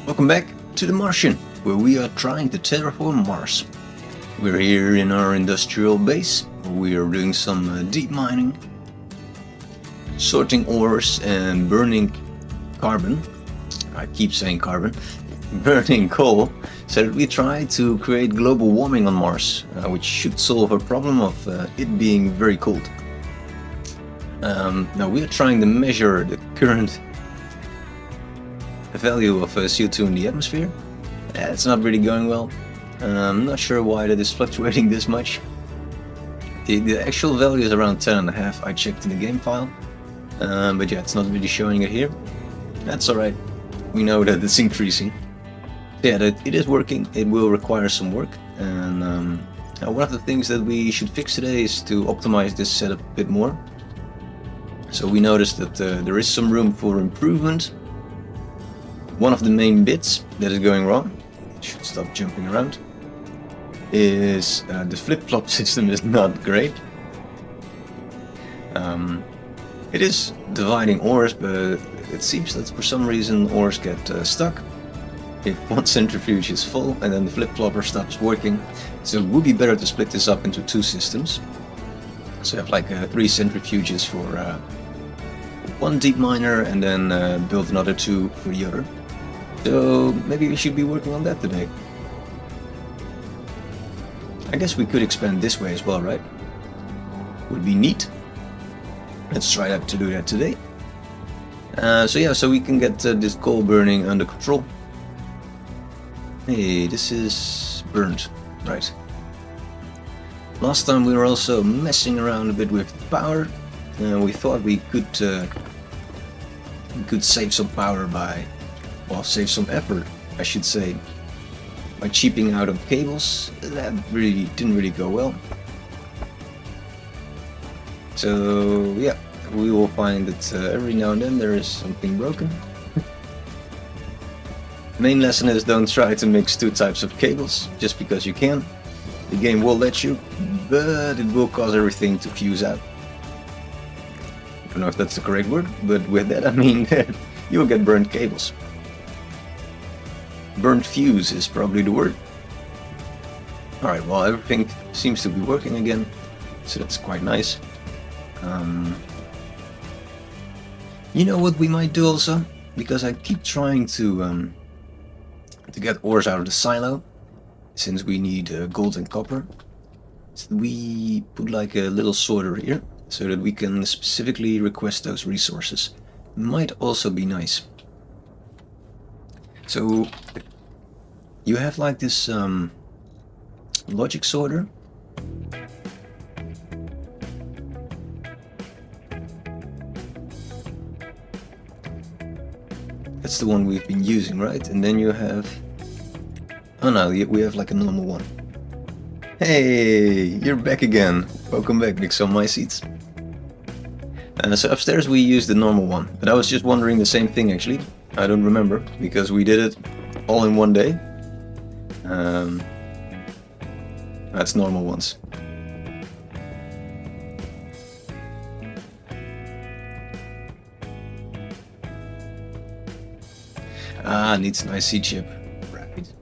Welcome back to the Martian, where we are trying to terraform Mars. We're here in our industrial base, where we are doing some deep mining, sorting ores and burning carbon. I keep saying carbon. Burning coal, so that we try to create global warming on Mars, which should solve a problem of it being very cold. Now we are trying to measure the current value of CO2 in the atmosphere. It's not really going well. I'm not sure why that is fluctuating this much. The actual value is around 10.5. I checked in the game file, but yeah, it's not really showing it here. That's alright. We know that it's increasing. Yeah, that it is working. It will require some work, and one of the things that we should fix today is to optimize this setup a bit more. So we noticed that there is some room for improvement. One of the main bits that is going wrong, should stop jumping around, is the flip-flop system is not great. It is dividing ores, but it seems that for some reason ores get stuck if one centrifuge is full and then the flip-flopper stops working. So it would be better to split this up into two systems. So you have like 3 centrifuges for one deep miner and then build another 2 for the other. So maybe we should be working on that today. I guess we could expand this way as well, right? Would be neat. Let's try to do that today. So we can get this coal burning under control. Hey, this is burnt, right? Last time we were also messing around a bit with power. We thought we could save some power by, well, save some effort, I should say, by cheaping out on cables. That didn't really go well. So yeah, we will find that every now and then there is something broken. Main lesson is don't try to mix 2 types of cables just because you can. The game will let you, but it will cause everything to fuse out. I don't know if that's the correct word, but with that I mean that you'll get burnt cables. Burnt fuse is probably the word. Alright, well, everything seems to be working again, so that's quite nice. You know what we might do also? Because I keep trying to get ores out of the silo, since we need gold and copper. So we put like a little sorter here, so that we can specifically request those resources. Might also be nice. So you have like this logic sorter. That's the one we've been using, right? And then you have... Oh no, we have like a normal one. Hey, you're back again. Welcome back, Nix on my seats. So upstairs we used the normal one, but I was just wondering the same thing actually. I don't remember, because we did it all in one day. That's normal ones. Needs an IC chip. Right.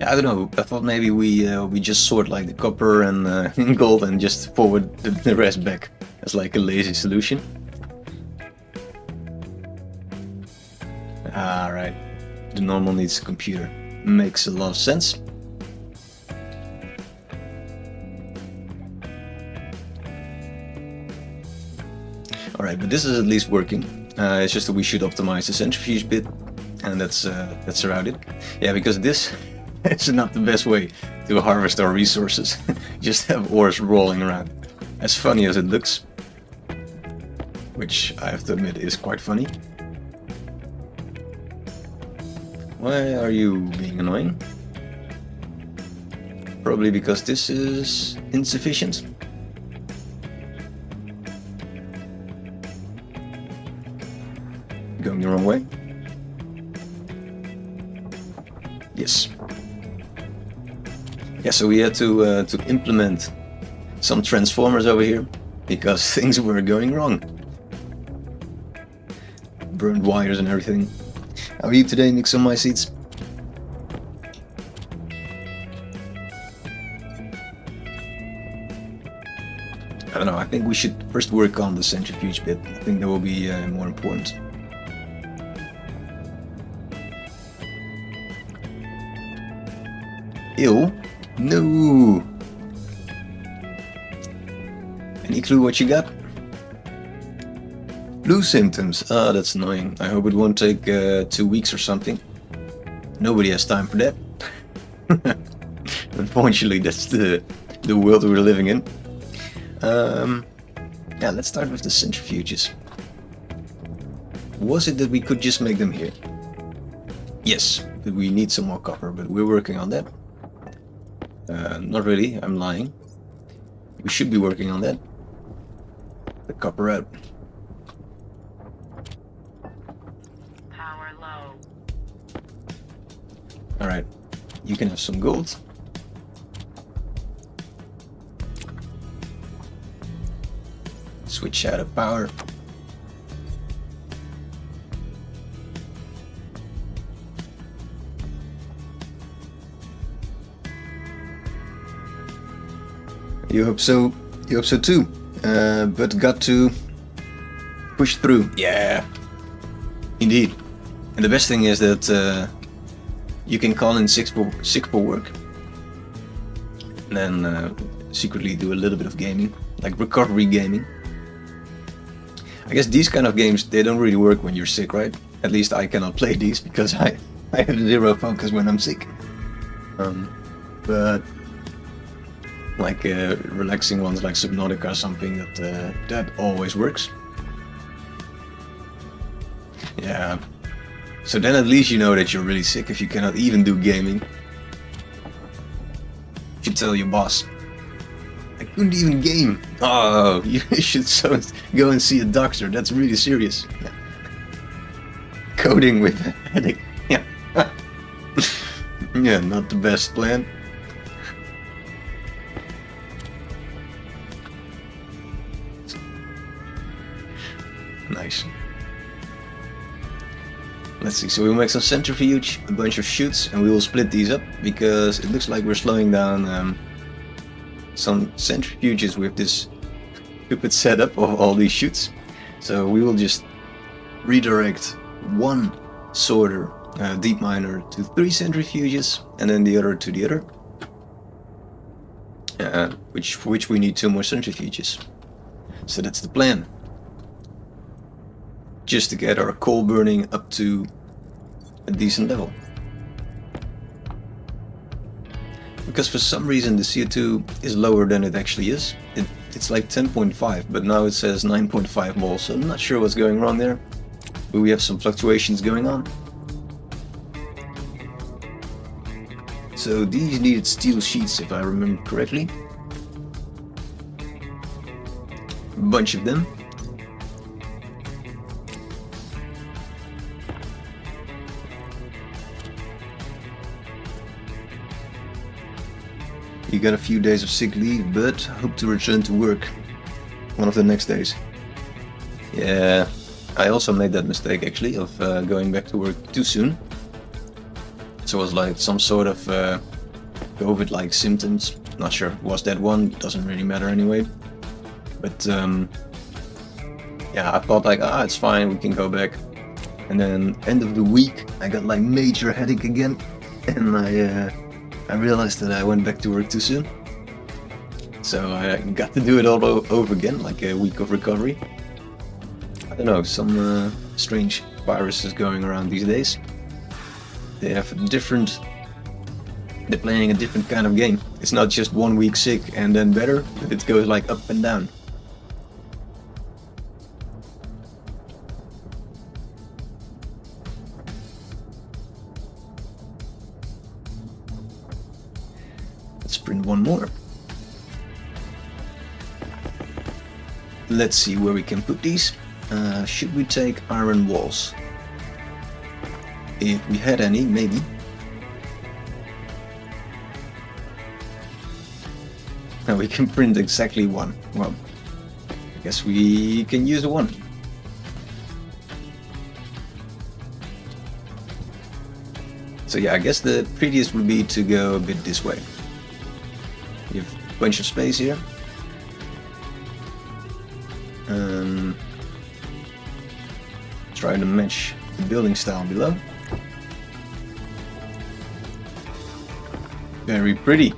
Yeah, I don't know. I thought maybe we just sort like the copper and gold and just forward the rest back as like a lazy solution. Right. The normal needs a computer. Makes a lot of sense. Alright, but this is at least working. It's just that we should optimize the centrifuge bit, and that's around it. Yeah, because this is not the best way to harvest our resources. Just have ores rolling around. As funny as it looks, which I have to admit is quite funny. Why are you being annoying? Probably because this is insufficient. Going the wrong way? Yes. Yeah, so we had to implement some transformers over here because things were going wrong. burned wires and everything. How are you today, Mix on my seats? I don't know, I think we should first work on the centrifuge bit. I think that will be more important. Ill? No! Any clue what you got? Flu symptoms. Ah, that's annoying. I hope it won't take 2 weeks or something. Nobody has time for that. Unfortunately, that's the world we're living in. Yeah, let's start with the centrifuges. Was it that we could just make them here? Yes, but we need some more copper, but we're working on that. Not really, I'm lying. We should be working on that. The copper out. Power low. Alright, you can have some gold. Switch out of power. You hope so. You hope so too. But got to push through. Yeah, indeed. And the best thing is that you can call in sick for work, and then secretly do a little bit of gaming, like recovery gaming. I guess these kind of games, they don't really work when you're sick, right? At least I cannot play these because I have zero focus when I'm sick. But like relaxing ones like Subnautica or something, that always works. Yeah. So then at least you know that you're really sick if you cannot even do gaming. You should tell your boss, I couldn't even game. Oh, you should go and see a doctor. That's really serious. Yeah. Coding with a headache. Yeah. Yeah, not the best plan. Nice. Let's see, so we'll make some centrifuge, a bunch of chutes, and we will split these up because it looks like we're slowing down some centrifuges with this stupid setup of all these chutes. So we will just redirect one sorter, deep miner, to 3 centrifuges, and then the other to the other. For which we need 2 more centrifuges. So that's the plan. Just to get our coal burning up to a decent level. Because for some reason the CO2 is lower than it actually is. It's like 10.5, but now it says 9.5 moles, so I'm not sure what's going wrong there. But we have some fluctuations going on. So these needed steel sheets, if I remember correctly. A bunch of them. You got a few days of sick leave, but hope to return to work one of the next days. Yeah, I also made that mistake actually of going back to work too soon. So it was like some sort of COVID-like symptoms. Not sure was that one, doesn't really matter anyway. But yeah, I thought like, it's fine, we can go back. And then end of the week, I got like major headache again, and I realized that I went back to work too soon. So I got to do it all over again, like a week of recovery. I don't know, some strange viruses going around these days. They have they're playing a different kind of game. It's not just 1 week sick and then better, but it goes like up and down. Let's print one more. Let's see where we can put these. Should we take iron walls? If we had any, maybe. Now we can print exactly one. Well, I guess we can use one. So yeah, I guess the prettiest would be to go a bit this way. You have a bunch of space here. Try to match the building style below. Very pretty.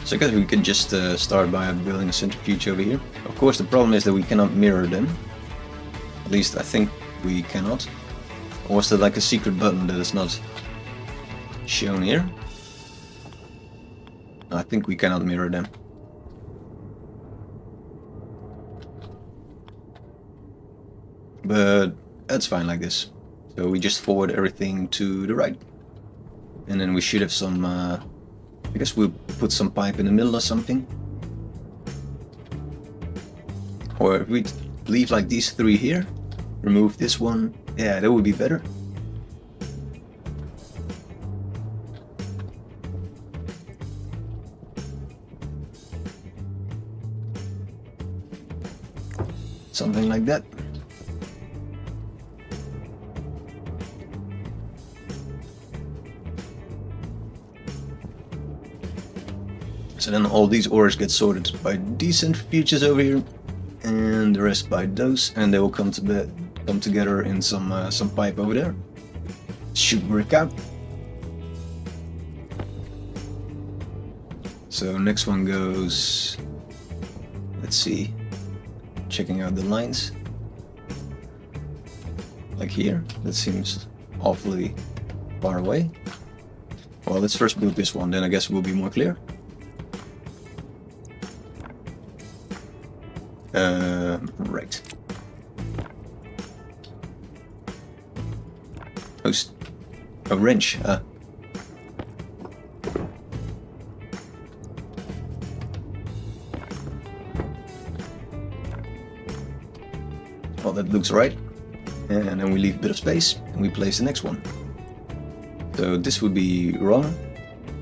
So I guess we can just start by building a centrifuge over here. Of course the problem is that we cannot mirror them. At least I think we cannot. Or was there like a secret button that is not shown here? No, I think we cannot mirror them. But that's fine like this. So we just forward everything to the right. And then we should have some... I guess we'll put some pipe in the middle or something. Or if we leave like these three here, remove this one, yeah, that would be better. Something like that. So then all these ores get sorted by these centrifuges over here, and the rest by those, and they will come together in some pipe over there. Should work out. So next one goes. Let's see. Checking out the lines. Like here. That seems awfully far away. Well, let's first build this one, then I guess it will be more clear. Right. Oh, a wrench. Well, that looks right. And then we leave a bit of space and we place the next one. So this would be wrong,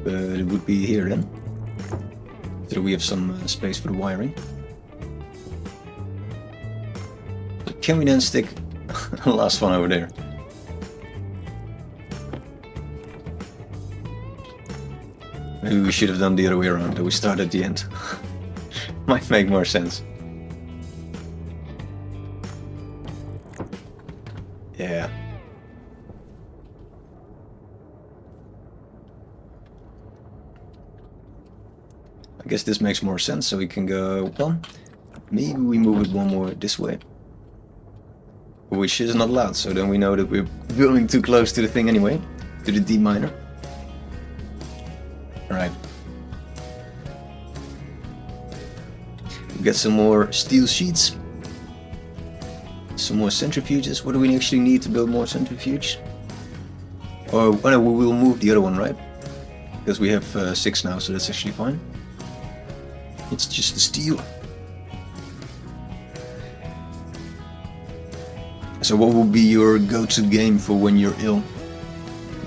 but it would be here then. So we have some space for the wiring. Can we then stick the last one over there? Maybe we should have done the other way around, that we start at the end. Might make more sense. Yeah. I guess this makes more sense, so we can go, well, maybe we move it one more this way. Which is not allowed, so then we know that we're building too close to the thing anyway, to the D miner. Alright. We get some more steel sheets. Some more centrifuges. What do we actually need to build more centrifuge? Or no, we will move the other one, right? Because we have 6 now, so that's actually fine. It's just the steel. So what will be your go-to game for when you're ill?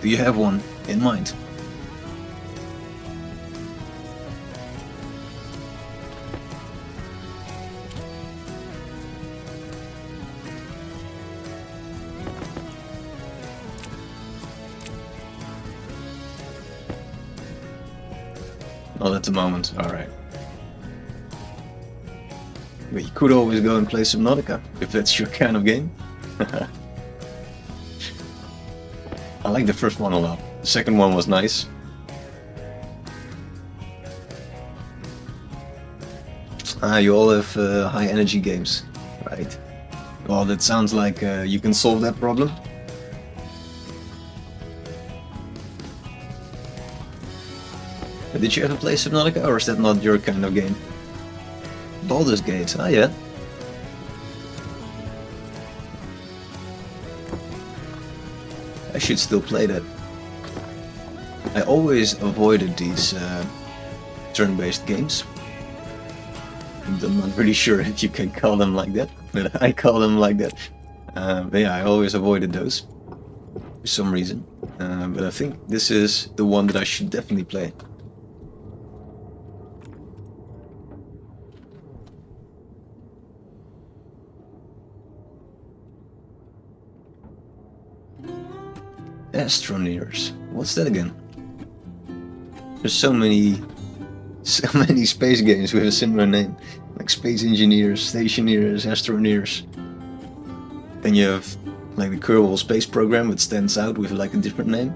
Do you have one in mind? Not at the moment, alright. But you could always go and play Subnautica, if that's your kind of game. I like the first one a lot. The second one was nice. You all have high energy games, right? Well, that sounds like you can solve that problem. But did you ever play Subnautica, or is that not your kind of game? Baldur's Gate, ah yeah. I should still play that. I always avoided these turn-based games. I'm not really sure if you can call them like that, but I call them like that. But yeah, I always avoided those for some reason. But I think this is the one that I should definitely play. Astroneers. What's that again? There's so many space games with a similar name, like Space Engineers, Stationeers, Astroneers. Then you have like the Kerbal Space Program, which stands out with like a different name.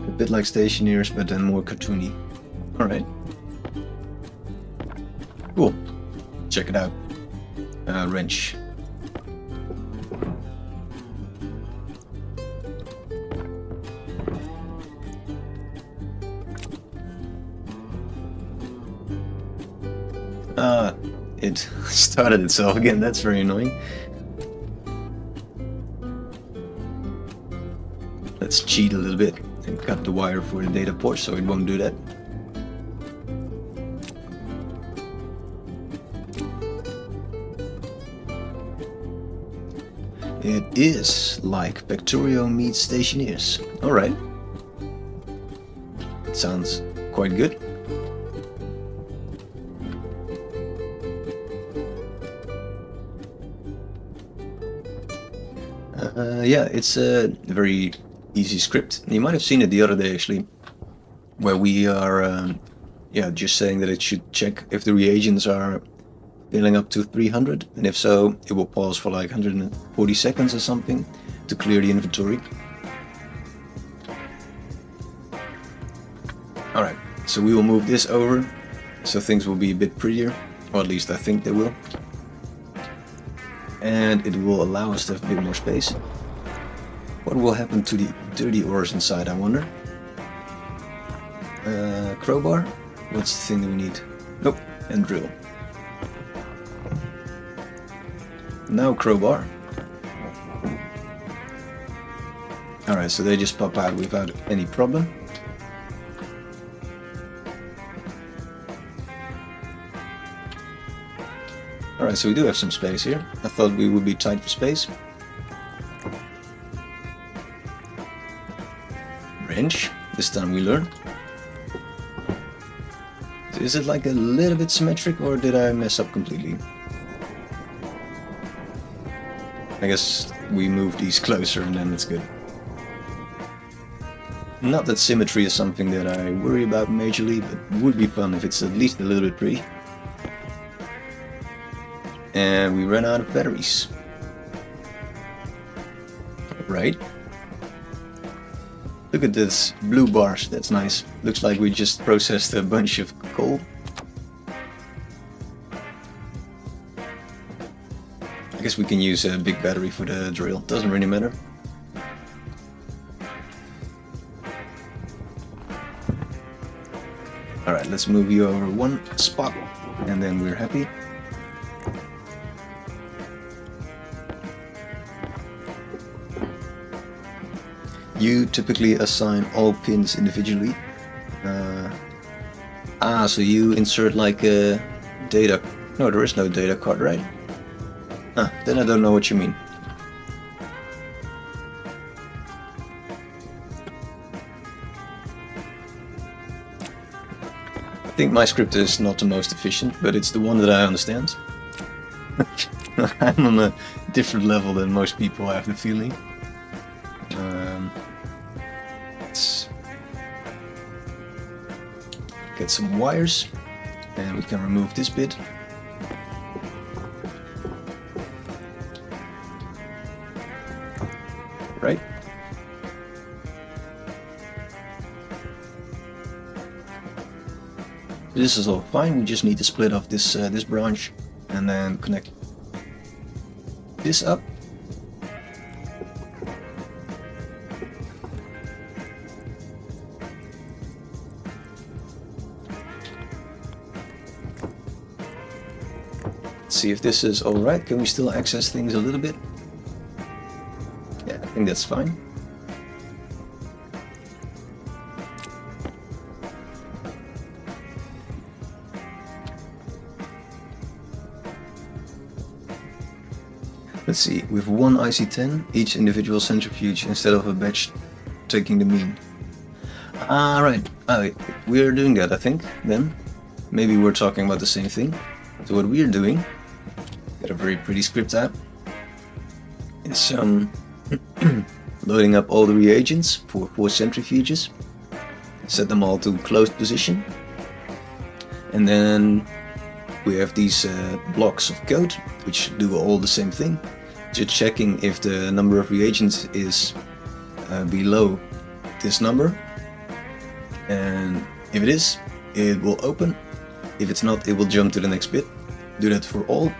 A bit like Stationeers, but then more cartoony. Alright. Cool. Check it out. Wrench. It started itself again, that's very annoying. Let's cheat a little bit and cut the wire for the data port so it won't do that. It is like Bacterio meets Stationeers. Alright. Sounds quite good. Yeah, it's a very easy script. You might have seen it the other day actually, where we are just saying that it should check if the reagents are filling up to 300, and if so, it will pause for like 140 seconds or something to clear the inventory. Alright, so we will move this over, so things will be a bit prettier, or at least I think they will. And it will allow us to have a bit more space. What will happen to the dirty ores inside, I wonder? Crowbar? What's the thing that we need? Nope, and drill. Now crowbar. Alright, so they just pop out without any problem. Alright, so we do have some space here. I thought we would be tight for space. Wrench. This time we learn. Is it like a little bit symmetric, or did I mess up completely? I guess we move these closer and then it's good. Not that symmetry is something that I worry about majorly, but it would be fun if it's at least a little bit pretty. And we ran out of batteries. Right. Look at this blue bars, that's nice. Looks like we just processed a bunch of coal. I guess we can use a big battery for the drill, doesn't really matter. Alright, let's move you over one spot and then we're happy. You typically assign all pins individually. So you insert like a data... No, there is no data card, right? Then I don't know what you mean. I think my script is not the most efficient, but it's the one that I understand. I'm on a different level than most people, I have the feeling. Let's get some wires, and we can remove this bit. Right? This is all fine, we just need to split off this this branch and then connect this up. Let's see if this is alright. Can we still access things a little bit? Yeah, I think that's fine. Let's see, with one IC10, each individual centrifuge instead of a batch taking the mean. Right, we're doing that, I think, then. Maybe we're talking about the same thing. So what we're doing, got a very pretty script app, is loading up all the reagents for 4 centrifuges, set them all to closed position, and then we have these blocks of code which do all the same thing, just checking if the number of reagents is below this number, and if it is, it will open. If it's not, it will jump to the next bit. Do that for all,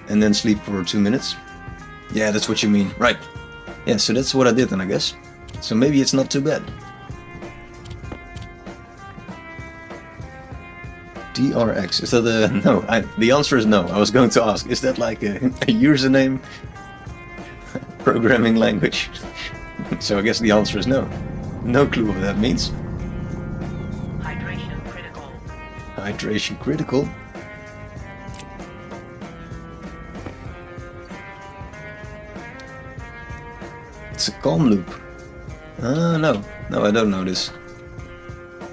and then sleep for 2 minutes. Yeah, that's what you mean, right. Yeah, so that's what I did then, I guess. So maybe it's not too bad. DRX, is that a... no, the answer is no. I was going to ask, is that like a username programming language? So I guess the answer is no. No clue what that means. Hydration critical. Hydration critical? It's a calm loop. No, I don't know this.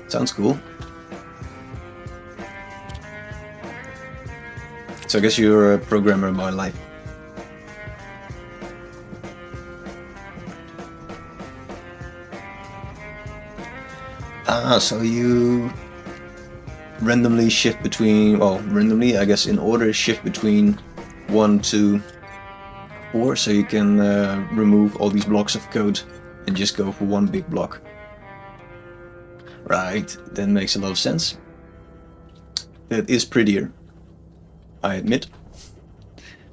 Sounds cool. So I guess you're a programmer by life. So you randomly shift between, well, randomly, I guess in order, shift between 1, 2, 4, so you can remove all these blocks of code and just go for one big block. Right, that makes a lot of sense. That is prettier. I admit.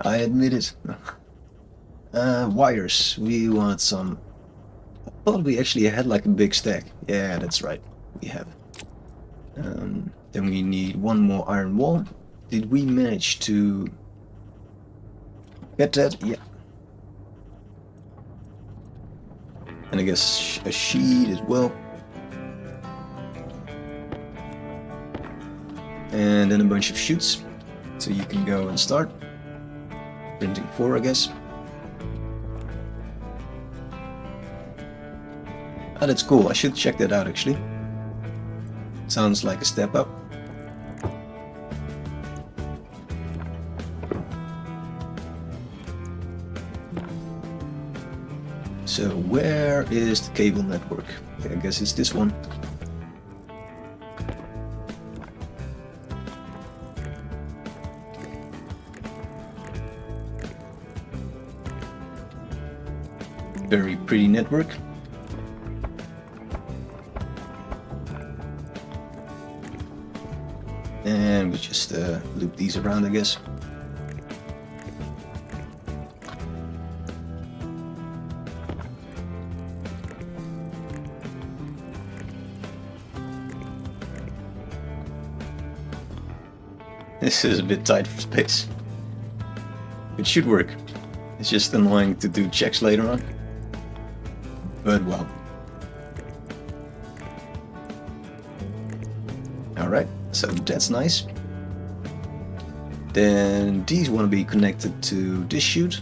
I admit it. Wires. We want some... I thought we actually had like a big stack. Yeah, that's right. We have. Then we need one more iron wall. Did we manage to get that? Yeah. And I guess a sheet as well. And then a bunch of chutes. So you can go and start. Printing 4, I guess. Ah, that's cool. I should check that out actually. Sounds like a step up. So where is the cable network? I guess it's this one. Very pretty network. And we just loop these around, I guess. This is a bit tight for space. It should work. It's just annoying to do checks later on. But well. Alright, so that's nice. Then these want to be connected to this chute.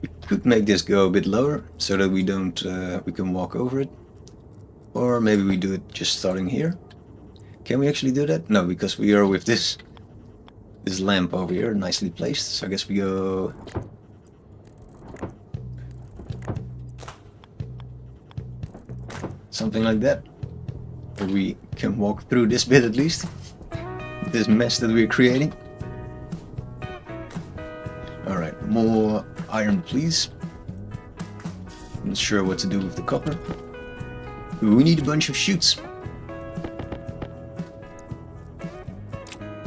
We could make this go a bit lower so that we don't we can walk over it. Or maybe we do it just starting here. Can we actually do that? No, because we are with this lamp over here, nicely placed. So I guess we go... something like that. Or we can walk through this bit at least. This mess that we're creating. Alright, more iron please. I'm not sure what to do with the copper. We need a bunch of chutes.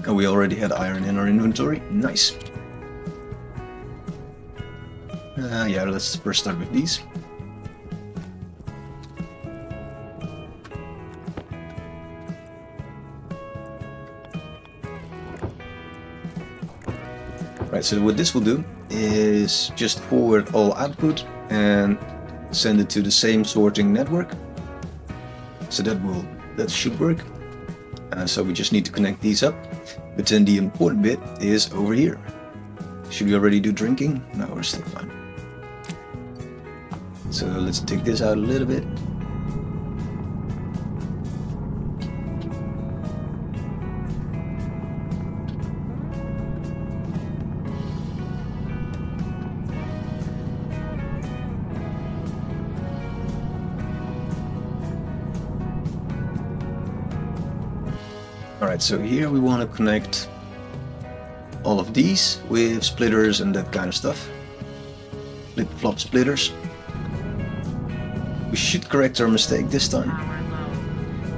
Oh, we already had iron in our inventory. Nice. Yeah, let's first start with these. Right, so what this will do is just forward all output and send it to the same sorting network. So that should work. So we just need to connect these up. But then the important bit is over here. Should we already do drinking? No, we're still fine. So let's dig this out a little bit. Alright, so here we want to connect all of these with splitters and that kind of stuff. Flip-flop splitters. We should correct our mistake this time,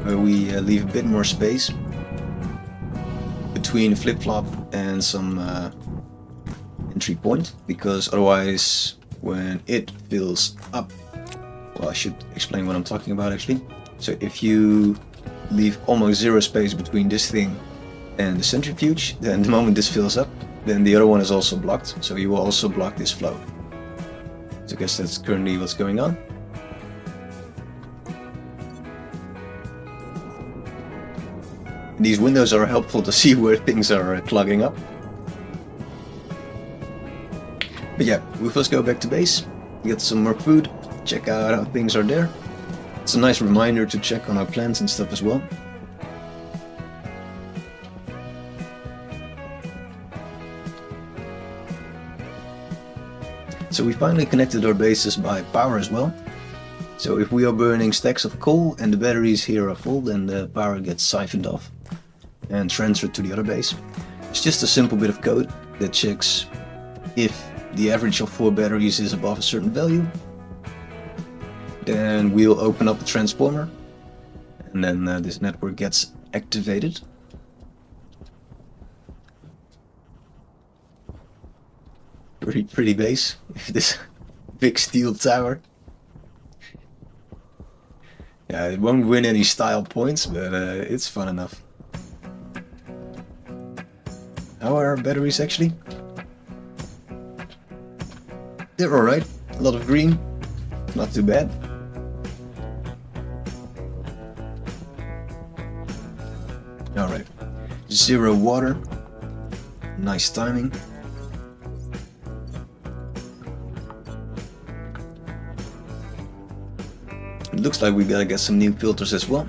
where we leave a bit more space between flip-flop and some entry point, because otherwise when it fills up, well, I should explain what I'm talking about actually. So if you leave almost zero space between this thing and the centrifuge, then the moment this fills up, then the other one is also blocked, so you will also block this flow. So I guess that's currently what's going on. These windows are helpful to see where things are clogging up. But yeah, we first go back to base, get some more food, check out how things are there. It's a nice reminder to check on our plants and stuff as well. So we finally connected our bases by power as well. So if we are burning stacks of coal and the batteries here are full, then the power gets siphoned off and transferred to the other base. It's just a simple bit of code that checks if the average of 4 batteries is above a certain value. Then we'll open up the transformer, and then this network gets activated. Pretty base, this big steel tower. Yeah, it won't win any style points, but it's fun enough. How are our batteries actually? They're alright, a lot of green, not too bad. Alright, 0 water, nice timing. It looks like we gotta get some new filters as well.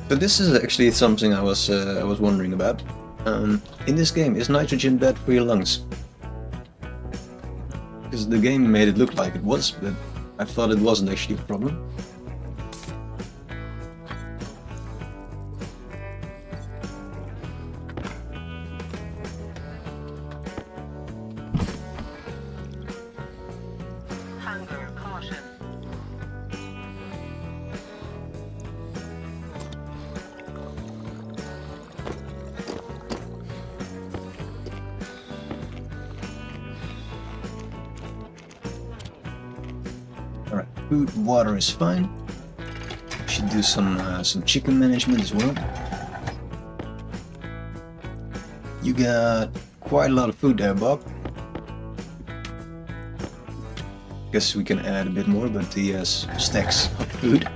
But this is actually something I was wondering about. In this game, is nitrogen bad for your lungs? Because the game made it look like it was, but I thought it wasn't actually a problem. Hunger caution. Alright, food, water is fine. Should do some chicken management as well. You got quite a lot of food there, Bob. Guess we can add a bit more, but he has stacks of food.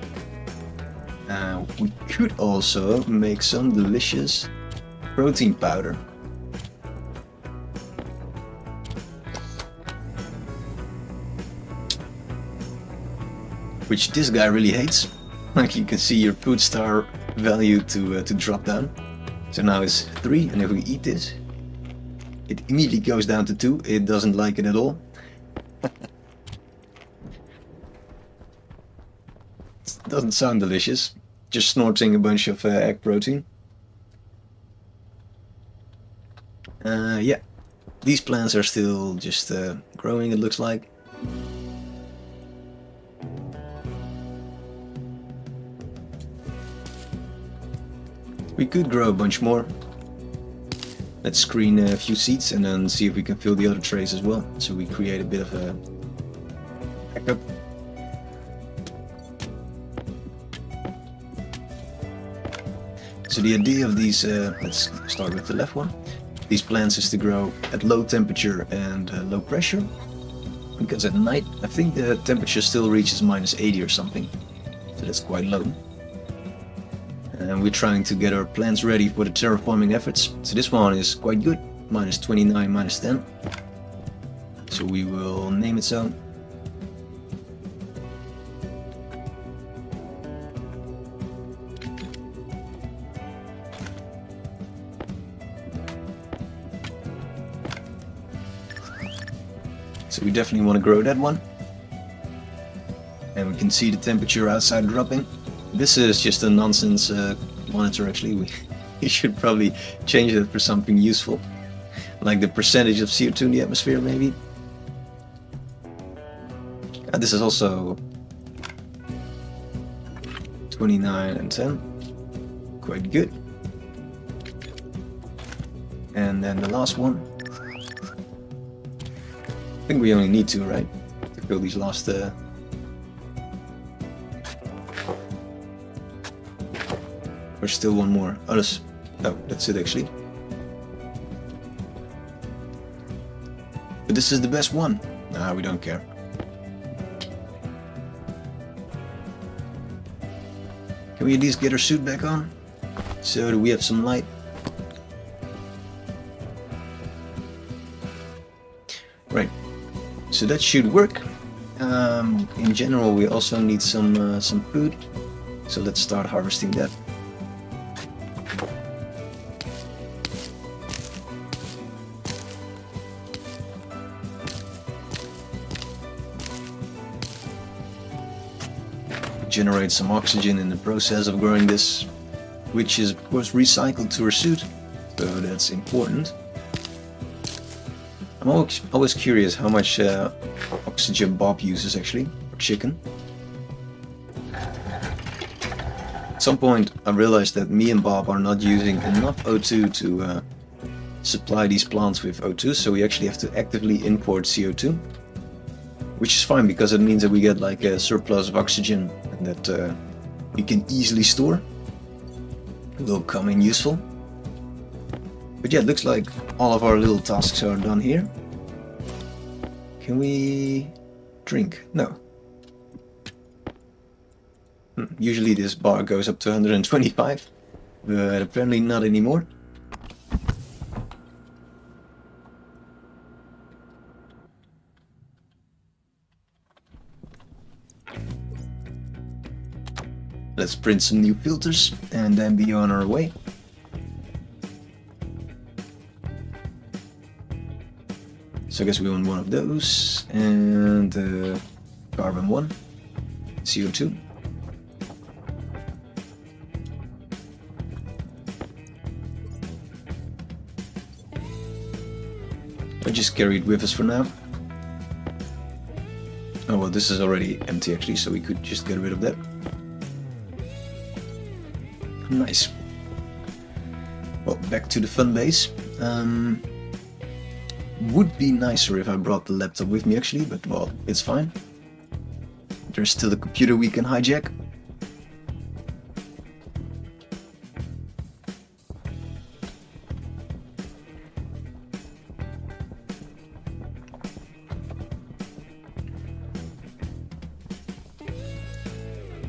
We could also make some delicious protein powder. Which this guy really hates. Like you can see your food star value to drop down. So now it's 3, and if we eat this, it immediately goes down to 2. It doesn't like it at all. It doesn't sound delicious. Just snorting a bunch of egg protein. Yeah, these plants are still just growing, it looks like. We could grow a bunch more. Let's screen a few seats and then see if we can fill the other trays as well. So we create a bit of a backup. So the idea of these, let's start with the left one. These plants is to grow at low temperature and low pressure. Because at night, I think the temperature still reaches -80 or something. So that's quite low. And we're trying to get our plans ready for the terraforming efforts. So this one is quite good, minus 29, minus 10. So we will name it so. So we definitely want to grow that one. And we can see the temperature outside dropping. This is just a nonsense monitor actually. We should probably change that for something useful. Like the percentage of CO2 in the atmosphere maybe. This is also 29 and 10. Quite good. And then the last one. I think we only need two, right? To fill these last... There's still one more. Oh, that's it actually. But this is the best one. Nah, we don't care. Can we at least get our suit back on? So that we have some light. Right. So that should work. In general, we also need some food. So let's start harvesting that. Generate some oxygen in the process of growing this, which is of course recycled to our suit, so that's important. I'm always curious how much oxygen Bob uses actually, or chicken. At some point I realized that me and Bob are not using enough O2 to supply these plants with O2, so we actually have to actively import CO2. Which is fine because it means that we get like a surplus of oxygen that we can easily store. It will come in useful. But yeah, it looks like all of our little tasks are done here. Can we drink? No. Usually this bar goes up to 125, but apparently not anymore. Let's print some new filters and then be on our way. So I guess we want one of those and carbon 1, CO2. I just carry it with us for now. Oh well, this is already empty actually, so we could just get rid of that. Nice. Well, back to the fun base. Would be nicer if I brought the laptop with me actually, but well, it's fine. There's still a computer we can hijack.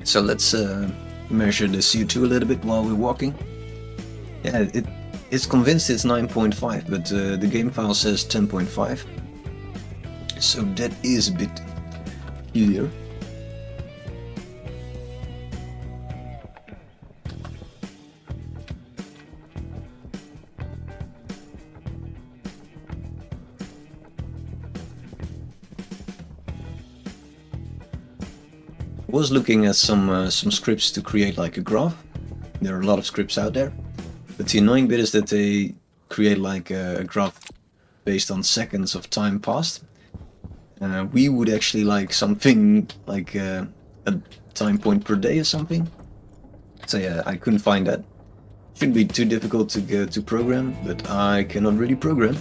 So let's measure the CO2 a little bit while we're walking. Yeah, it's convinced it's 9.5, but the game file says 10.5. So that is a bit peculiar. I was looking at some scripts to create like a graph. There are a lot of scripts out there, but the annoying bit is that they create like a graph based on seconds of time passed. We would actually like something like a time point per day or something. So yeah, I couldn't find that. Shouldn't be too difficult to program, but I cannot really program.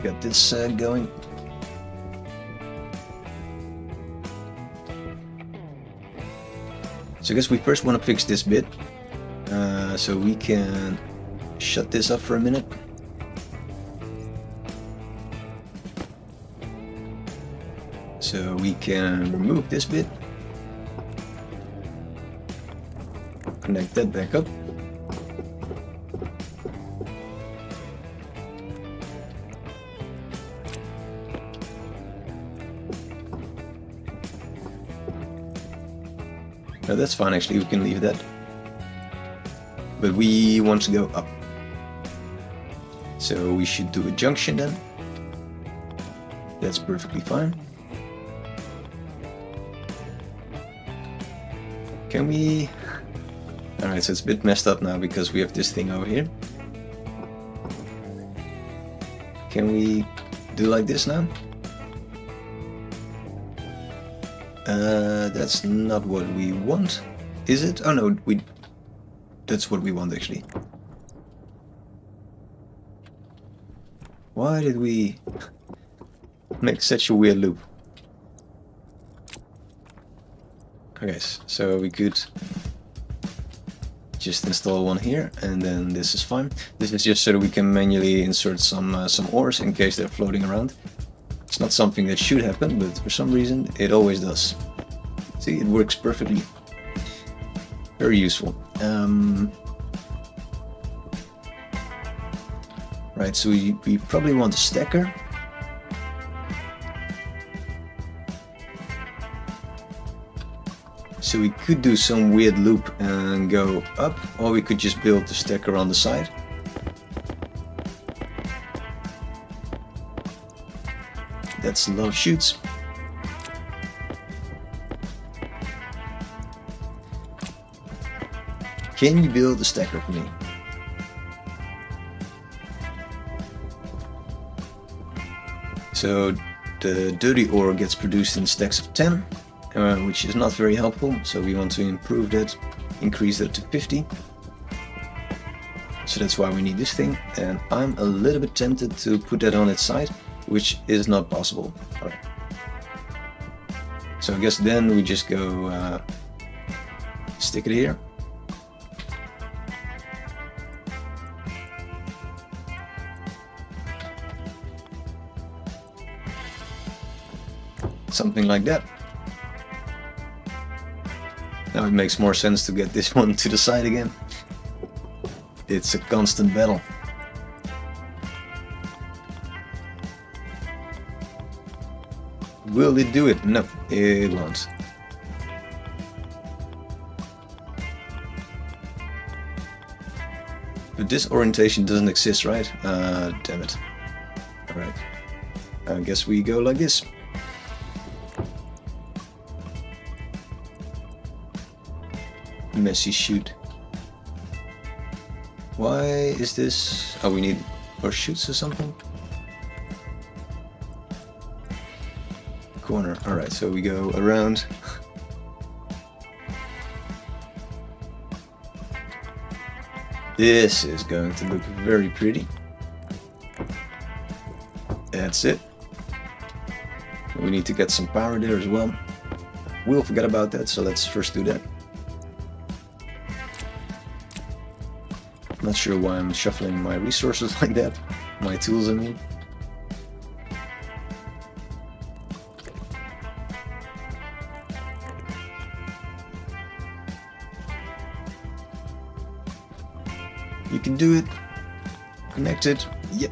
Got this going. So I guess we first want to fix this bit. So we can shut this up for a minute. So we can remove this bit. Connect that back up. No, that's fine actually, we can leave that. But we want to go up. So we should do a junction then. That's perfectly fine. Can we... Alright, so it's a bit messed up now because we have this thing over here. Can we do like this now? That's not what we want, is it? Oh no, that's what we want actually. Why did we make such a weird loop? Okay, so we could just install one here, and then this is fine. This is just so that we can manually insert some ores in case they're floating around. It's not something that should happen, but for some reason it always does. See, it works perfectly. Very useful. Right, so we probably want a stacker. So we could do some weird loop and go up, or we could just build the stacker on the side. That's a lot of chutes. Can you build a stacker for me? So the dirty ore gets produced in stacks of 10, which is not very helpful, so we want to improve that, increase that to 50. So that's why we need this thing, and I'm a little bit tempted to put that on its side, which is not possible. Alright. So I guess then we just go stick it here. Something like that. Now it makes more sense to get this one to the side again. It's a constant battle. Will it do it? No, it won't. But this orientation doesn't exist, right? Damn it. Alright. I guess we go like this. Messy shoot. Why is this? Oh, we need more shoots or something? Corner. Alright, so we go around. This is going to look very pretty. That's it. We need to get some power there as well. We'll forget about that, so let's first do that. Not sure why I'm shuffling my resources like that. My tools, I mean. You can do it. Connect it. Yep.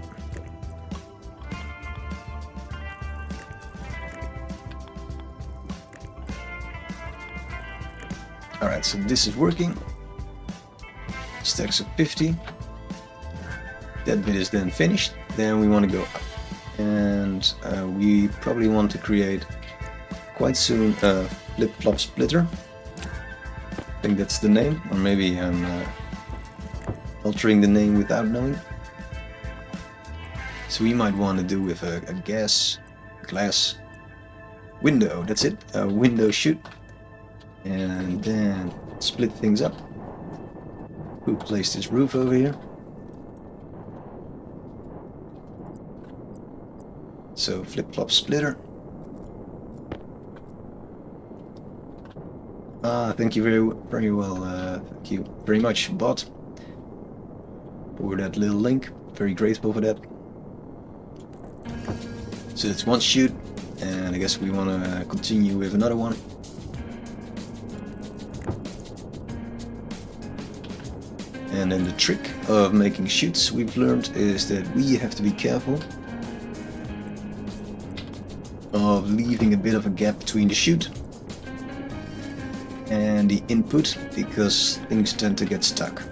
Alright, so this is working. Stacks of 50. That bit is then finished. Then we want to go up. And we probably want to create quite soon a flip-flop splitter. I think that's the name, or maybe I'm altering the name without knowing. So we might want to do with a glass window. That's it, a window chute. And then split things up. Who placed this roof over here? So flip-flop splitter. Thank you very well. Thank you very much, bot, for that little link. Very grateful for that. So it's one shoot, and I guess we want to continue with another one. And then the trick of making chutes we've learned is that we have to be careful of leaving a bit of a gap between the chute and the input, because things tend to get stuck.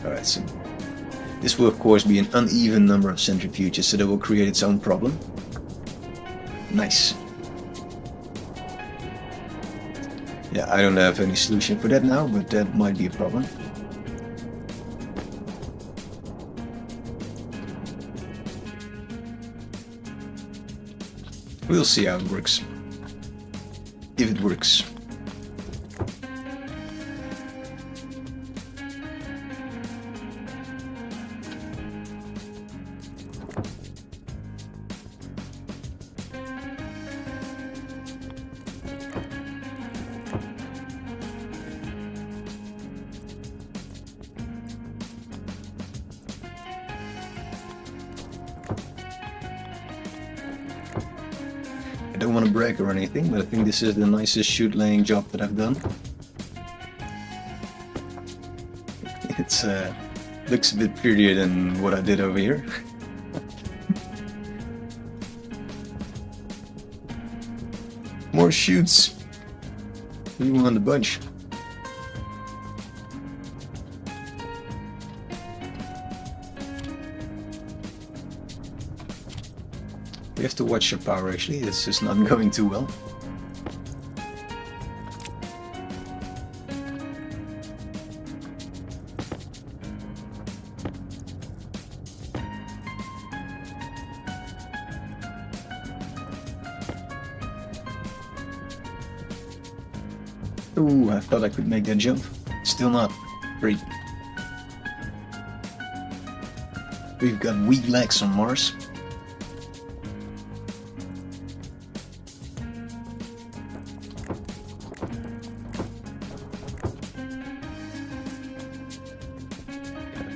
Alright, so this will of course be an uneven number of centrifuges, so that will create its own problem. Nice. Yeah, I don't have any solution for that now, but that might be a problem. We'll see how it works. If it works. I don't want to brag or anything, but I think this is the nicest chute laying job that I've done. It's looks a bit prettier than what I did over here. More chutes. We want a bunch. We have to watch our power actually, it's just not going too well. Ooh, I thought I could make that jump. Still not. Great. We've got weak legs on Mars.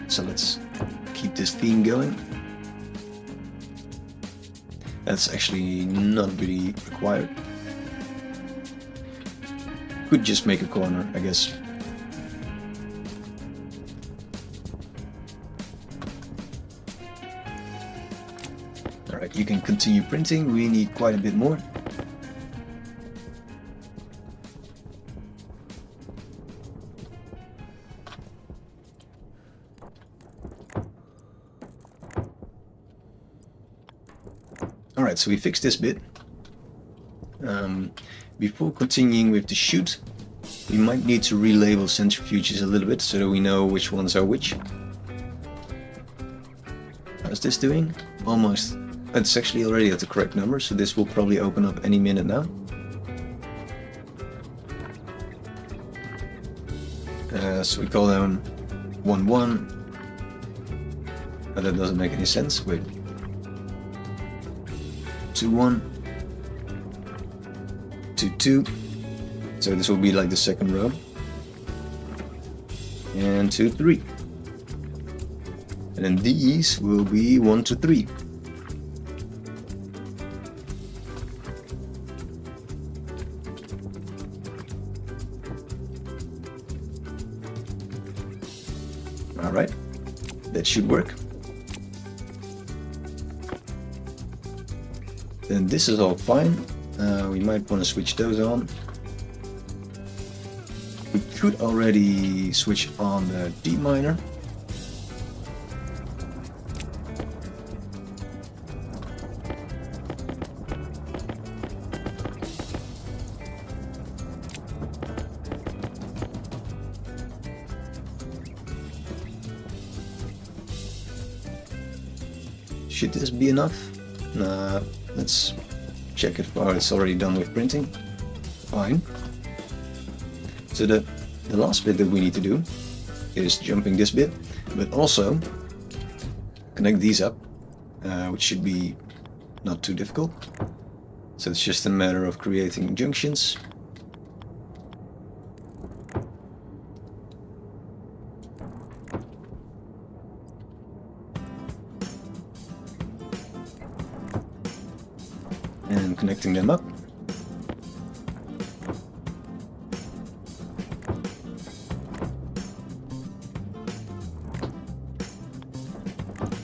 So let's keep this theme going. That's actually not really required. Could just make a corner, I guess. Alright, you can continue printing. We need quite a bit more. Alright, so we fixed this bit. Before continuing with the chute, we might need to relabel centrifuges a little bit so that we know which ones are which. How's this doing? Almost. It's actually already at the correct number, so this will probably open up any minute now. So we call them 1 1. Oh, that doesn't make any sense. Wait. 2 1. 2 2. So this will be like the second row. And 2 3. And then these will be 1 2 3. Alright, that should work. Then this is all fine. We might want to switch those on. We could already switch on the D minor. Should this be enough? Nah, let's check if it's already done with printing. Fine. So the last bit that we need to do is jumping this bit, but also connect these up, which should be not too difficult. So it's just a matter of creating junctions. And connecting them up.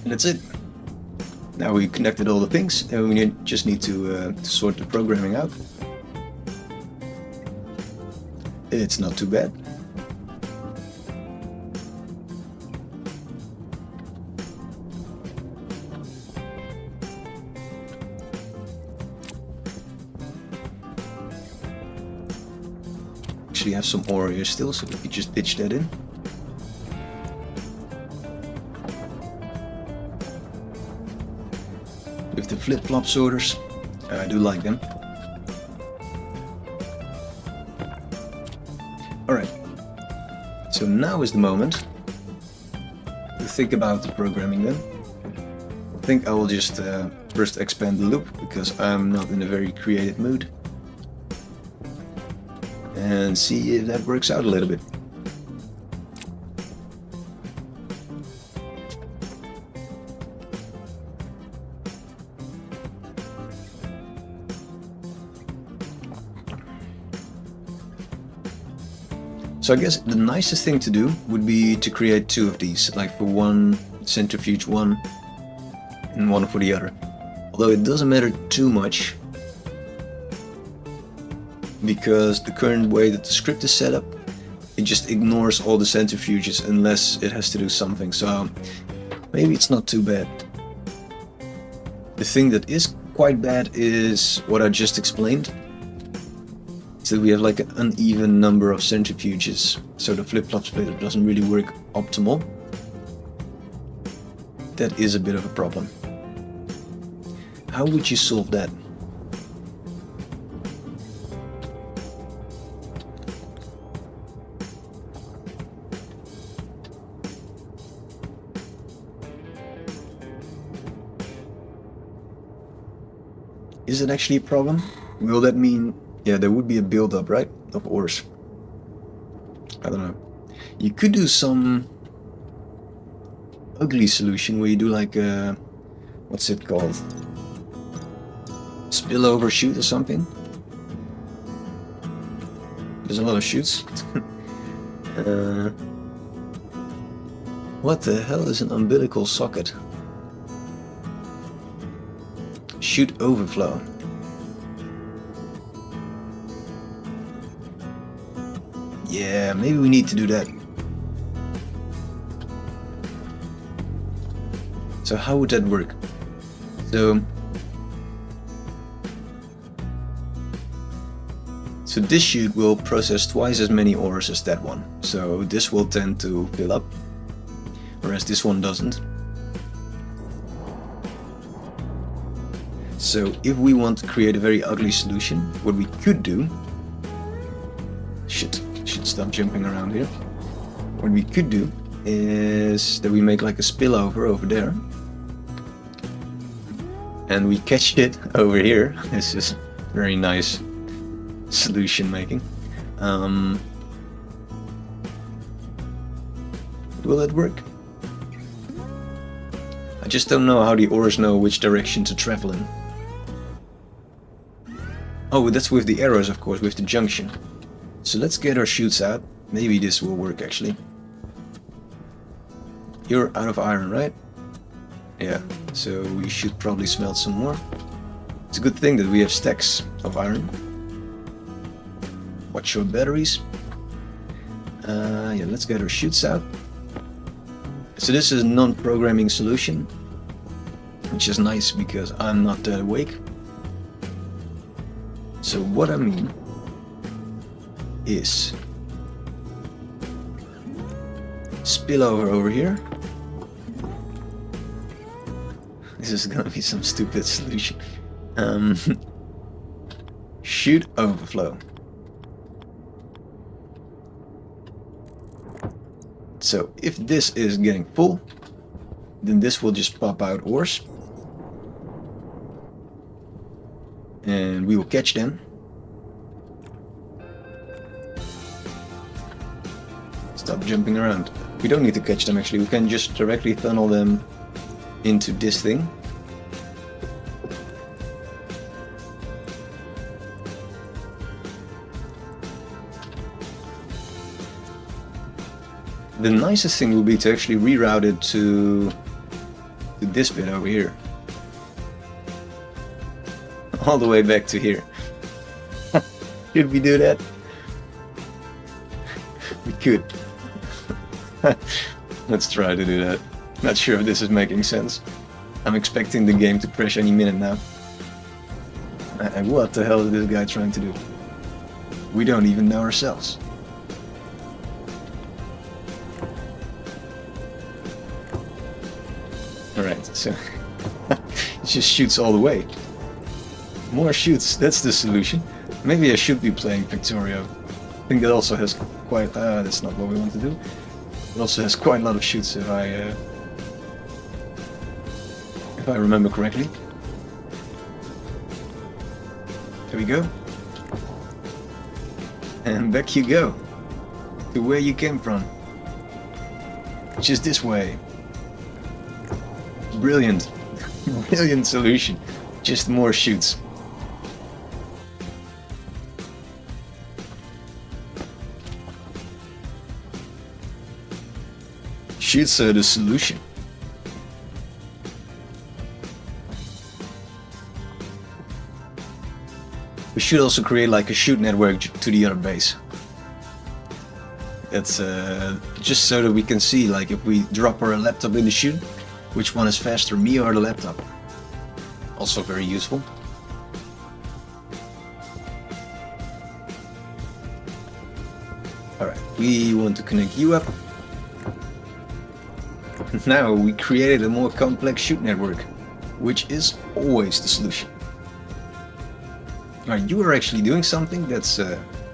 And that's it. Now we connected all the things, and we just need to sort the programming out. It's not too bad. Actually have some ore here still, so we could just pitch that in. With the flip-flop sorters, I do like them. Alright, so now is the moment to think about the programming then. I think I will just first expand the loop, because I'm not in a very creative mood. And see if that works out a little bit. So I guess the nicest thing to do would be to create two of these, like for one centrifuge one and one for the other. Although it doesn't matter too much, because the current way that the script is set up, it just ignores all the centrifuges unless it has to do something, so maybe it's not too bad. The thing that is quite bad is what I just explained. So we have like an uneven number of centrifuges, so the flip-flop splitter doesn't really work optimal. That is a bit of a problem. How would you solve that? Is it actually a problem? Will that mean, yeah, there would be a build-up, right, of ores? I don't know. You could do some ugly solution where you do like a, what's it called? Spillover chute or something. There's a lot of chutes. What the hell is an umbilical socket? Chute overflow. Yeah, maybe we need to do that. So how would that work? So this chute will process twice as many ores as that one. So this will tend to fill up, whereas this one doesn't. So if we want to create a very ugly solution, what we could do... Shit, should stop jumping around here. What we could do is that we make like a spillover over there. And we catch it over here. It's just very nice solution making. Will it work? I just don't know how the ores know which direction to travel in. Oh, that's with the arrows, of course, with the junction. So let's get our chutes out. Maybe this will work actually. You're out of iron, right? Yeah, so we should probably smelt some more. It's a good thing that we have stacks of iron. Watch your batteries. Yeah, let's get our chutes out. So this is a non-programming solution, which is nice because I'm not that awake. So what I mean is spillover over here. This is gonna be some stupid solution. Chute overflow. So if this is getting full, Then this will just pop out ores. And we will catch them. Stop jumping around. We don't need to catch them actually, we can just directly funnel them into this thing. The nicest thing would be to actually reroute it to this bit over here. All the way back to here. Should we do that? We could. Let's try to do that. Not sure if this is making sense. I'm expecting the game to crash any minute now. What the hell is this guy trying to do? We don't even know ourselves. Alright, so it just shoots all the way. More shoots, that's the solution. Maybe I should be playing Victoria. I think that also has quite... that's not what we want to do. It also has quite a lot of shoots if I remember correctly. There we go. And back you go. To where you came from. Which is this way. Brilliant. Brilliant solution. Just more shoots. Shoots are the solution. We should also create like a shoot network to the other base. That's just so that we can see, like, if we drop our laptop in the chute, which one is faster, me or the laptop. Also very useful. Alright, we want to connect you up. Now we created a more complex chute network, which is always the solution. Alright, you are actually doing something that's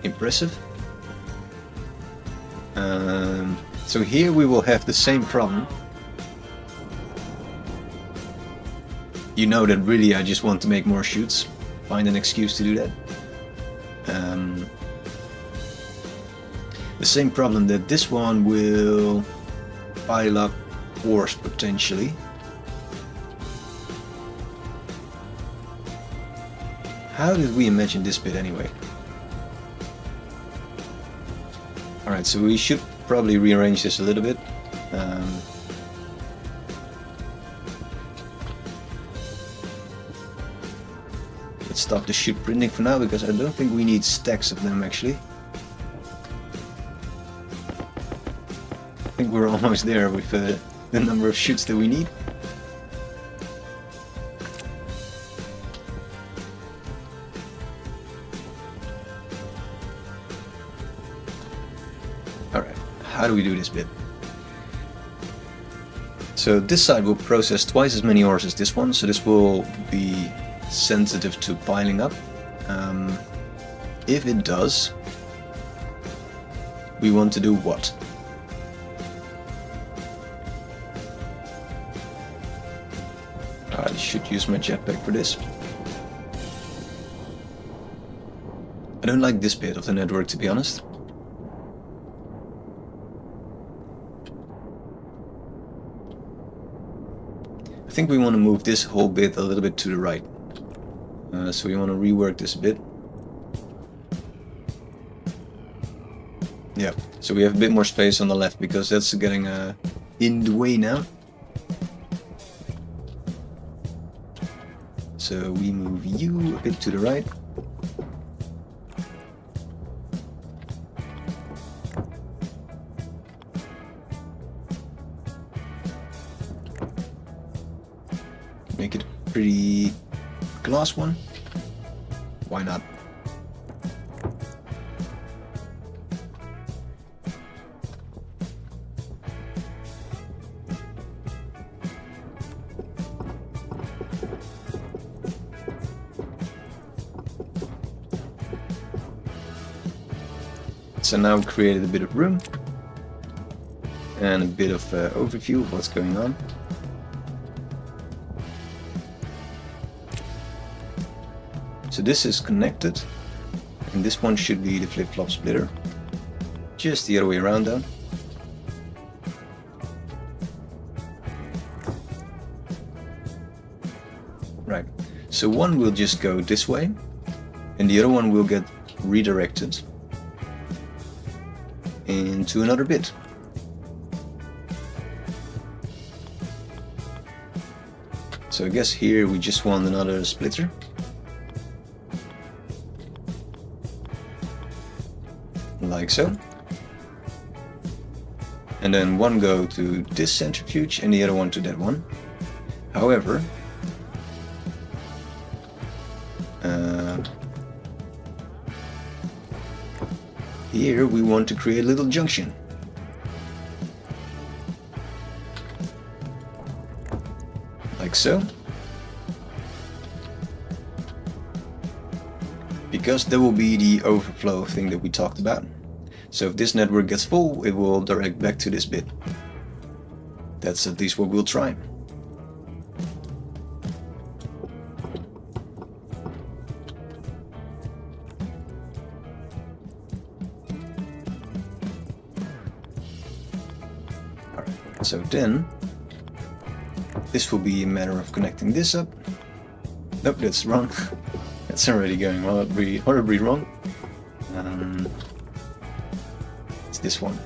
impressive. So here we will have the same problem. You know that really I just want to make more chutes. Find an excuse to do that. The same problem that this one will pile up ores potentially. How did we imagine this bit anyway? Alright, so we should probably rearrange this a little bit. Let's stop the chute printing for now, because I don't think we need stacks of them actually. I think we're almost there with the number of chutes that we need. Alright, how do we do this bit? So this side will process twice as many ores as this one, so this will be sensitive to piling up. If it does, we want to do what? I should use my jetpack for this. I don't like this bit of the network, to be honest. I think we want to move this whole bit a little bit to the right. So we want to rework this a bit. Yeah, so we have a bit more space on the left because that's getting in the way now. So we move you a bit to the right. Make it a pretty glass one. Why not? So now we've created a bit of room and a bit of overview of what's going on. So this is connected, and this one should be the flip-flop splitter. Just the other way around though. Right, so one will just go this way, and the other one will get redirected into another bit. So I guess here we just want another splitter. Like so. And then one go to this centrifuge and the other one to that one. However, here we want to create a little junction. Like so. Because there will be the overflow thing that we talked about. So if this network gets full, it will direct back to this bit. That's at least what we'll try. Alright, so then this will be a matter of connecting this up. Nope, that's wrong. That's already going horribly wrong. It's this one.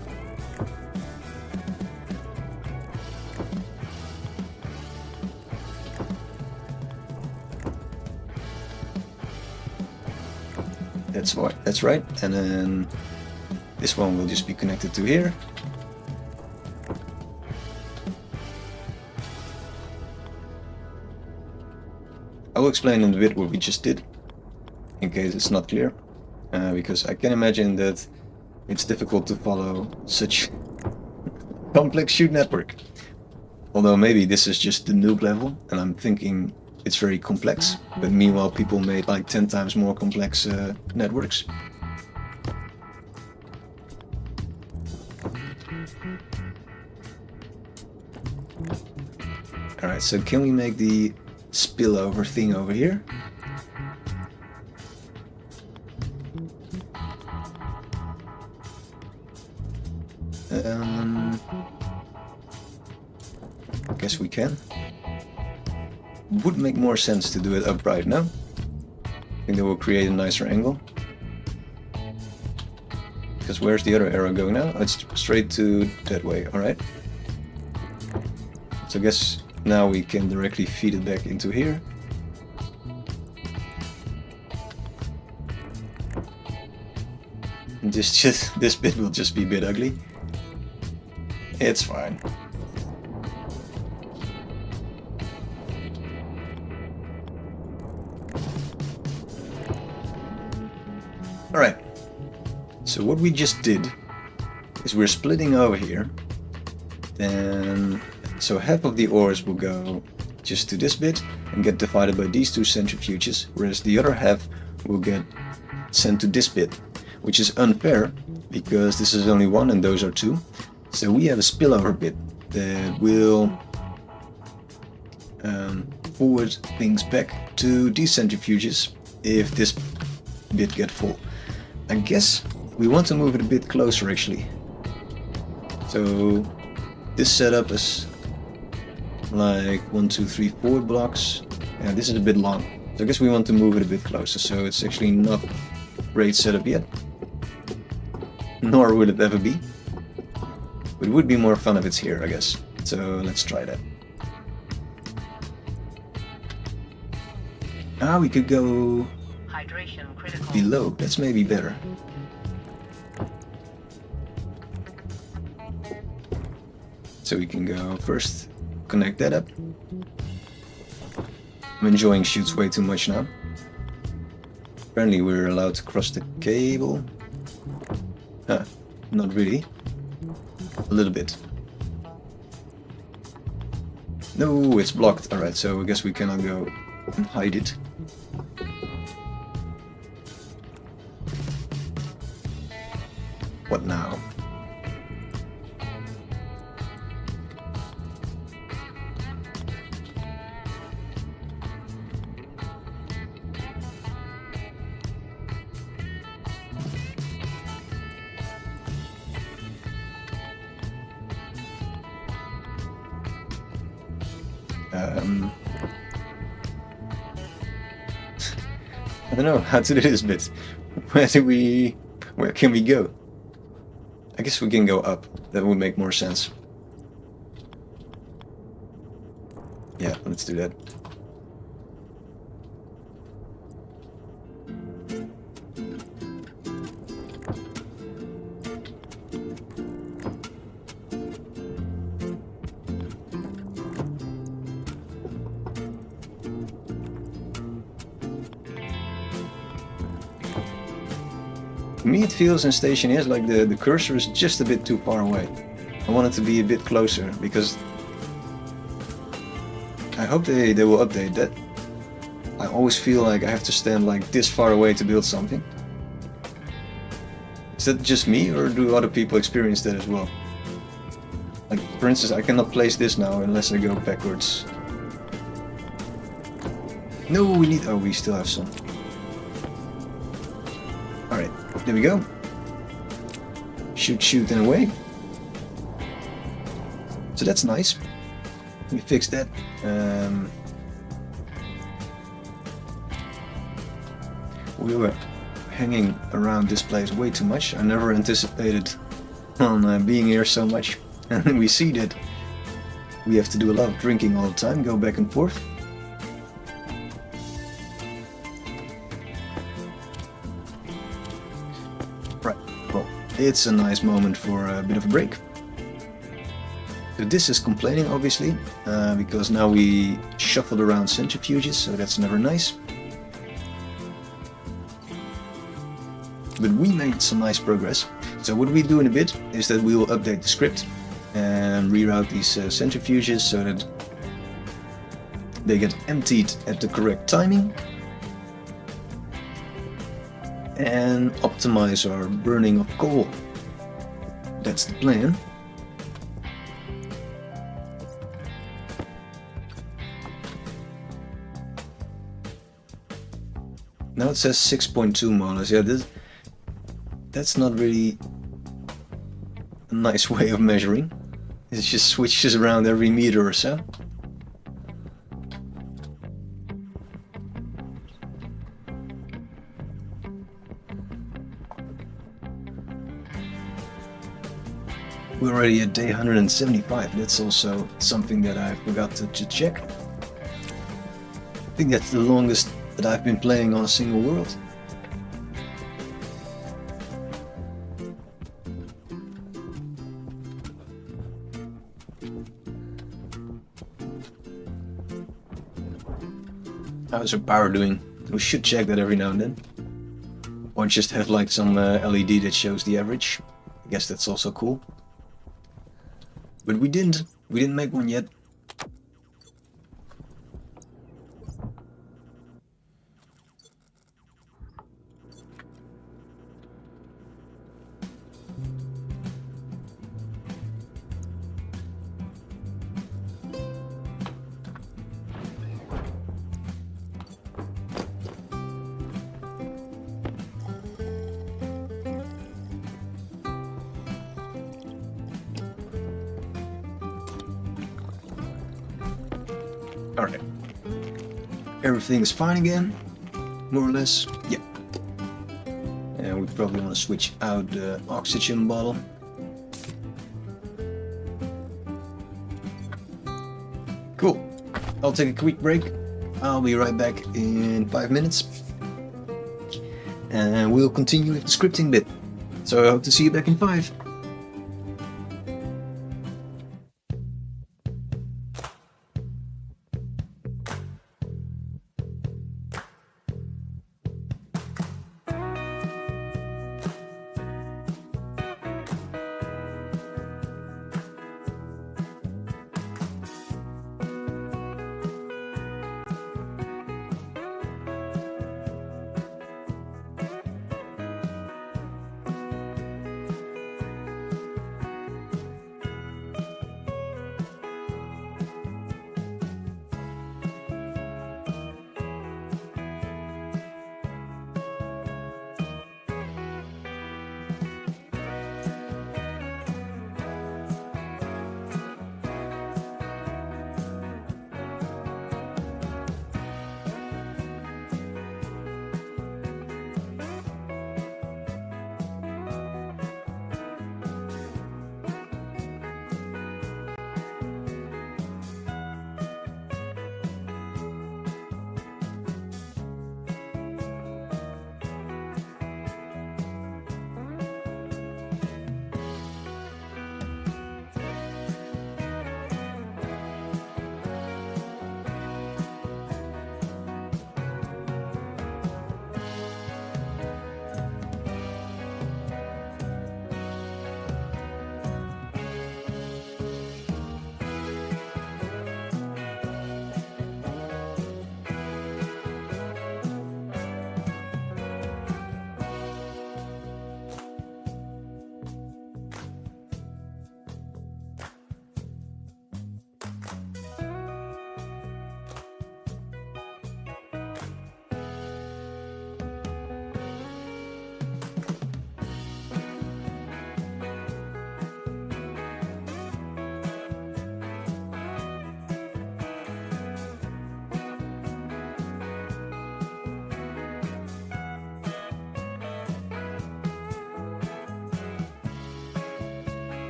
That's right. And then this one will just be connected to here. I will explain in a bit what we just did, in case it's not clear, because I can imagine that it's difficult to follow such complex shoot network. Although maybe this is just the noob level, and I'm thinking it's very complex, but meanwhile people made like 10 times more complex networks. Alright, so can we make the spillover thing over here? I guess we can. Would make more sense to do it upright now. I think that will create a nicer angle. Because where's the other arrow going now? It's straight to that way, alright. So I guess now we can directly feed it back into here. And this bit will just be a bit ugly. It's fine. Alright, so what we just did is we're splitting over here, then so half of the ores will go just to this bit and get divided by these two centrifuges, whereas the other half will get sent to this bit, which is unfair because this is only one and those are two. So we have a spillover bit that will forward things back to these centrifuges if this bit get full. I guess we want to move it a bit closer actually. So this setup is like 1, 2, 3, 4 blocks. Yeah, this is a bit long. So I guess we want to move it a bit closer. So it's actually not a great setup yet. Nor would it ever be. But it would be more fun if it's here, I guess. So let's try that. Ah, we could go Hydration critical. below. That's maybe better. So we can go first, connect that up. I'm enjoying shoots way too much now. Apparently we're allowed to cross the cable. Huh, not really. A little bit. No, it's blocked. Alright, so I guess we cannot go and hide it. What now? I don't know how to do this bit. Where can we go? I guess we can go up. That would make more sense. Yeah, let's do that. To me it feels in Stationeers like the cursor is just a bit too far away. I want it to be a bit closer, because I hope they will update that. I always feel like I have to stand like this far away to build something. Is that just me, or do other people experience that as well? Like, for instance, I cannot place this now unless I go backwards. No, we need... oh, we still have some. Alright, there we go. Shoot and away. So that's nice. We fixed that. We were hanging around this place way too much. I never anticipated on being here so much. And we see that we have to do a lot of drinking all the time, go back and forth. Right, well, it's a nice moment for a bit of a break. So this is complaining, obviously, because now we shuffled around centrifuges, so that's never nice. But we made some nice progress. So what we do in a bit is that we will update the script and reroute these centrifuges so that they get emptied at the correct timing, and optimize our burning of coal. That's the plan. Now it says 6.2 more or less. Yeah, that's not really a nice way of measuring. It just switches around every meter or so. We're already at day 175. That's also something that I forgot to check. I think that's the longest that I've been playing on a single world. How's our power doing? We should check that every now and then. Or just have like some LED that shows the average. I guess that's also cool. But we didn't make one yet. Alright. Everything is fine again, more or less. Yeah. And we probably want to switch out the oxygen bottle. Cool. I'll take a quick break. I'll be right back in 5 minutes. And we'll continue with the scripting bit. So I hope to see you back in 5.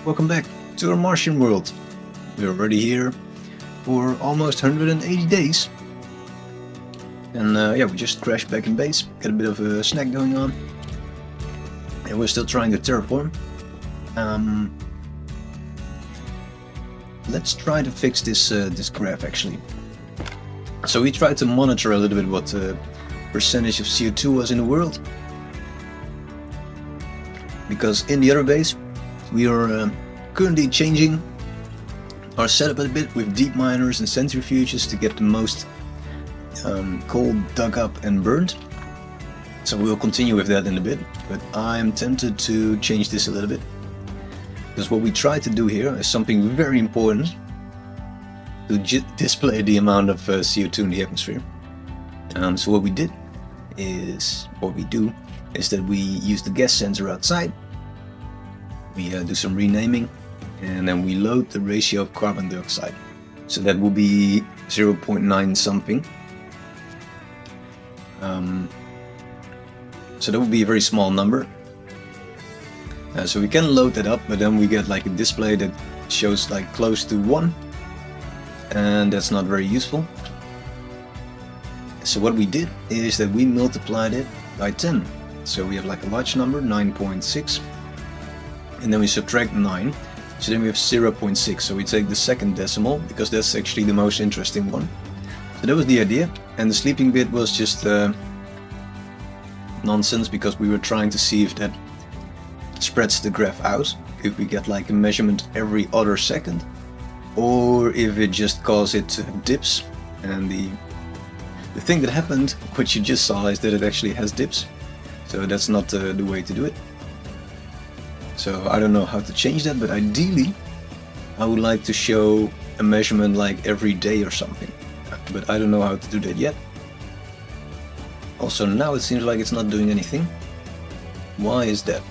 Welcome back to our Martian world. We're already here for almost 180 days. And yeah, we just crashed back in base, got a bit of a snack going on. And we're still trying to terraform. Let's try to fix this this graph actually. So we tried to monitor a little bit what the percentage of CO2 was in the world. Because in the other base, we are currently changing our setup a bit with deep miners and centrifuges to get the most coal dug up and burned. So we'll continue with that in a bit, but I'm tempted to change this a little bit. Because what we try to do here is something very important, to display the amount of CO2 in the atmosphere. So what we do is that we use the gas sensor outside, we do some renaming, and then we load the ratio of carbon dioxide. So that will be 0.9 something. So that would be a very small number. So we can load that up, but then we get like a display that shows like close to 1, and that's not very useful. So what we did is that we multiplied it by 10. So we have like a large number, 9.6, and then we subtract 9, so then we have 0.6. So we take the second decimal, because that's actually the most interesting one. So that was the idea, and the sleeping bit was just nonsense, because we were trying to see if that spreads the graph out, if we get like a measurement every other second, or if it just causes it to have dips. And the thing that happened, what you just saw, is that it actually has dips, so that's not the way to do it. So I don't know how to change that, but ideally I would like to show a measurement like every day or something, but I don't know how to do that yet. Also now it seems like it's not doing anything. Why is that?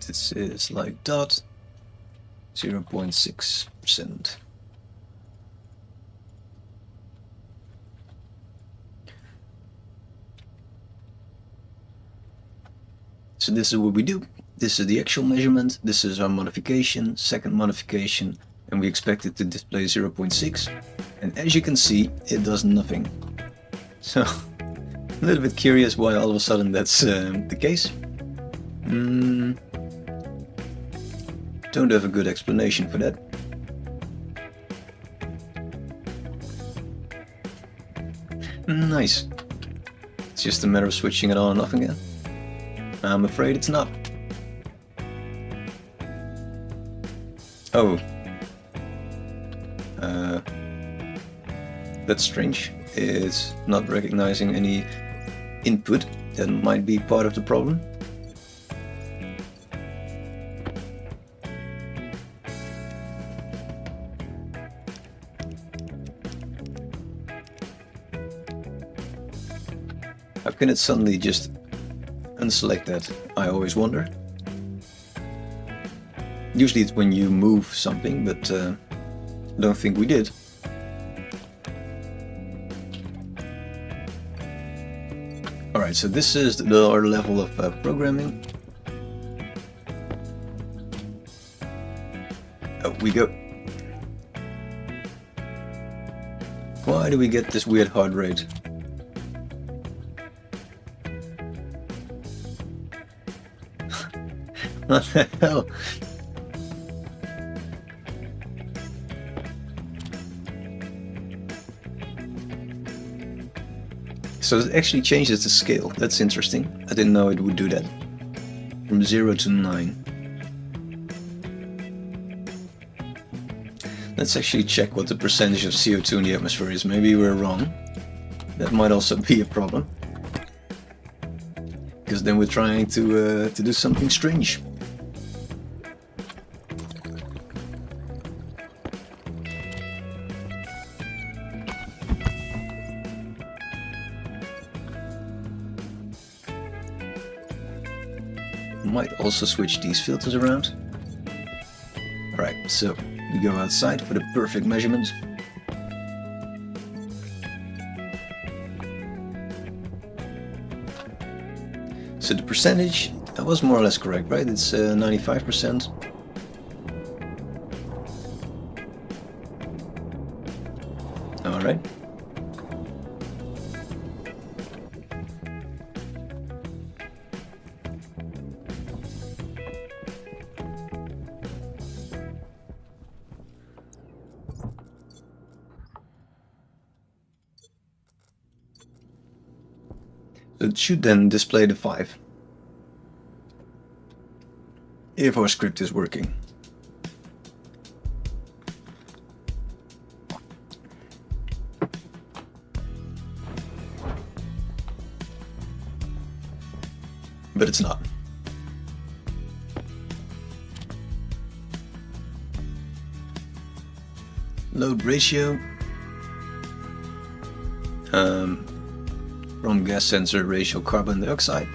This is like dot 0.6%. So this is what we do. This is the actual measurement. This is our modification, second modification, and we expect it to display 0.6. And as you can see, it does nothing. So a little bit curious why all of a sudden that's the case. Don't have a good explanation for that. Nice. It's just a matter of switching it on and off again. I'm afraid it's not. Oh. That's strange. It's not recognizing any input. That might be part of the problem. How can it suddenly just unselect that? I always wonder. Usually it's when you move something, but I don't think we did. Alright, so this is our level of programming. Up we go. Why do we get this weird heart rate? What the hell? So it actually changes the scale. That's interesting. I didn't know it would do that. From 0 to 9. Let's actually check what the percentage of CO2 in the atmosphere is. Maybe we're wrong. That might also be a problem. Because then we're trying to do something strange. also switch these filters around. Alright, so we go outside for the perfect measurement. So the percentage, that was more or less correct, right? It's 95%. Alright. So it should then display the 5. If our script is working. But it's not. Load ratio. From gas sensor ratio carbon dioxide.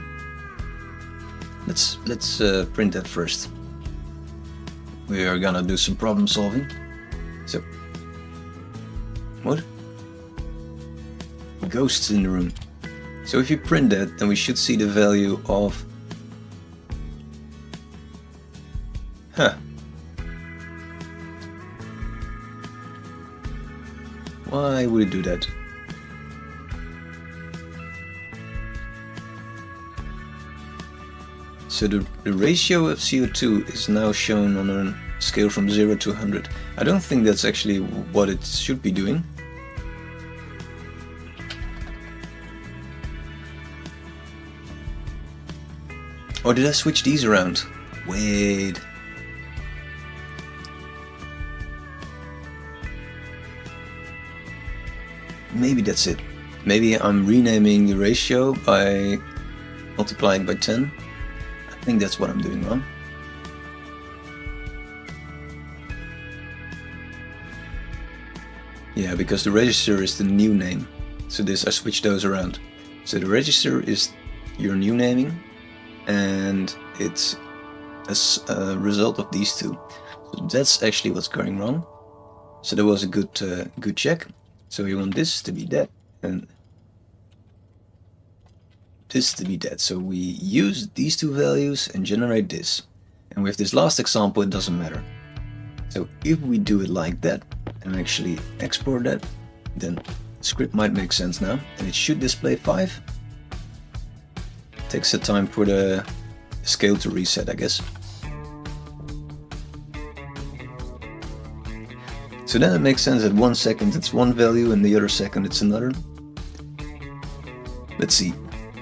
Let's print that first. We are gonna do some problem solving. So, what? Ghosts in the room. So if you print that, then we should see the value of... Huh. Why would it do that? So the ratio of CO2 is now shown on a scale from 0 to 100. I don't think that's actually what it should be doing. Or did I switch these around? Wait. Maybe that's it. Maybe I'm renaming the ratio by multiplying by 10. I think that's what I'm doing wrong. Yeah, because the register is the new name. So this, I switched those around. So the register is your new naming, and it's a result of these two. So that's actually what's going wrong. So that was a good check. So we want this to be that, and this to be that. So we use these two values and generate this. And with this last example, it doesn't matter. So if we do it like that and actually export that, then the script might make sense now, and it should display 5. Takes the time for the scale to reset, I guess. So then it makes sense that 1 second it's one value and the other second it's another. Let's see.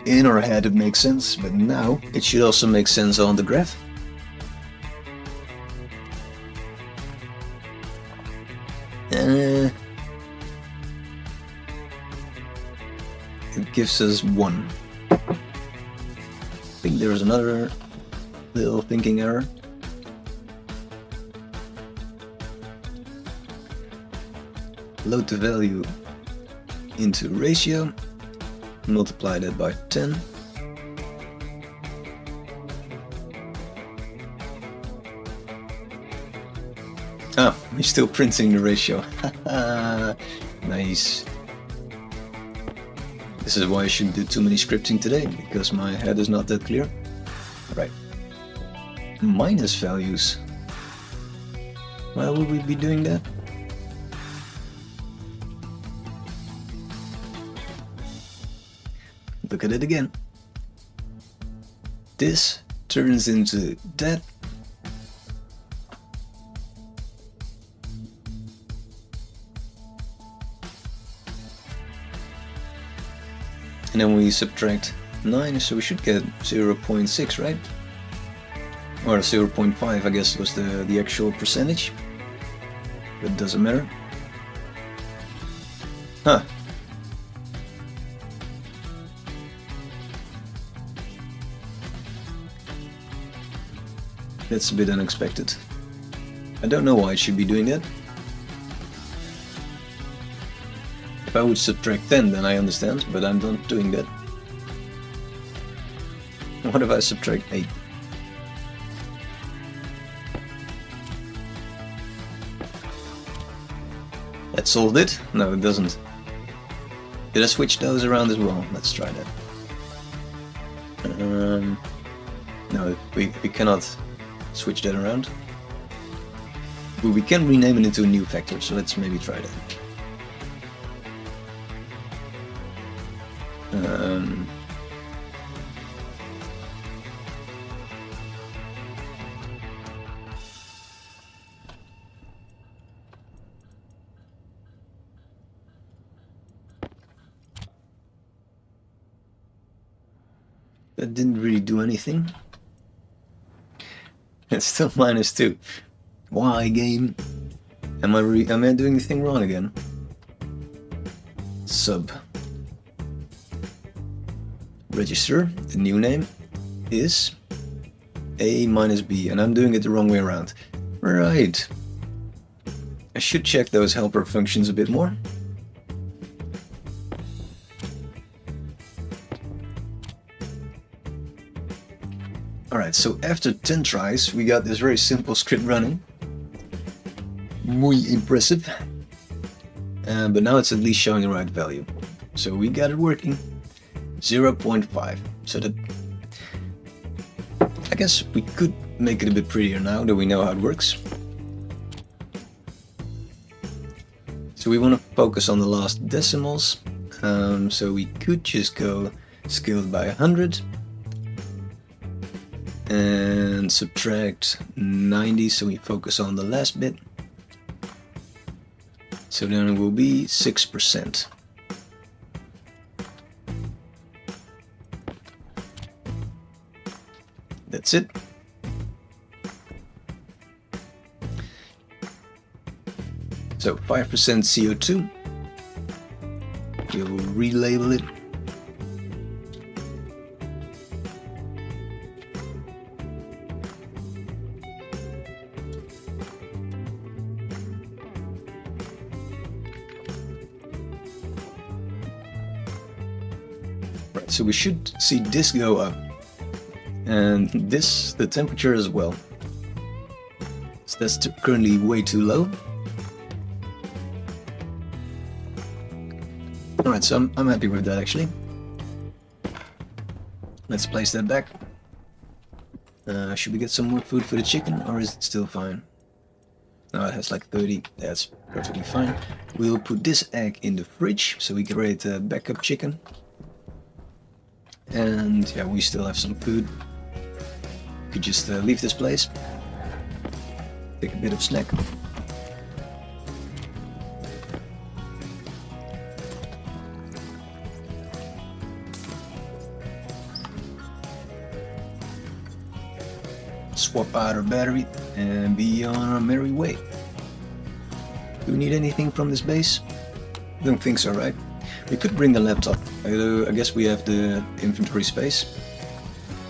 In our head it makes sense, but now it should also make sense on the graph. It gives us 1. I think there's another little thinking error. Load the value into ratio, multiply that by 10. Ah, we're still printing the ratio. Nice. This is why I shouldn't do too many scripting today, because my head is not that clear. Right. Minus values. Why would we be doing that? Look at it again. This turns into that. And then we subtract 9, so we should get 0.6, right? Or 0.5, I guess, was the actual percentage. But it doesn't matter. Huh. That's a bit unexpected. I don't know why it should be doing that. If I would subtract 10, then I understand, but I'm not doing that. What if I subtract 8? That solved it? No, it doesn't. Did I switch those around as well? Let's try that. No, we cannot switch that around. But we can rename it into a new vector, so let's maybe try that. That didn't really do anything. It's still -2. Why, game? Am I doing the thing wrong again? Sub. Register. The new name is A-B, and I'm doing it the wrong way around. Right. I should check those helper functions a bit more. Alright, so after 10 tries we got this very simple script running. Muy impressive. But now it's at least showing the right value. So we got it working. 0.5. So that... I guess we could make it a bit prettier now that we know how it works. So we want to focus on the last decimals. So we could just go scaled by 100. And subtract 90, so we focus on the last bit. So then it will be 6%. That's it. So 5% CO2. We'll relabel it. So we should see this go up, and this, the temperature as well. So that's currently way too low. Alright, so I'm happy with that actually. Let's place that back. Should we get some more food for the chicken, or is it still fine? No, it has like 30, that's perfectly fine. We'll put this egg in the fridge, so we can create a backup chicken. And yeah, we still have some food. Could just leave this place. Take a bit of snack. Swap out our battery and be on our merry way. Do we need anything from this base? I don't think so, right? We could bring the laptop. I guess we have the inventory space.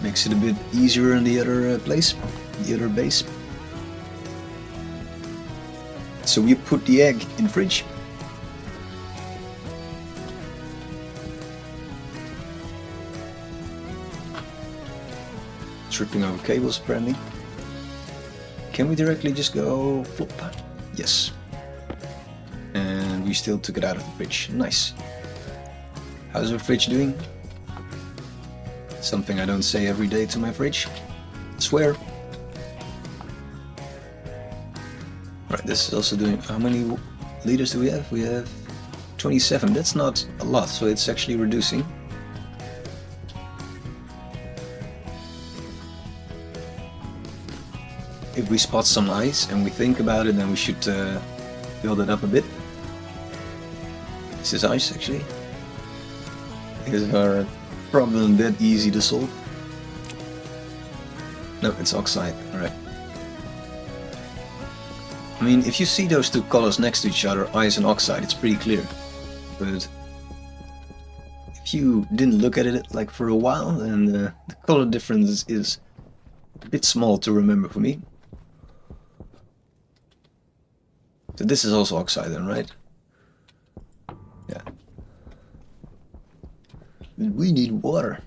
Makes it a bit easier in the other place, the other base. So we put the egg in the fridge. Tripping over cables apparently. Can we directly just go flop? Yes. And we still took it out of the fridge. Nice. How's our fridge doing? Something I don't say every day to my fridge. I swear. Right, this is also doing... How many liters do we have? We have 27. That's not a lot, so it's actually reducing. If we spot some ice and we think about it, then we should build it up a bit. This is ice actually. Is our problem that easy to solve? No, it's oxide, alright. I mean, if you see those two colors next to each other, ice and oxide, it's pretty clear. But if you didn't look at it like for a while, then the color difference is a bit small to remember for me. So this is also oxide then, right? Yeah. We need water.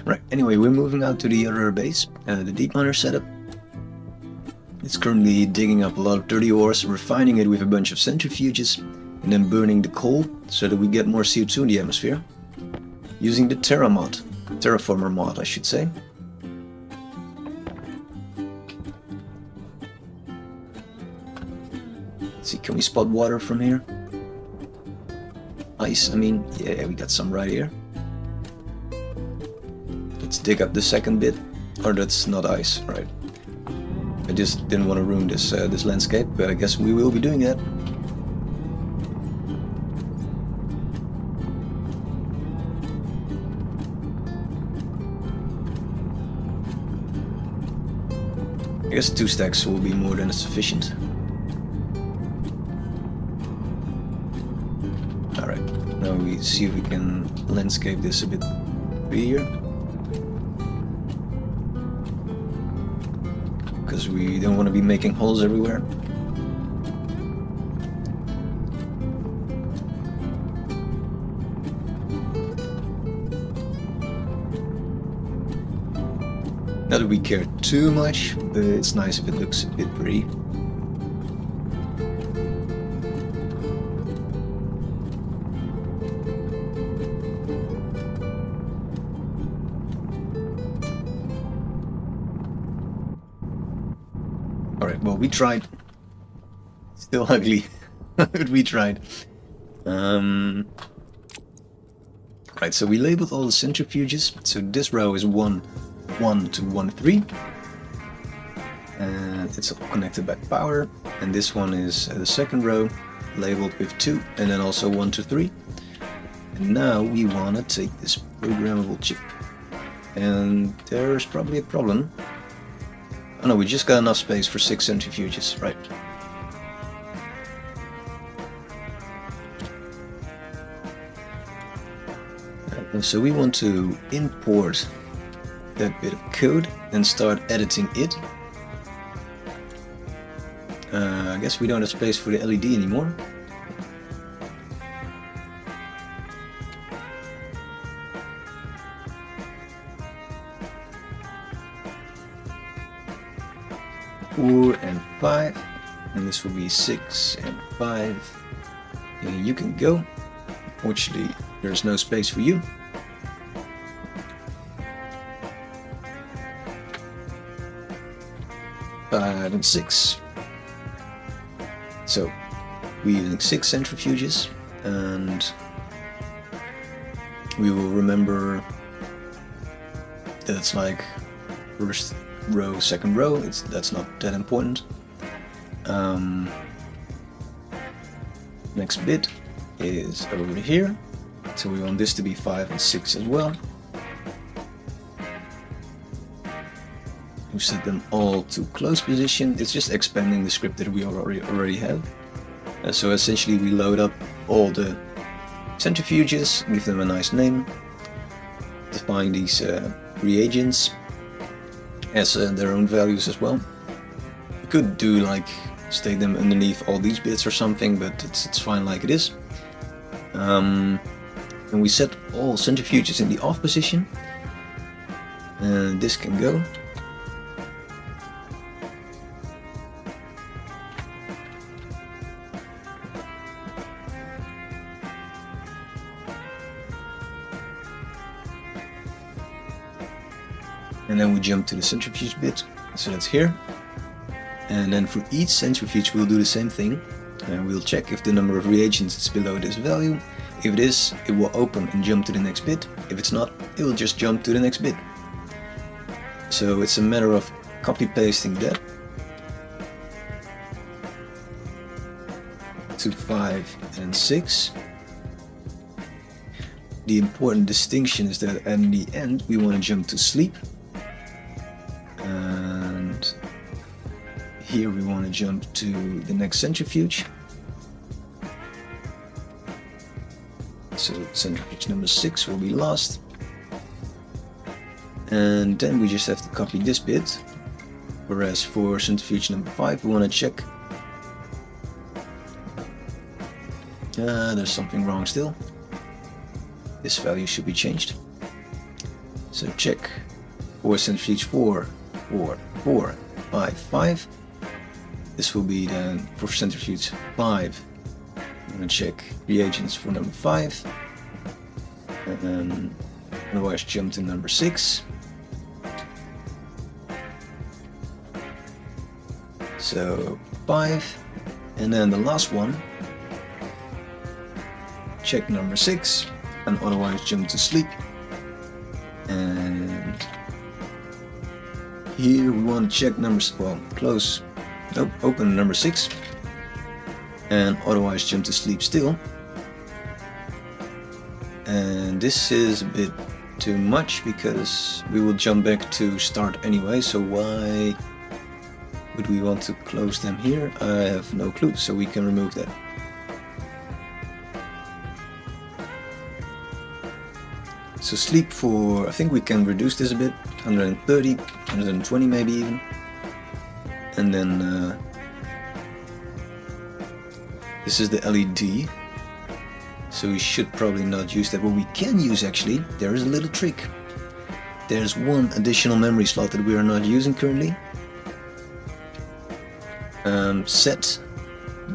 Right, anyway, we're moving out to the other base, the deep miner setup. It's currently digging up a lot of dirty ores, refining it with a bunch of centrifuges, and then burning the coal so that we get more CO2 in the atmosphere. Using the Terraformer mod, I should say. Let's see, can we spot water from here? Ice, I mean, yeah, we got some right here. Let's dig up the second bit. Or that's not ice, right? I just didn't want to ruin this this landscape, but I guess we will be doing that. I guess 2 stacks will be more than sufficient. Alright, now we see if we can landscape this a bit freer. Because we don't want to be making holes everywhere. Not that we care too much, but it's nice if it looks a bit pretty. Alright, well, we tried. Still ugly, but we tried. Right, so we labeled all the centrifuges. So this row is 1 to 1 3. And it's all connected by power. And this one is the second row, labeled with 2, and then also 1 to 3. And now we want to take this programmable chip. And there's probably a problem. Oh no, we just got enough space for 6 centrifuges, right. So we want to import that bit of code and start editing it. I guess we don't have space for the LED anymore. Four and 5, and this will be 6 and 5. And you can go. Unfortunately, there's no space for you. Five and 6. So we're using 6 centrifuges, and we will remember that it's like first row, second row. That's not that important. Next bit is over here, so we want this to be 5 and 6 as well. We set them all to close position. It's just expanding the script that we already have. So essentially we load up all the centrifuges, give them a nice name, define these reagents as their own values as well. You could do like state them underneath all these bits or something, but it's fine like it is. And we set all centrifuges in the off position, and this can go. And then we jump to the centrifuge bit, so that's here. And then for each centrifuge we'll do the same thing. And we'll check if the number of reagents is below this value. If it is, it will open and jump to the next bit. If it's not, it will just jump to the next bit. So it's a matter of copy pasting that to 5 and 6. The important distinction is that at the end we want to jump to sleep. And here we want to jump to the next centrifuge. So centrifuge number 6 will be last. And then we just have to copy this bit. Whereas for centrifuge number 5 we want to check. There's something wrong still. This value should be changed. So check for centrifuge 4, 4, 4, 5, 5. This will be then for centrifuge 5. I'm going to check reagents for number 5. Otherwise jump to number 6. So 5. And then the last one. Check number 6. And otherwise jump to sleep. And here we want to check numbers, well, close, nope, open number 6. And otherwise jump to sleep still. And this is a bit too much because we will jump back to start anyway, so why would we want to close them here? I have no clue, so we can remove that. So sleep for, I think we can reduce this a bit, 130, 120 maybe even. And then this is the LED. So we should probably not use that. What we can use actually, there is a little trick. There's one additional memory slot that we are not using currently. Set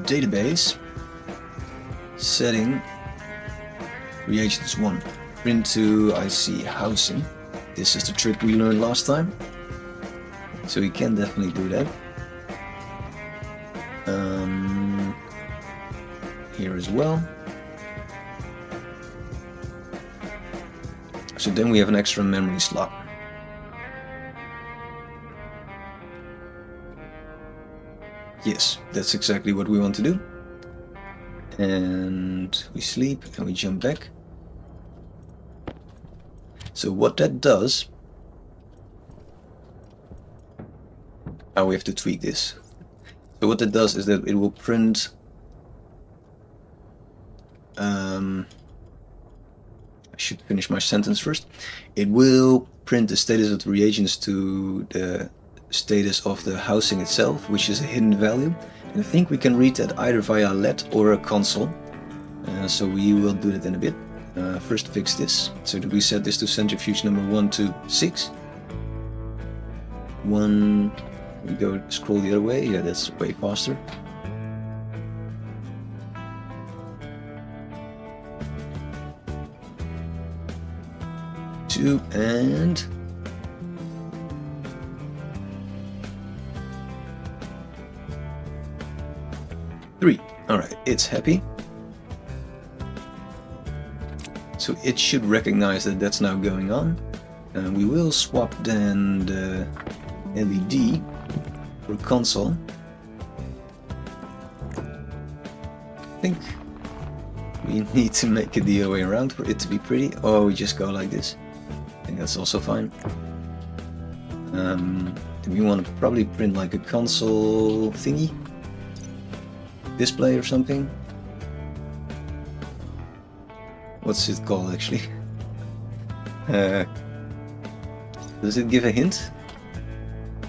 database setting reagents 1. Print to IC housing. This is the trick we learned last time. So we can definitely do that. Here as well. So then we have an extra memory slot. Yes, that's exactly what we want to do. And we sleep and we jump back. So what that does, now we have to tweak this. So what that does is that it will print I should finish my sentence first. It will print the status of the reagents to the status of the housing itself, which is a hidden value. And I think we can read that either via LED or a console. So we will do that in a bit. First fix this. So do we set this to centrifuge number 1 to 6? 1, we go scroll the other way. Yeah, that's way faster. And 3. Alright, it's happy. So it should recognize that that's now going on. And we will swap then the LED for console. I think we need to make it the other way around for it to be pretty. Or we just go like this. I think that's also fine. We want to probably print like a console thingy, display or something. What's it called actually? Does it give a hint?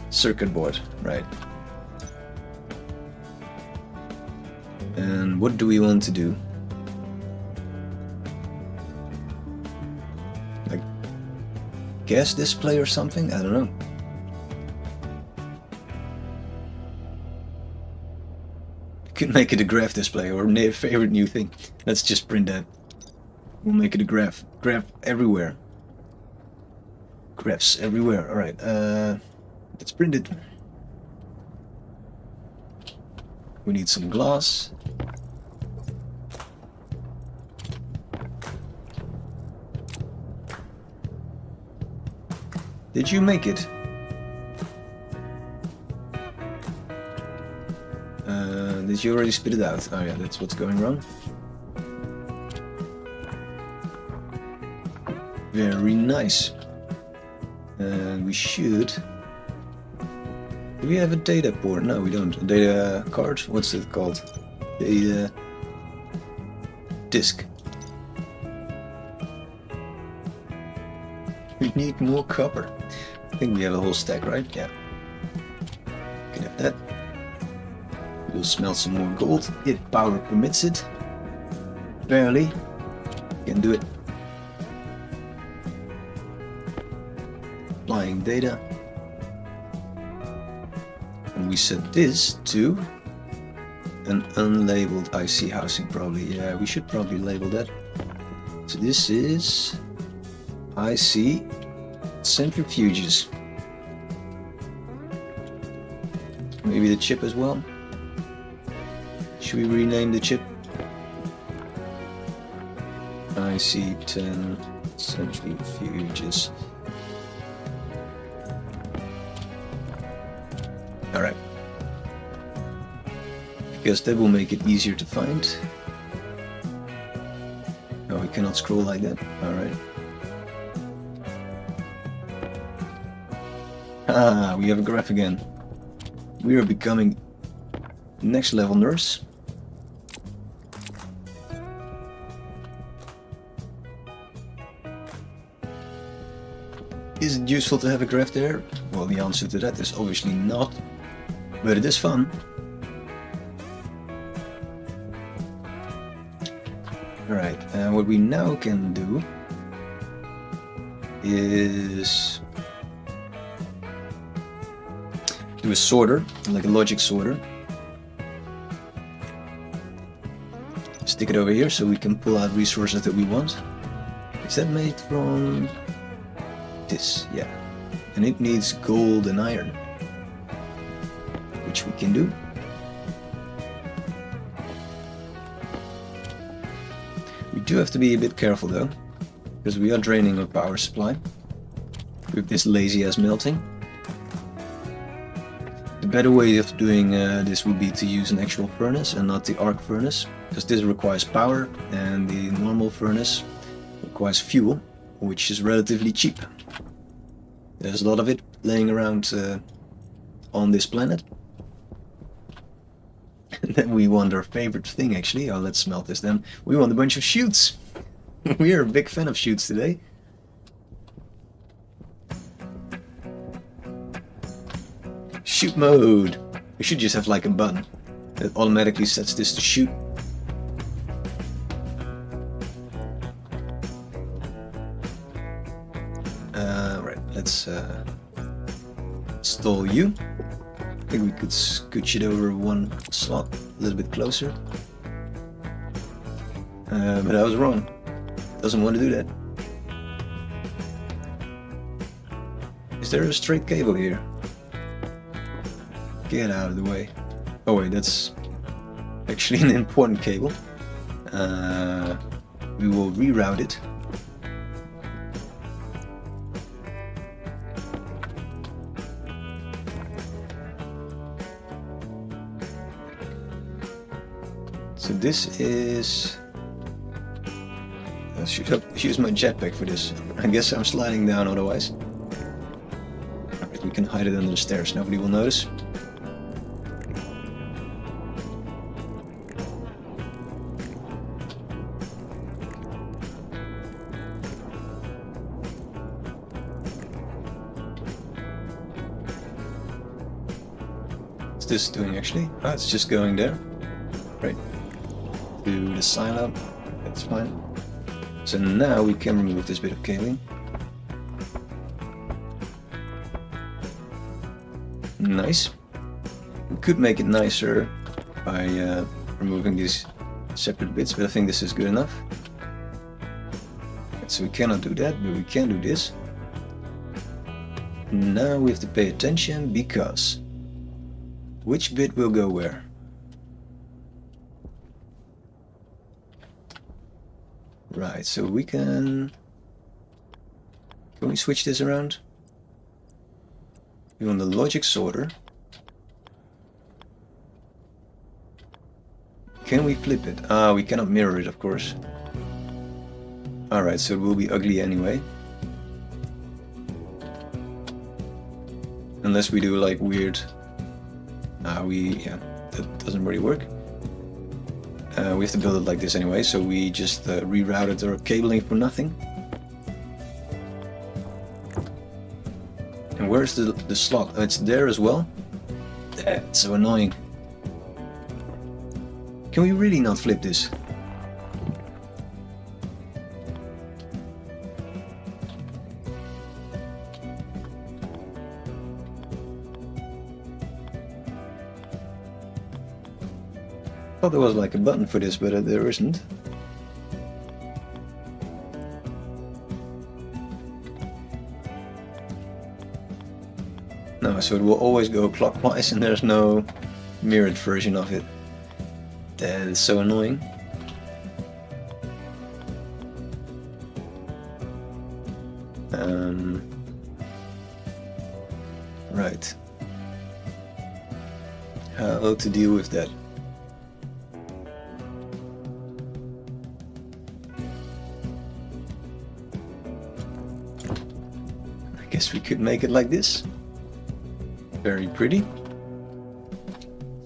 Circuit board, right. And what do we want to do? Like gas display or something? I don't know. Could make it a graph display or a favorite new thing. Let's just print that. We'll make it a graph. Graph everywhere. Graphs everywhere. Alright, let's print it. We need some glass. Did you make it? Did you already spit it out? Oh yeah, that's what's going wrong. Very nice. And we should... Do we have a data port? No, we don't. A data card? What's it called? Data... disk. We need more copper. I think we have a whole stack, right? Yeah. Can have that. We'll smelt some more gold, if power permits it. Barely. Can do it. applying data. And we set this to an unlabeled IC housing probably. Yeah, we should probably label that. So this is IC Centrifuges. Maybe the chip as well. Should we rename the chip? IC10 Centrifuges. Alright. Because that will make it easier to find. Oh, we cannot scroll like that. Alright. Ah, we have a graph again. We are becoming next level nerds. Is it useful to have a graph there? Well, the answer to that is obviously not, but it is fun. Alright, and what we now can do is do a sorter, like a logic sorter. Stick it over here so we can pull out resources that we want. Is that made from this? Yeah. And it needs gold and iron, which we can do. We do have to be a bit careful though, because we are draining our power supply with this lazy ass melting. The better way of doing this would be to use an actual furnace and not the arc furnace, because this requires power and the normal furnace requires fuel, which is relatively cheap. There's a lot of it laying around on this planet. And then we want our favorite thing actually. Oh, let's smelt this then. We want a bunch of chutes. We are a big fan of chutes today. Shoot mode. We should just have like a button that automatically sets this to shoot. Right, let's install you. I think we could scooch it over one slot a little bit closer. But I was wrong. Doesn't want to do that. Is there a straight cable here? Get out of the way. Oh wait, that's actually an important cable. We will reroute it. So this is... I should use my jetpack for this. I guess I'm sliding down otherwise. Alright, we can hide it under the stairs, nobody will notice. What's this doing actually? Oh, it's just going there. Right. To the silo. That's fine. So now we can remove this bit of cabling. Nice. We could make it nicer by removing these separate bits, but I think this is good enough. So we cannot do that, but we can do this. Now we have to pay attention because which bit will go where? Right, so we can we switch this around? We want the logic sorter. Can we flip it? Ah, we cannot mirror it, of course. Alright, so it will be ugly anyway. Unless we do like weird... yeah, that doesn't really work. We have to build it like this anyway, so we just rerouted our cabling for nothing. And where's the slot? Oh, it's there as well? That's so annoying. Can we really not flip this? thought there was like a button for this, but there isn't. No, so it will always go clockwise and there's no mirrored version of it. That is so annoying. Right. How to deal with that? I guess we could make it like this. Very pretty.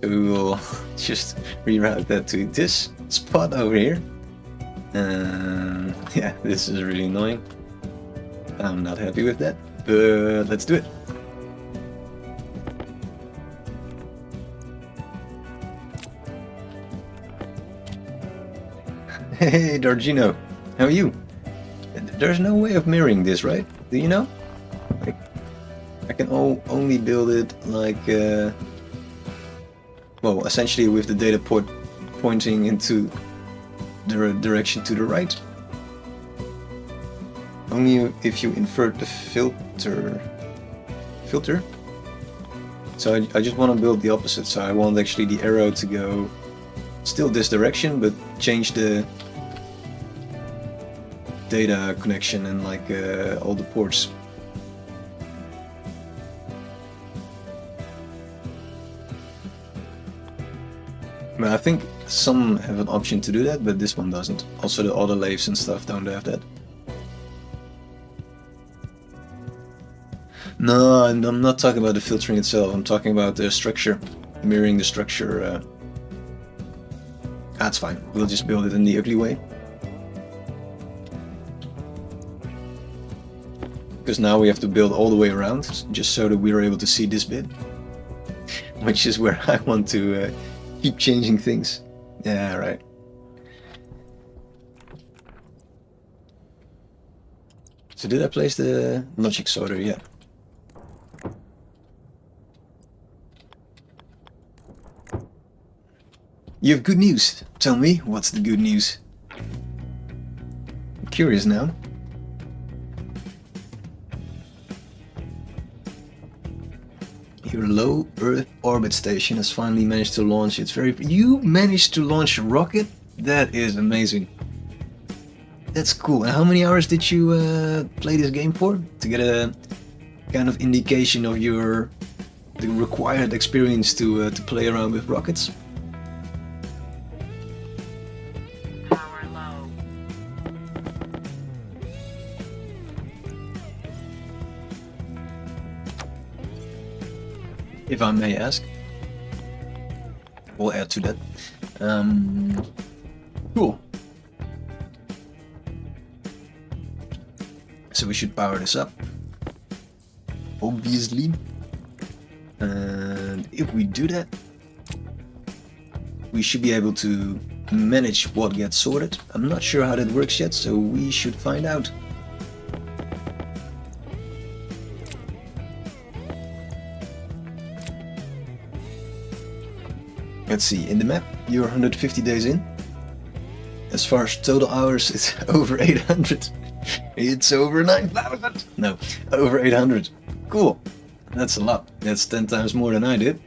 So we will just reroute that to this spot over here. Yeah, this is really annoying. I'm not happy with that, but let's do it. Hey Dargino, how are you? There's no way of mirroring this, right? Do you know? Like, I can only build it like, well, essentially with the data port pointing into the direction to the right. Only if you invert the filter. So I just want to build the opposite, so I want actually the arrow to go still this direction, but change the data connection and like all the ports. But I think some have an option to do that, but this one doesn't. Also the autolaves and stuff don't have that. No, I'm not talking about the filtering itself, I'm talking about the structure, mirroring the structure. That's fine, we'll just build it in the ugly way. Because now we have to build all the way around, just so that we're able to see this bit. Which is where I want to keep changing things. Yeah, right. So did I place the logic sorter? Yeah. You have good news. Tell me, what's the good news? I'm curious now. Your low Earth orbit station has finally managed to launch its You managed to launch a rocket? That is amazing. That's cool. And how many hours did you play this game for? To get a kind of indication of the required experience to play around with rockets? Power low. If I may ask. We'll add to that. Cool. So we should power this up. Obviously. And if we do that, we should be able to manage what gets sorted. I'm not sure how that works yet, so we should find out. Let's see, in the map you're 150 days in. As far as total hours, it's over 800. It's over 9,000. No, over 800. Cool. That's a lot. That's 10 times more than I did.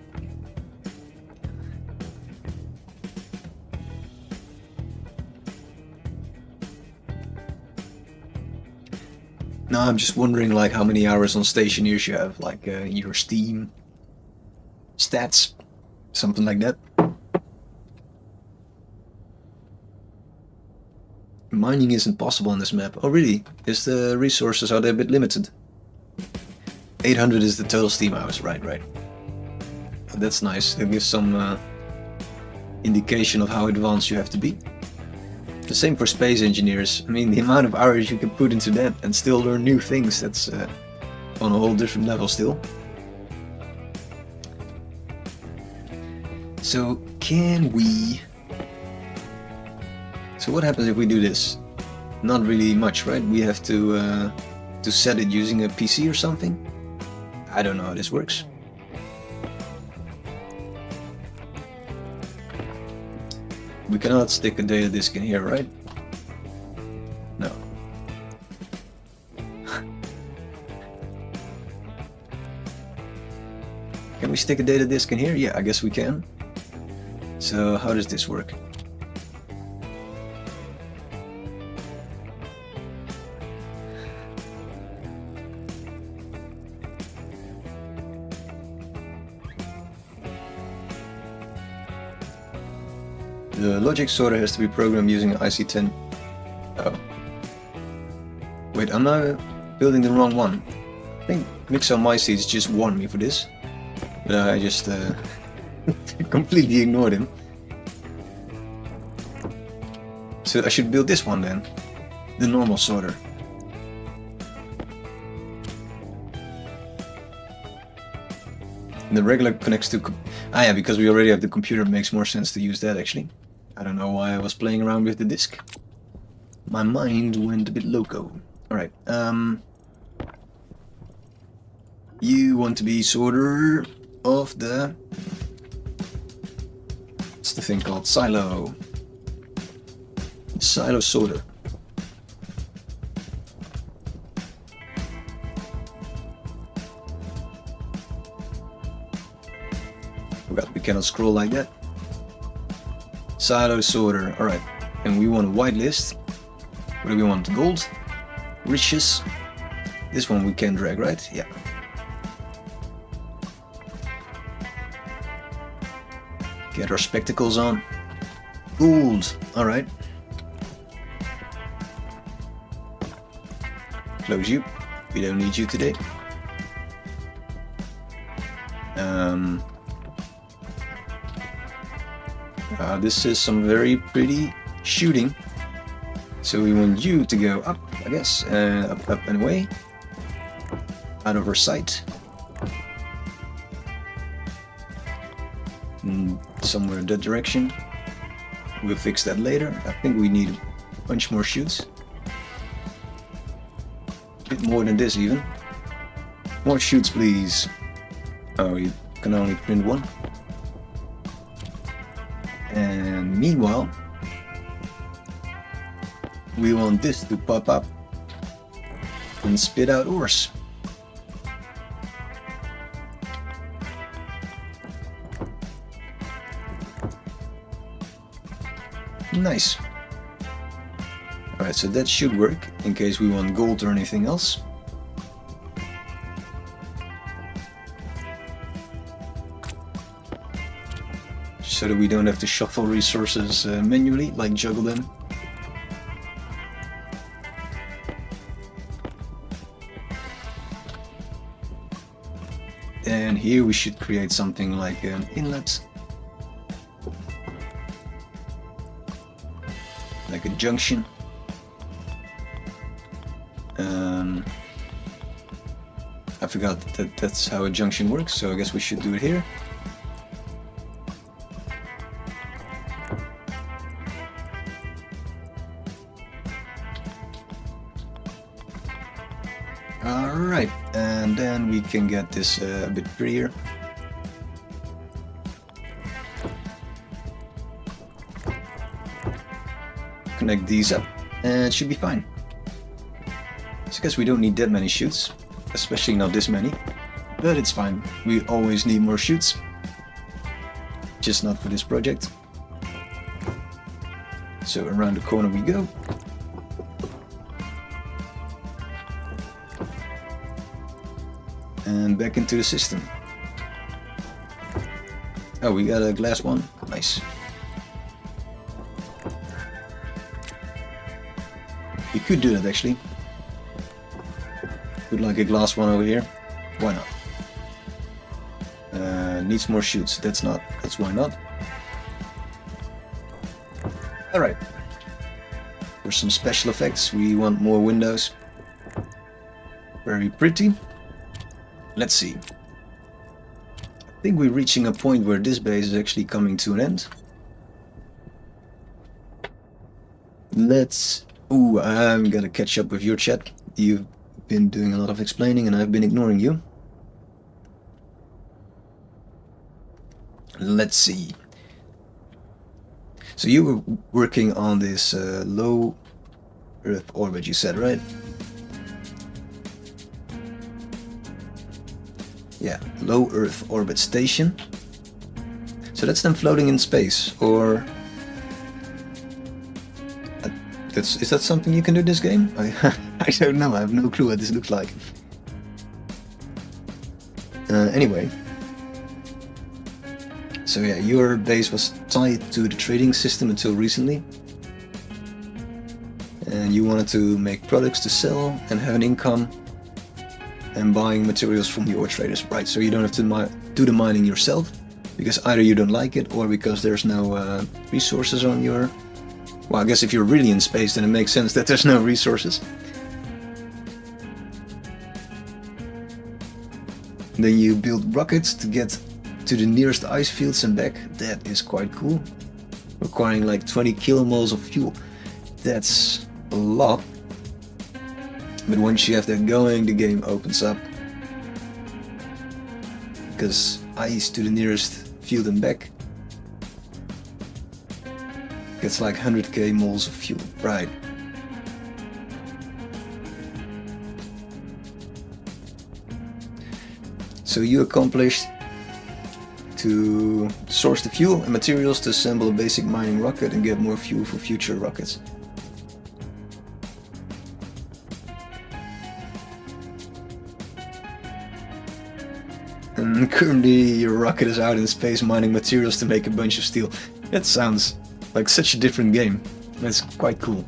Now I'm just wondering like how many hours on Stationeers you have, like your Steam stats, something like that. Mining isn't possible on this map. Oh really? Is the resources, are they a bit limited? 800 is the total Steam hours, right. That's nice. It gives some indication of how advanced you have to be. The same for space engineers. I mean, the amount of hours you can put into that and still learn new things, that's on a whole different level still. So, can we... So what happens if we do this? Not really much, right? We have to set it using a PC or something? I don't know how this works. We cannot stick a data disk in here, right? No. Can we stick a data disk in here? Yeah, I guess we can. So how does this work? The logic sorter has to be programmed using IC10. Oh. Wait, I'm not building the wrong one. I think Mixo just warned me for this. But I just completely ignored him. So I should build this one then. The normal sorter. And the regular connects to... Ah yeah, because we already have the computer, it makes more sense to use that actually. I don't know why I was playing around with the disk. My mind went a bit loco. Alright, you want to be sorter of the... What's the thing called? Silo. Silo sorter. Forgot we cannot scroll like that. Silo sorter, alright. And we want a whitelist. What do we want? Gold? Riches? This one we can drag, right? Yeah. Get our spectacles on. Gold, alright. Close you. We don't need you today. This is some very pretty shooting. So we want you to go up, I guess. Up, up and away. Out of our sight. Somewhere in that direction. We'll fix that later. I think we need a bunch more shoots. A bit more than this even. More shoots, please. Oh, you can only print one. And meanwhile, we want this to pop up and spit out ores. Nice. Alright, so that should work in case we want gold or anything else. So that we don't have to shuffle resources manually, like juggle them. And here we should create something like an inlet. Like a junction. I forgot that that's how a junction works, so I guess we should do it here. Alright, and then we can get this a bit prettier. Connect these up, and it should be fine. So I guess we don't need that many shoots, especially not this many, but it's fine. We always need more shoots, just not for this project. So around the corner we go. And back into the system. Oh, we got a glass one. Nice. We could do that actually. Put like a glass one over here. Why not? Needs more shoots. That's why not. Alright. For some special effects, we want more windows. Very pretty. Let's see. I think we're reaching a point where this base is actually coming to an end. Ooh, I'm gonna catch up with your chat. You've been doing a lot of explaining and I've been ignoring you. Let's see. So you were working on this low Earth orbit, you said, right? Yeah, low Earth orbit station. So that's them floating in space, or is that something you can do in this game? I don't know. I have no clue what this looks like. Anyway. So yeah, your base was tied to the trading system until recently. And you wanted to make products to sell and have an income and buying materials from the ore traders, right? So you don't have to do the mining yourself, because either you don't like it or because there's no resources on your... Well, I guess if you're really in space, then it makes sense that there's no resources. Then you build rockets to get to the nearest ice fields and back. That is quite cool. Requiring like 20 kilomoles of fuel. That's a lot. But once you have that going, the game opens up. Because ice to the nearest field and back gets like 100k moles of fuel, right? So you accomplished to source the fuel and materials to assemble a basic mining rocket and get more fuel for future rockets. And currently your rocket is out in space mining materials to make a bunch of steel. That sounds like such a different game. That's quite cool.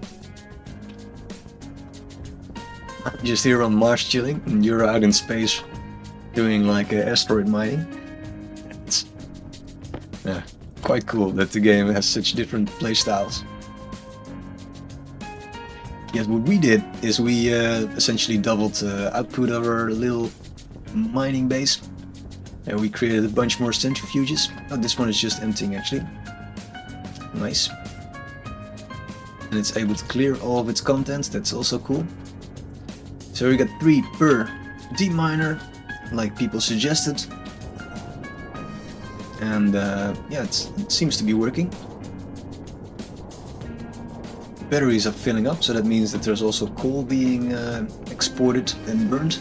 I'm just here on Mars chilling, and you're out in space doing like asteroid mining. It's quite cool that the game has such different playstyles. Yes, what we did is we essentially doubled the output of our little mining base. And we created a bunch more centrifuges. Oh, this one is just emptying actually. Nice. And it's able to clear all of its contents, that's also cool. So we got 3 per deep miner, like people suggested. And yeah, it seems to be working. Batteries are filling up, so that means that there's also coal being exported and burned.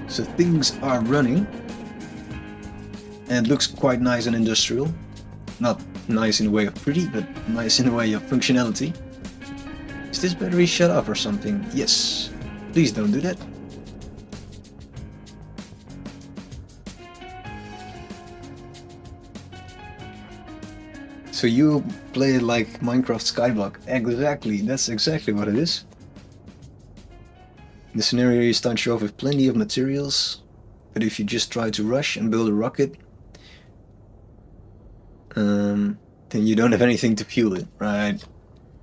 So things are running. And it looks quite nice and industrial. Not nice in the way of pretty, but nice in the way of functionality. Is this battery shut off or something? Yes. Please don't do that. So you play it like Minecraft Skyblock. Exactly, that's exactly what it is. The scenario you start you off with plenty of materials, but if you just try to rush and build a rocket, then you don't have anything to fuel it, right?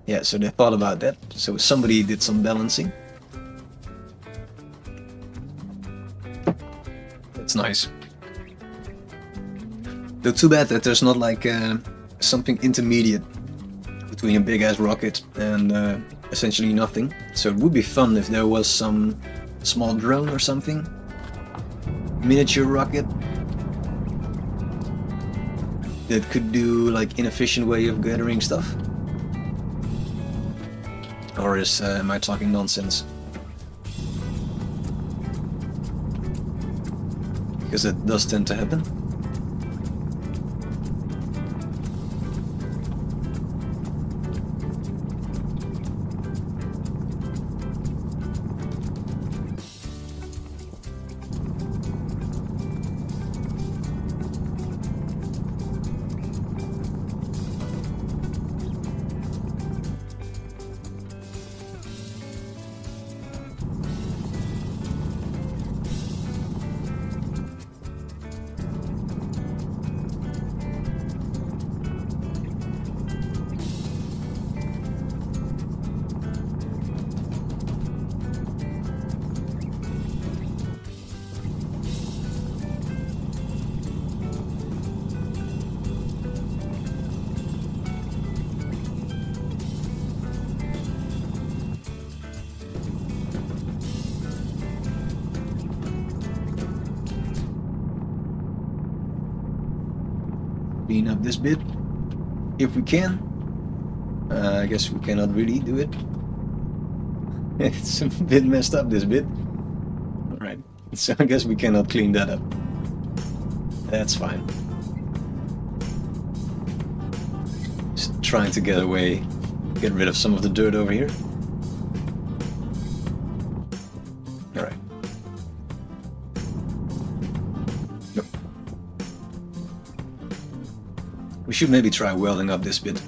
Yeah, so they thought about that. So somebody did some balancing. That's nice. Though too bad that there's not like something intermediate between a big ass rocket and essentially nothing. So it would be fun if there was some small drone or something. Miniature rocket that could do like inefficient way of gathering stuff. Or am I talking nonsense? Because that does tend to happen. Clean up this bit. if we can. I guess we cannot really do it. It's a bit messed up, this bit. Alright, so I guess we cannot clean that up. That's fine. Just trying to get away, get rid of some of the dirt over here. Alright. Nope. We should maybe try welding up this bit.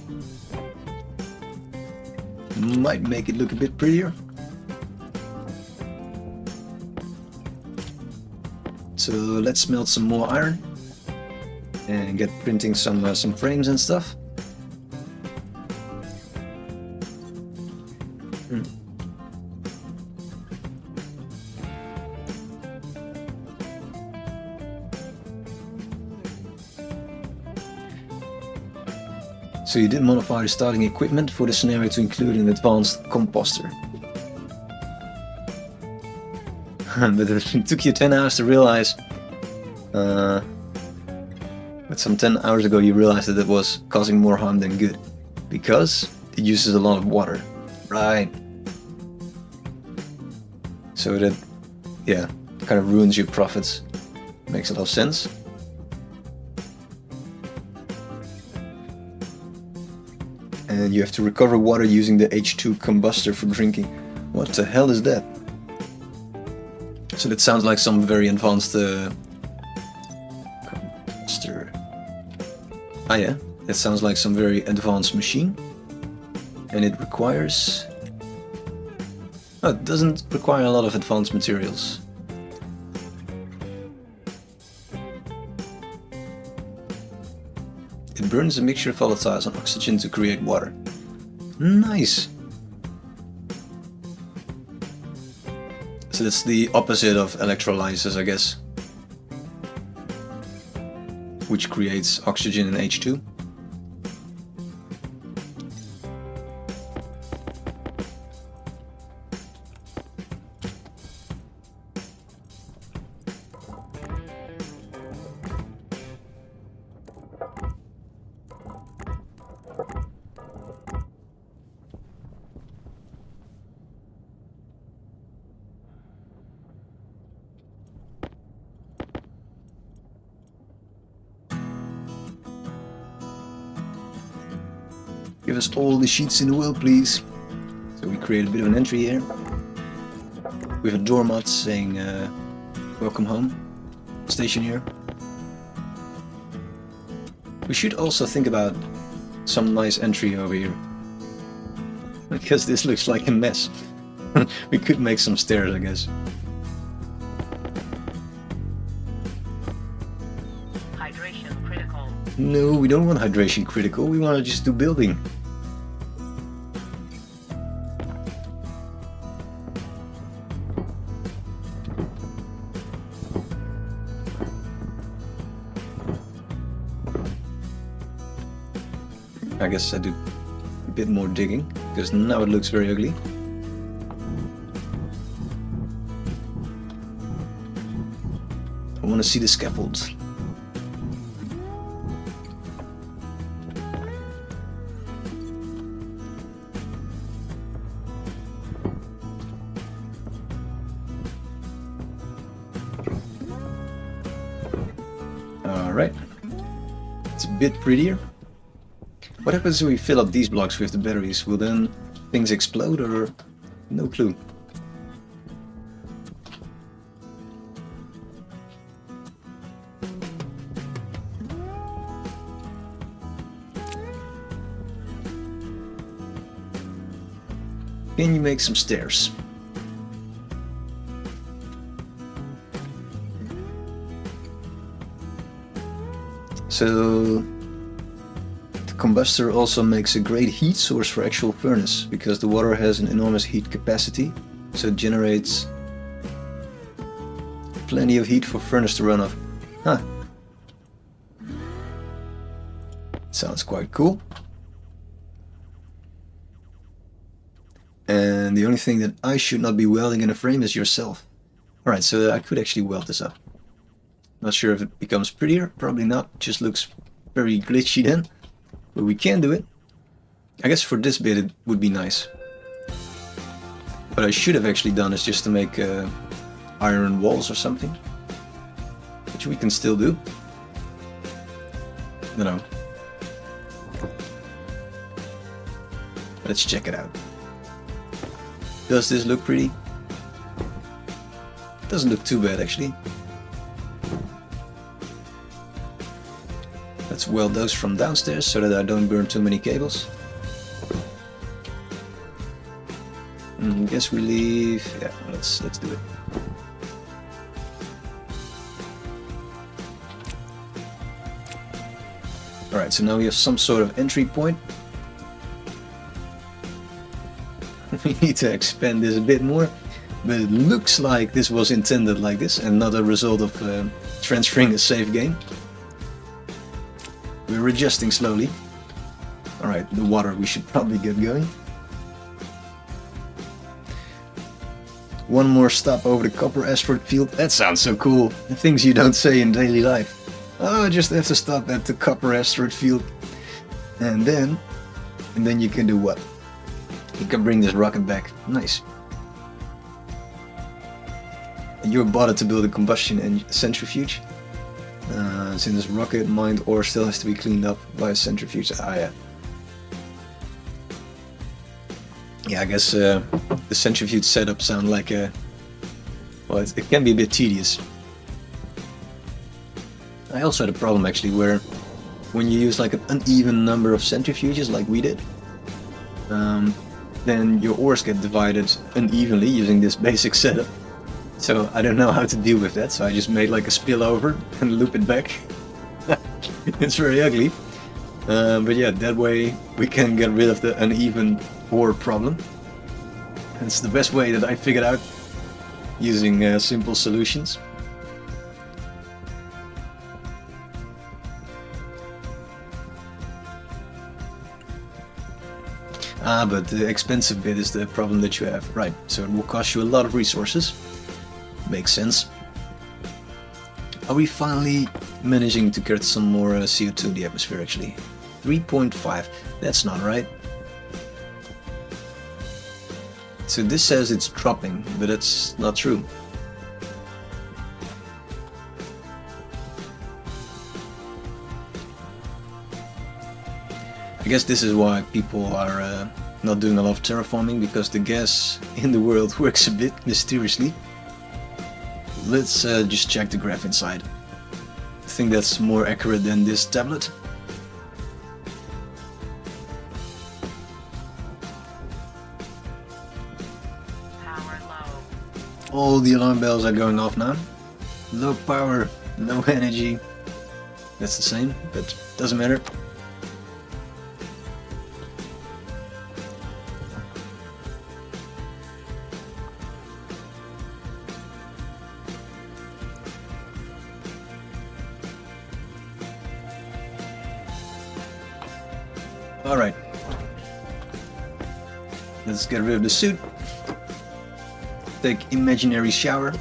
Might make it look a bit prettier. So let's smelt some more iron and get printing some frames and stuff. So you did modify the starting equipment for the scenario to include an advanced composter. But it took you 10 hours to realize, but some 10 hours ago you realized that it was causing more harm than good, because it uses a lot of water. Right. So that, yeah, kind of ruins your profits. Makes a lot of sense. And you have to recover water using the H2 combustor for drinking. What the hell is that? So that sounds like some very advanced combustor. Ah yeah, that sounds like some very advanced machine. And it requires... Oh, it doesn't require a lot of advanced materials. It burns a mixture of volatiles and oxygen to create water. Nice! So that's the opposite of electrolysis, I guess. Which creates oxygen and H2. Give us all the sheets in the world, please. So we create a bit of an entry here. We have a doormat saying, welcome home, Stationeer. We should also think about some nice entry over here. Because this looks like a mess. We could make some stairs, I guess. Hydration critical. No, we don't want hydration critical. We want to just do building. I guess I do a bit more digging, because now it looks very ugly. I want to see the scaffolds. Alright, it's a bit prettier. What happens if we fill up these blocks with the batteries? Will then things explode, or no clue? Can you make some stairs? So the combustor also makes a great heat source for actual furnace, because the water has an enormous heat capacity, so it generates plenty of heat for furnace to run off. Huh. Sounds quite cool. And the only thing that I should not be welding in a frame is yourself. Alright, so I could actually weld this up. Not sure if it becomes prettier, probably not, just looks very glitchy then. But we can do it. I guess for this bit it would be nice. What I should have actually done is just to make iron walls or something. Which we can still do. I don't know. Let's check it out. Does this look pretty? Doesn't look too bad actually. Let's weld those from downstairs so that I don't burn too many cables. Guess we leave. Yeah, let's do it. Alright, so now we have some sort of entry point. We need to expand this a bit more, but it looks like this was intended like this and not a result of transferring a save game. We're adjusting slowly. Alright, the water we should probably get going. One more stop over the copper asteroid field. That sounds so cool. The things you don't say in daily life. Oh, I just have to stop at the copper asteroid field. And then you can do what? You can bring this rocket back. Nice. You're bought to build a combustion and centrifuge. Since this rocket mined ore still has to be cleaned up by a centrifuge. Ah, yeah. Yeah, I guess the centrifuge setup sound like a... Well, it can be a bit tedious. I also had a problem actually where when you use like an uneven number of centrifuges like we did, then your ores get divided unevenly using this basic setup. So I don't know how to deal with that, so I just made like a spillover and loop it back. It's very ugly. But yeah, that way we can get rid of the uneven ore problem. It's the best way that I figured out using simple solutions. Ah, but the expensive bit is the problem that you have. Right, so it will cost you a lot of resources. Makes sense. Are we finally managing to get some more CO2 in the atmosphere actually? 3.5, that's not right. So this says it's dropping, but that's not true. I guess this is why people are not doing a lot of terraforming, because the gas in the world works a bit mysteriously. Let's just check the graph inside. I think that's more accurate than this tablet. Power low. All the alarm bells are going off now. Low power, low energy. That's the same, but doesn't matter. Alright, let's get rid of the suit, take imaginary shower,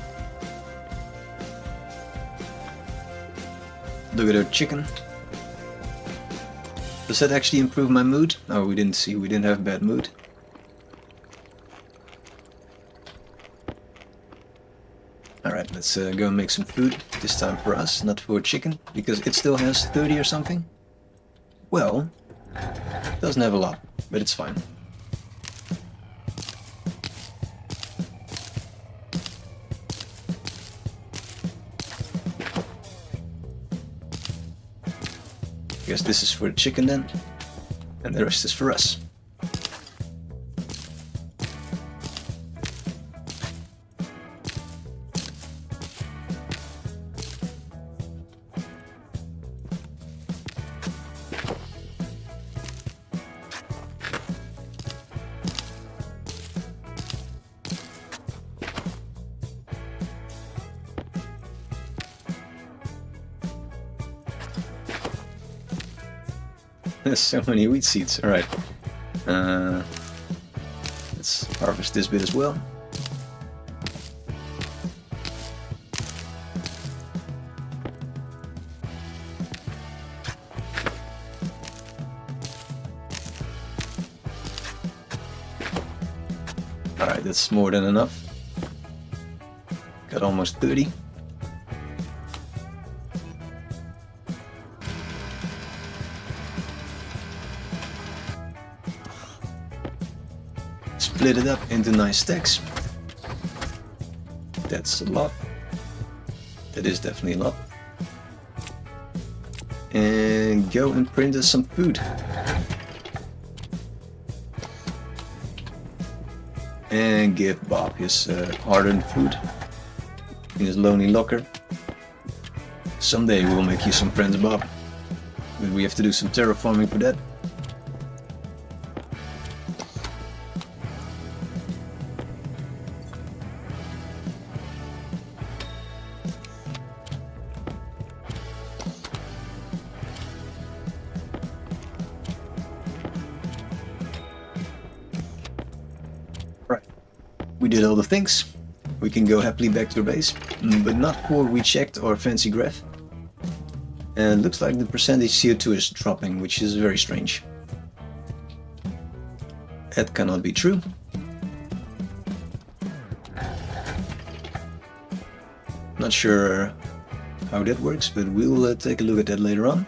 look at our chicken. Does that actually improve my mood? Oh, we didn't see, we didn't have bad mood. Alright, let's go and make some food, this time for us, not for chicken, because it still has 30 or something. Well, doesn't have a lot, but it's fine. Guess this is for the chicken then, and the rest is for us. There's so many wheat seeds. Alright. Let's harvest this bit as well. that's more than enough. Got almost 30. Split it up into nice stacks. That's a lot. That is definitely a lot. And go and print us some food. And give Bob his hard-earned food in his lonely locker. Someday we'll make you some friends, Bob. But we have to do some terraforming for that. Right. We did all the things. We can go happily back to the base, but not before we checked our fancy graph. And it looks like the percentage CO2 is dropping, which is very strange. That cannot be true. Not sure how that works, but we'll take a look at that later on.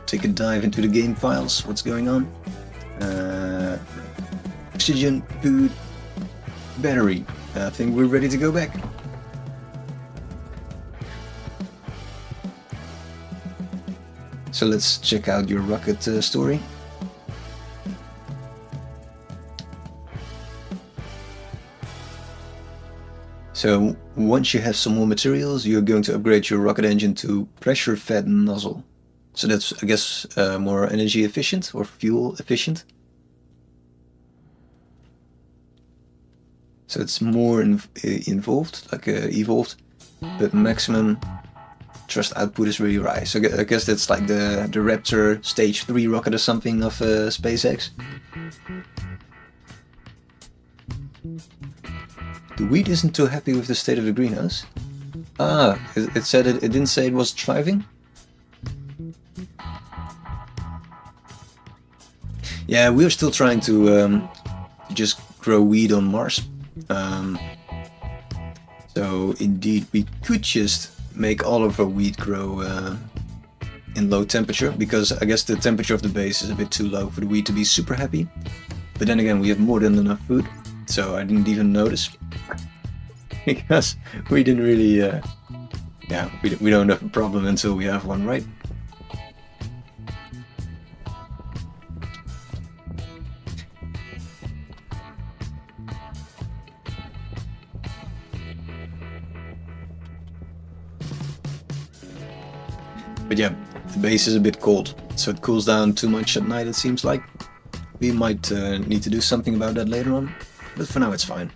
Take a dive into the game files, what's going on. Oxygen, food, battery. I think we're ready to go back. So let's check out your rocket story. So once you have some more materials, you're going to upgrade your rocket engine to pressure-fed nozzle. So that's, I guess, more energy efficient or fuel efficient. So it's more involved, like evolved, but maximum thrust output is really high. So I guess that's like the Raptor Stage 3 rocket or something of SpaceX. The wheat isn't too happy with the state of the greenhouse. Ah, it said it didn't say it was thriving? Yeah, we're still trying to just grow wheat on Mars. So indeed we could just make all of our wheat grow in low temperature, because I guess the temperature of the base is a bit too low for the wheat to be super happy. But then again, we have more than enough food, so I didn't even notice. Because we didn't really, yeah, we don't have a problem until we have one, right? But yeah, the base is a bit cold, so it cools down too much at night, it seems like. We might need to do something about that later on, but for now it's fine.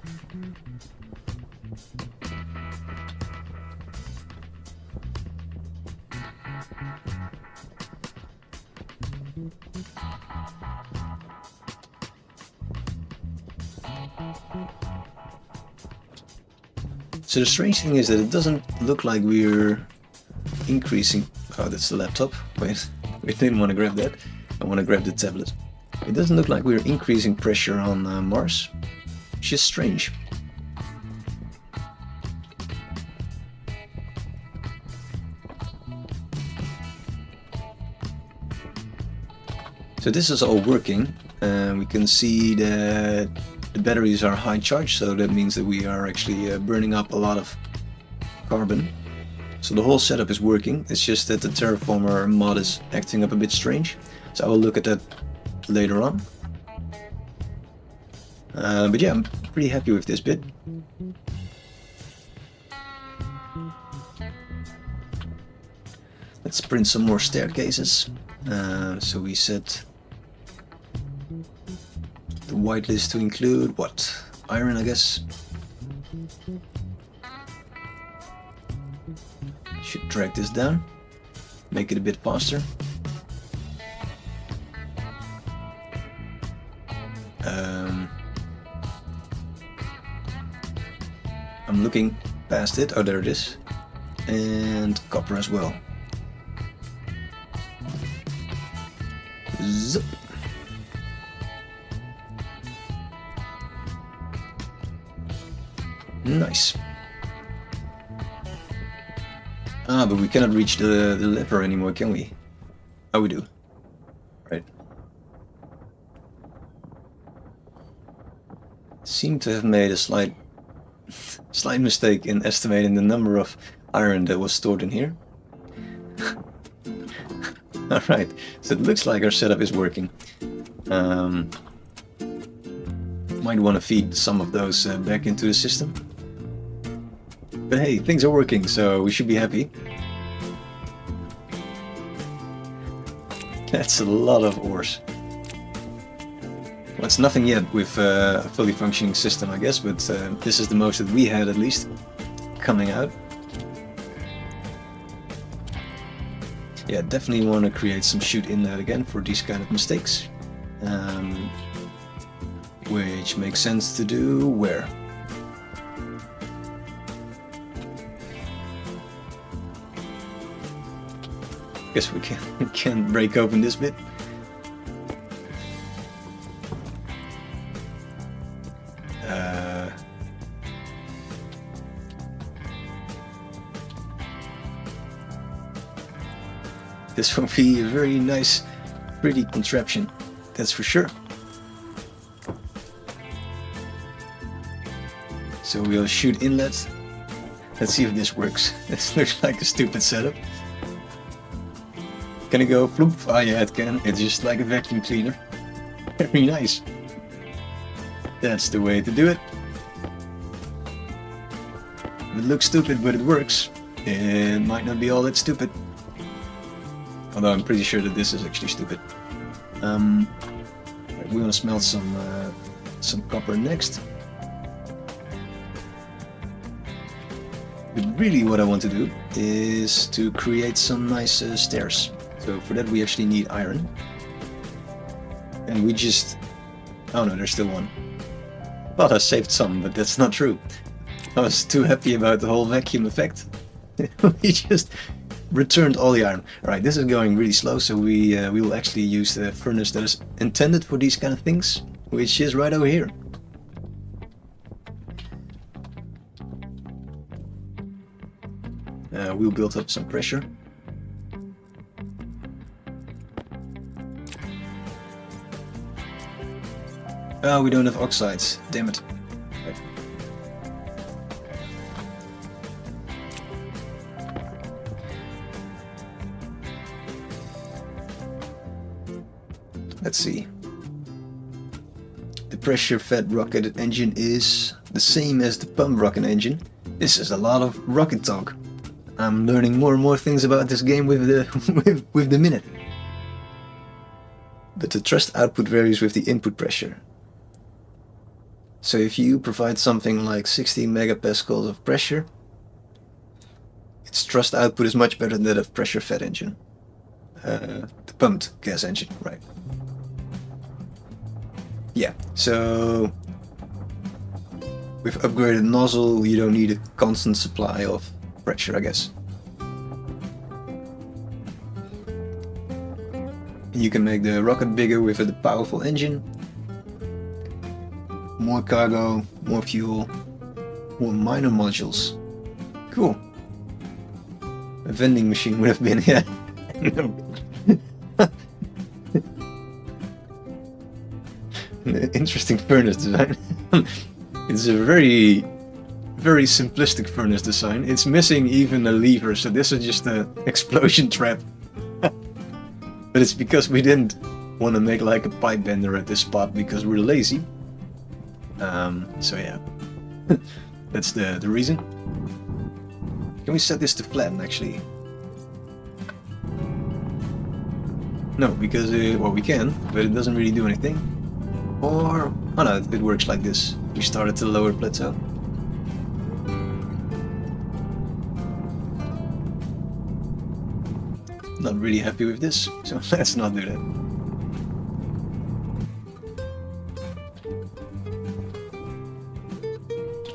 So the strange thing is that it doesn't look like we're increasing. Oh, that's the laptop. Wait, we didn't want to grab that. I want to grab the tablet. It doesn't look like we're increasing pressure on Mars, which is strange. So this is all working. We can see that the batteries are high charge, so that means that we are actually burning up a lot of carbon. So the whole setup is working, it's just that the Terraformer mod is acting up a bit strange. So I will look at that later on. But yeah, I'm pretty happy with this bit. Let's print some more staircases. So we set the whitelist to include what? Iron, I guess. Should drag this down, make it a bit faster. I'm looking past it. Oh, there it is. And copper as well. Zip. Nice. Ah, but we cannot reach the lever anymore, can we? Oh, we do. Right. Seem to have made a slight mistake in estimating the number of iron that was stored in here. Alright, so it looks like our setup is working. Might want to feed some of those back into the system. But hey, things are working, so we should be happy. That's a lot of ores. Well, it's nothing yet with a fully functioning system, I guess, but this is the most that we had, at least, coming out. Yeah, definitely want to create some chute inlet again for these kind of mistakes. Which makes sense to do where? Guess we can break open this bit. This will be a very nice, pretty contraption, that's for sure. So we'll shoot inlet. Let's see if this works. This looks like a stupid setup. Can it go floop? Oh yeah, it can. It's just like a vacuum cleaner. Very nice. That's the way to do it. It looks stupid, but it works. It might not be all that stupid. Although I'm pretty sure that this is actually stupid. We want to smelt some copper next. But really what I want to do is to create some nice stairs. So for that we actually need iron. And we just... Oh no, there's still one. Thought I saved some, but that's not true. I was too happy about the whole vacuum effect. We just returned all the iron. Alright, this is going really slow, so we will actually use the furnace that is intended for these kind of things, which is right over here. We'll build up some pressure. Oh, we don't have oxides. Damn it. Right. Let's see. The pressure-fed rocket engine is the same as the pump rocket engine. This is a lot of rocket talk. I'm learning more and more things about this game with the with the minute. But the thrust output varies with the input pressure. So if you provide something like 60 megapascals of pressure, its thrust output is much better than that of pressure-fed engine. The pumped gas engine, right. Yeah, so with upgraded nozzle you don't need a constant supply of pressure, I guess. You can make the rocket bigger with a powerful engine. More cargo, more fuel, more minor modules. Cool. A vending machine would have been, yeah. Interesting furnace design. It's a very simplistic furnace design. It's missing even a lever, so this is just an explosion trap. But it's because we didn't want to make like a pipe bender at this spot because we're lazy. So yeah, that's the reason. Can we set this to flatten actually? No, because well, we can, but it doesn't really do anything. Or oh no, it works like this. We start at the lower plateau. Not really happy with this, so let's not do that.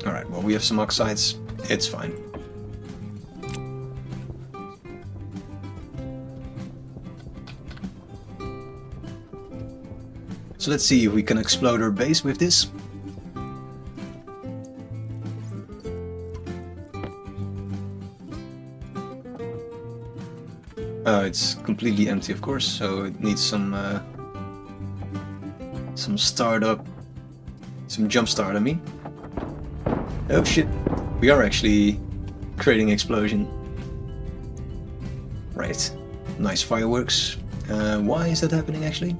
Alright, well we have some oxides, it's fine. So let's see if we can explode our base with this. now it's completely empty, of course, so it needs some startup, some jump start, I mean. Oh shit, we are actually creating explosion. Right, nice fireworks. Why is that happening actually?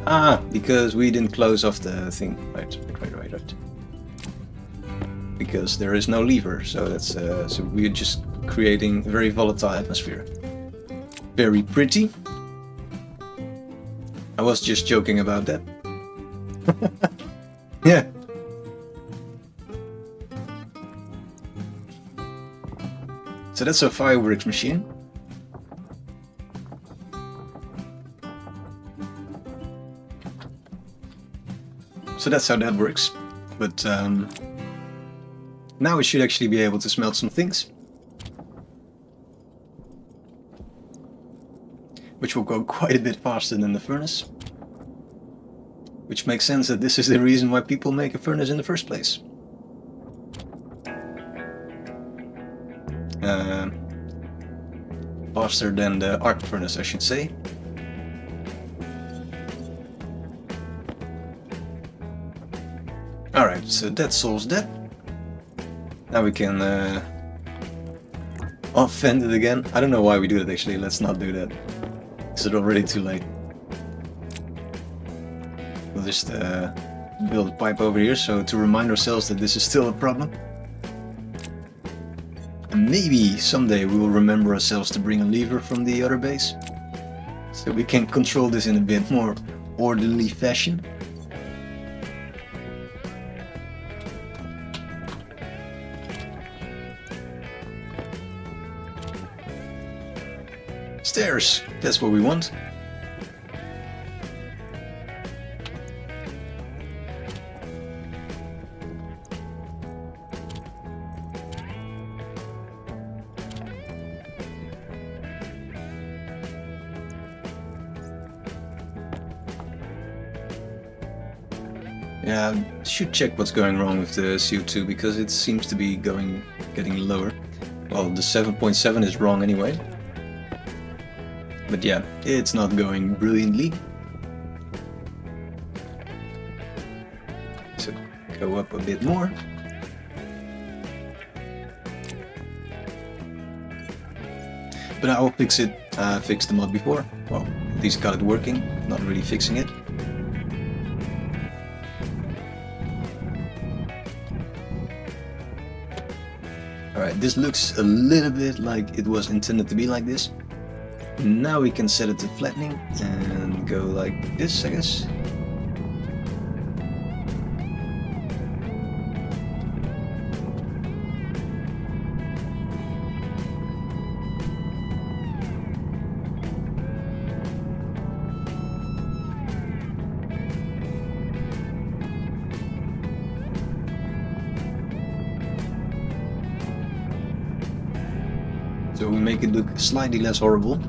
Ah, because we didn't close off the thing. Right. Because there is no lever, so that's so we're just creating a very volatile atmosphere. Very pretty. I was just joking about that. Yeah. So that's a fireworks machine. So that's how that works. But now we should actually be able to smelt some things. Which will go quite a bit faster than the furnace. Which makes sense that this is the reason why people make a furnace in the first place. Faster than the arc furnace, I should say. Alright, so that solves that. Now we can offend it again. I don't know why we do that actually, let's not do that. Is it already too late? We'll just build a pipe over here so to remind ourselves that this is still a problem. And maybe someday we will remember ourselves to bring a lever from the other base. So we can control this in a bit more orderly fashion. Stairs, that's what we want. Yeah, should check what's going wrong with the CO2 because it seems to be getting lower. Well, the 7.7 is wrong anyway. But yeah, it's not going brilliantly. So go up a bit more. But I will fix it. Fixed the mod before. Well, at least got it working. Not really fixing it. Alright, this looks a little bit like it was intended to be like this. Now we can set it to flattening and go like this, I guess. So we make it look slightly less horrible.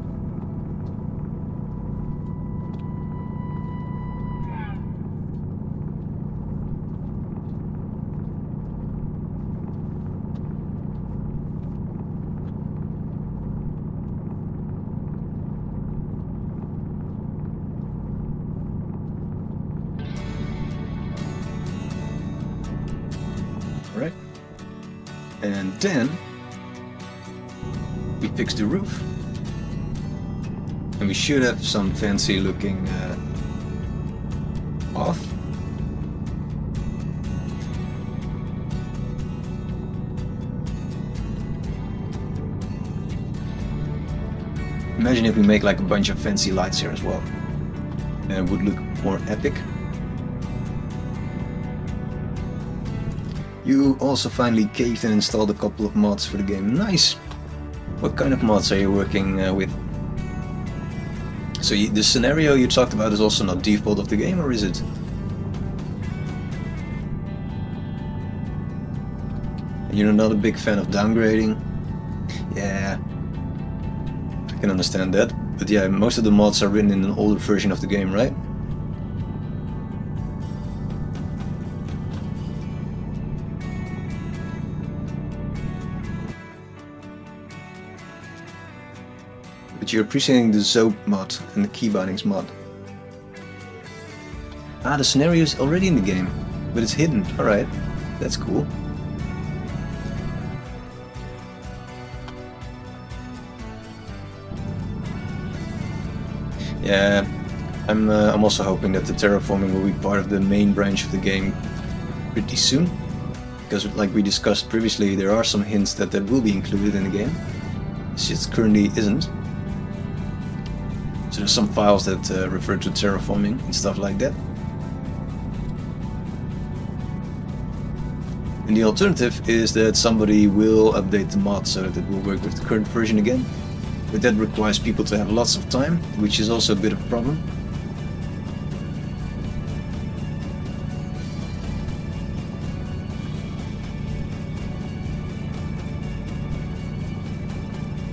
Alright. And then we fix the roof. And we should have some fancy looking off. Imagine if we make like a bunch of fancy lights here as well. And it would look more epic. You also finally caved and installed a couple of mods for the game. Nice! What kind of mods are you working with? So the scenario you talked about is also not default of the game, or is it? You're not a big fan of downgrading? Yeah, I can understand that. But yeah, most of the mods are written in an older version of the game, right? but you're appreciating the Zope mod and the key bindings mod. Ah, the scenario is already in the game, but it's hidden. Alright, that's cool. Yeah, I'm also hoping that the terraforming will be part of the main branch of the game pretty soon. Because like we discussed previously, there are some hints that will be included in the game. It just currently isn't. So there's some files that refer to terraforming and stuff like that. And the alternative is that somebody will update the mod so that it will work with the current version again. But that requires people to have lots of time, which is also a bit of a problem.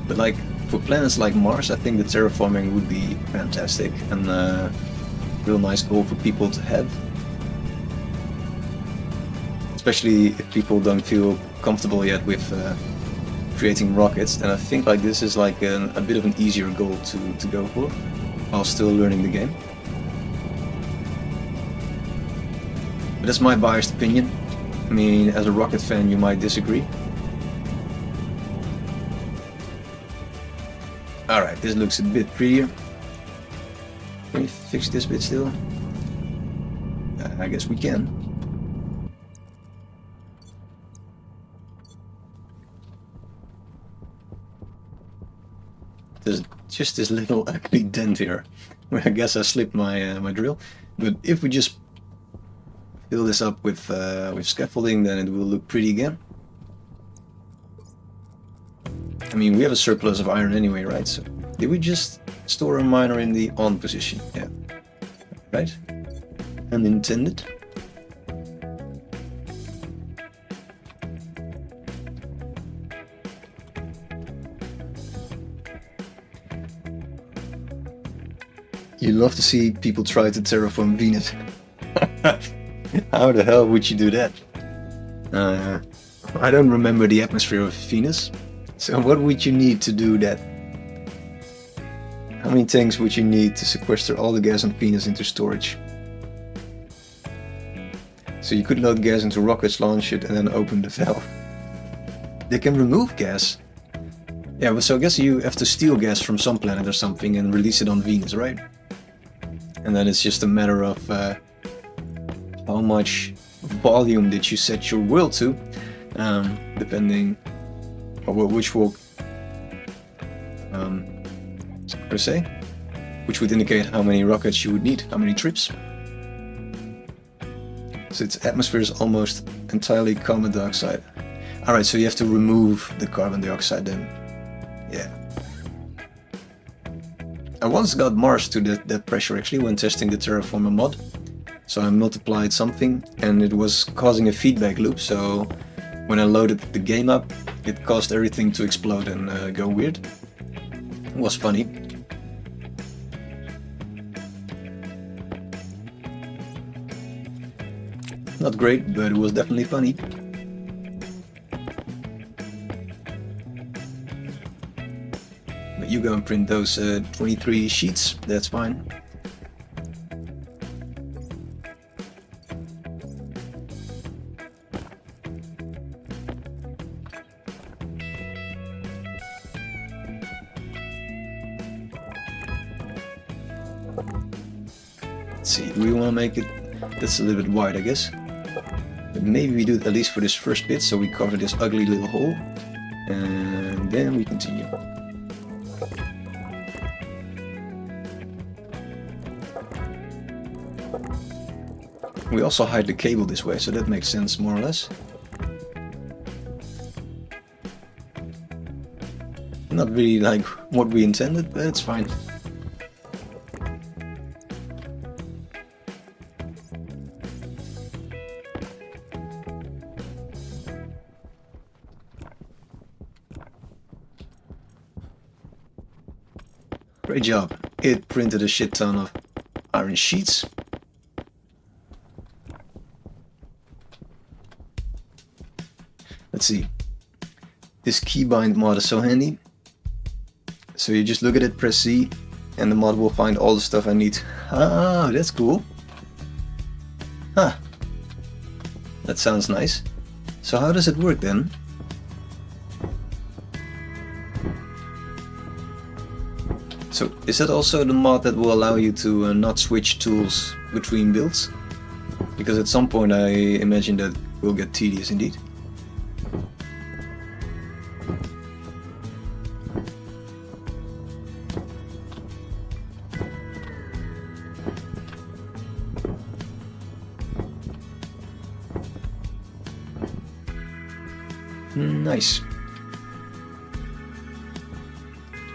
But like, for planets like Mars, I think the terraforming would be fantastic and a real nice goal for people to have. Especially if people don't feel comfortable yet with creating rockets, then I think like this is like a bit of an easier goal to go for, while still learning the game. But that's my biased opinion. I mean, as a rocket fan you might disagree. Alright, this looks a bit prettier. Can we fix this bit still? I guess we can. There's just this little ugly dent here, where I guess I slipped my my drill. But if we just fill this up with scaffolding, then it will look pretty again. I mean, we have a surplus of iron anyway, right? So did we just store a miner in the on position? Yeah. Right? Unintended. You love to see people try to terraform Venus. How the hell would you do that? I don't remember the atmosphere of Venus. So what would you need to do that? How many tanks would you need to sequester all the gas on Venus into storage? So you could load gas into rockets, launch it, and then open the valve. They can remove gas. Yeah, but so I guess you have to steal gas from some planet or something and release it on Venus, right? And then it's just a matter of how much volume did you set your world to, depending on which will per se, which would indicate how many rockets you would need, how many trips. So its atmosphere is almost entirely carbon dioxide. Alright, so you have to remove the carbon dioxide then. Yeah. I once got Mars to that pressure actually when testing the Terraformer mod. So I multiplied something and it was causing a feedback loop, so when I loaded the game up it caused everything to explode and go weird. It was funny. Not great, but it was definitely funny. But you go and print those 23 sheets, that's fine. Let's see, do we want to make it, that's a little bit wide I guess. But maybe we do it at least for this first bit, so we cover this ugly little hole. And then we continue. We also hide the cable this way, so that makes sense more or less. Not really like what we intended, but it's fine. Great job. It printed a shit ton of iron sheets. Let's see. This keybind mod is so handy. So you just look at it, press C, and the mod will find all the stuff I need. Ah, that's cool. Huh. That sounds nice. So how does it work then? So is that also the mod that will allow you to not switch tools between builds? Because at some point I imagine that will get tedious indeed. Nice.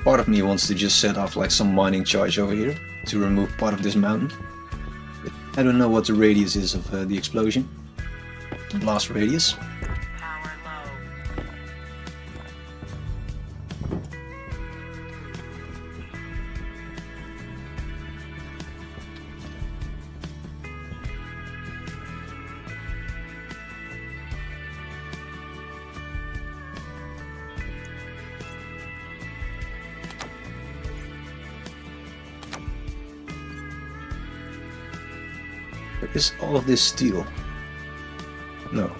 Part of me wants to just set off like some mining charge over here to remove part of this mountain. But I don't know what the radius is of the explosion. The blast radius. Power low. But is all of this steel? No.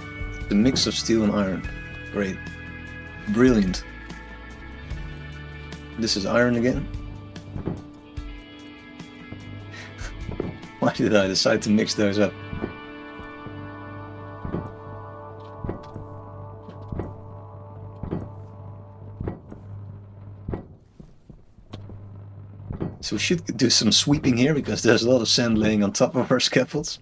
The mix of steel and iron. Great. Brilliant. This is iron again. Why did I decide to mix those up? So we should do some sweeping here because there's a lot of sand laying on top of our scaffolds.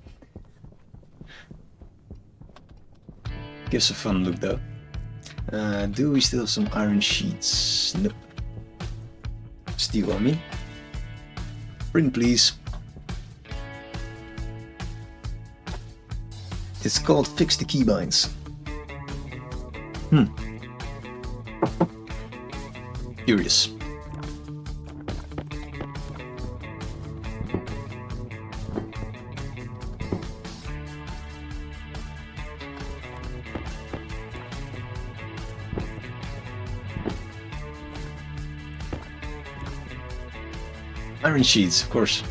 Gives a fun look though. Do we still have some iron sheets? Nope. Steel on me. Print please. It's called Fix the Keybinds. Curious. Iron sheets, of course.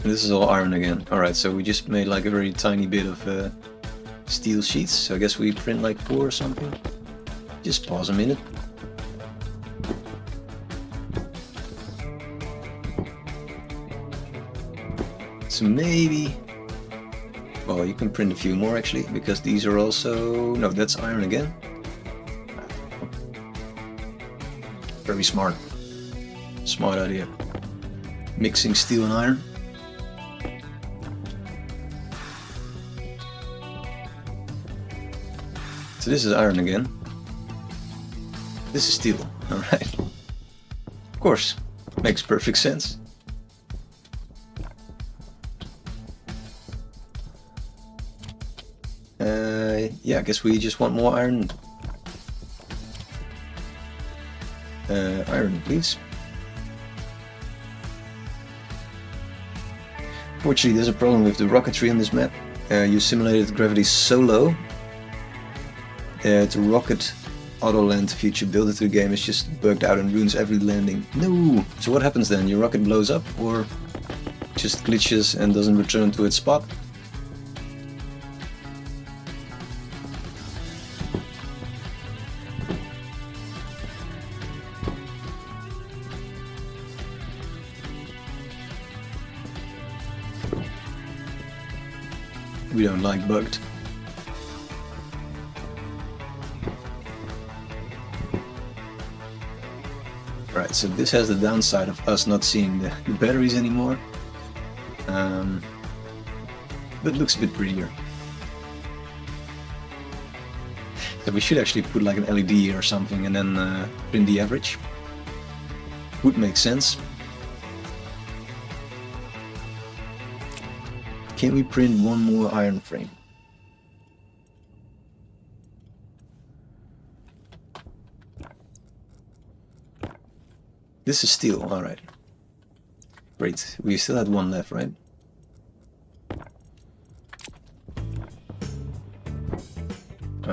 And this is all iron again. Alright, so we just made like a very tiny bit of steel sheets. So I guess we print like 4 or something. Just pause a minute. So maybe... Well, you can print a few more actually, because these are also... No, that's iron again. Very smart. Smart idea. Mixing steel and iron. So this is iron again. This is steel. Alright. Of course. Makes perfect sense. Yeah, I guess we just want more iron. Iron, please. Fortunately, there's a problem with the rocketry on this map. You simulated gravity so low that rocket auto land feature built into the game is just bugged out and ruins every landing. No! So what happens then? Your rocket blows up or just glitches and doesn't return to its spot? We don't like bugged. Right, so this has the downside of us not seeing the batteries anymore. But it looks a bit prettier. So we should actually put like an LED or something and then print the average. Would make sense. Can we print one more iron frame? This is steel, alright. Great, we still had one left, right?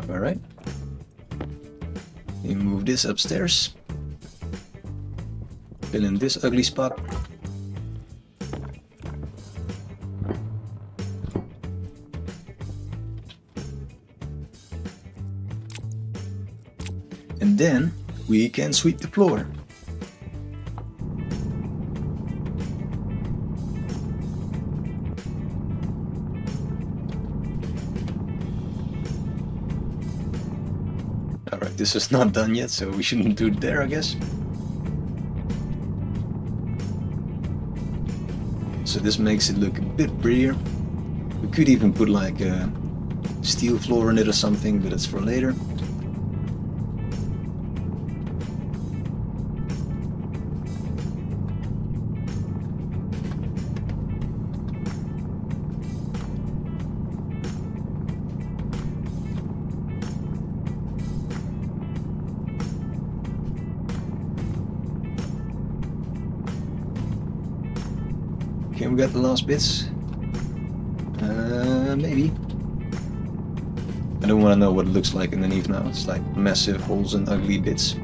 Alright. We move this upstairs. Fill in this ugly spot. And then we can sweep the floor. Alright, this is not done yet, so we shouldn't do it there, I guess. So this makes it look a bit prettier. We could even put like a steel floor in it or something, but it's for later. Okay, we got the last bits. Maybe. I don't want to know what it looks like underneath now. It's like massive holes and ugly bits.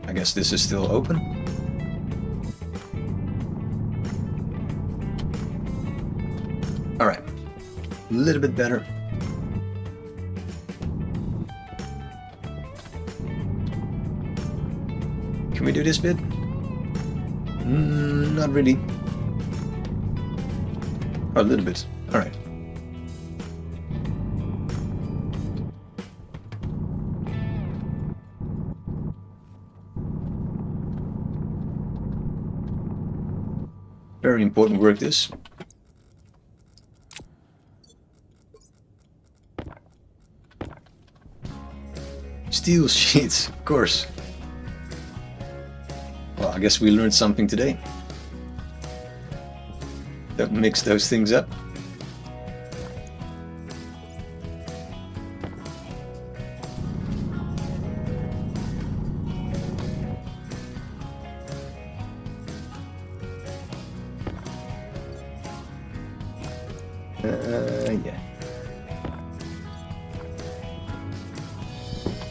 I guess this is still open. Alright. A little bit better. Can we do this bit? Not really. Oh, a little bit. Alright. Very important work, this. Steel sheets, of course. Well, I guess we learned something today. Don't mix those things up. Yeah.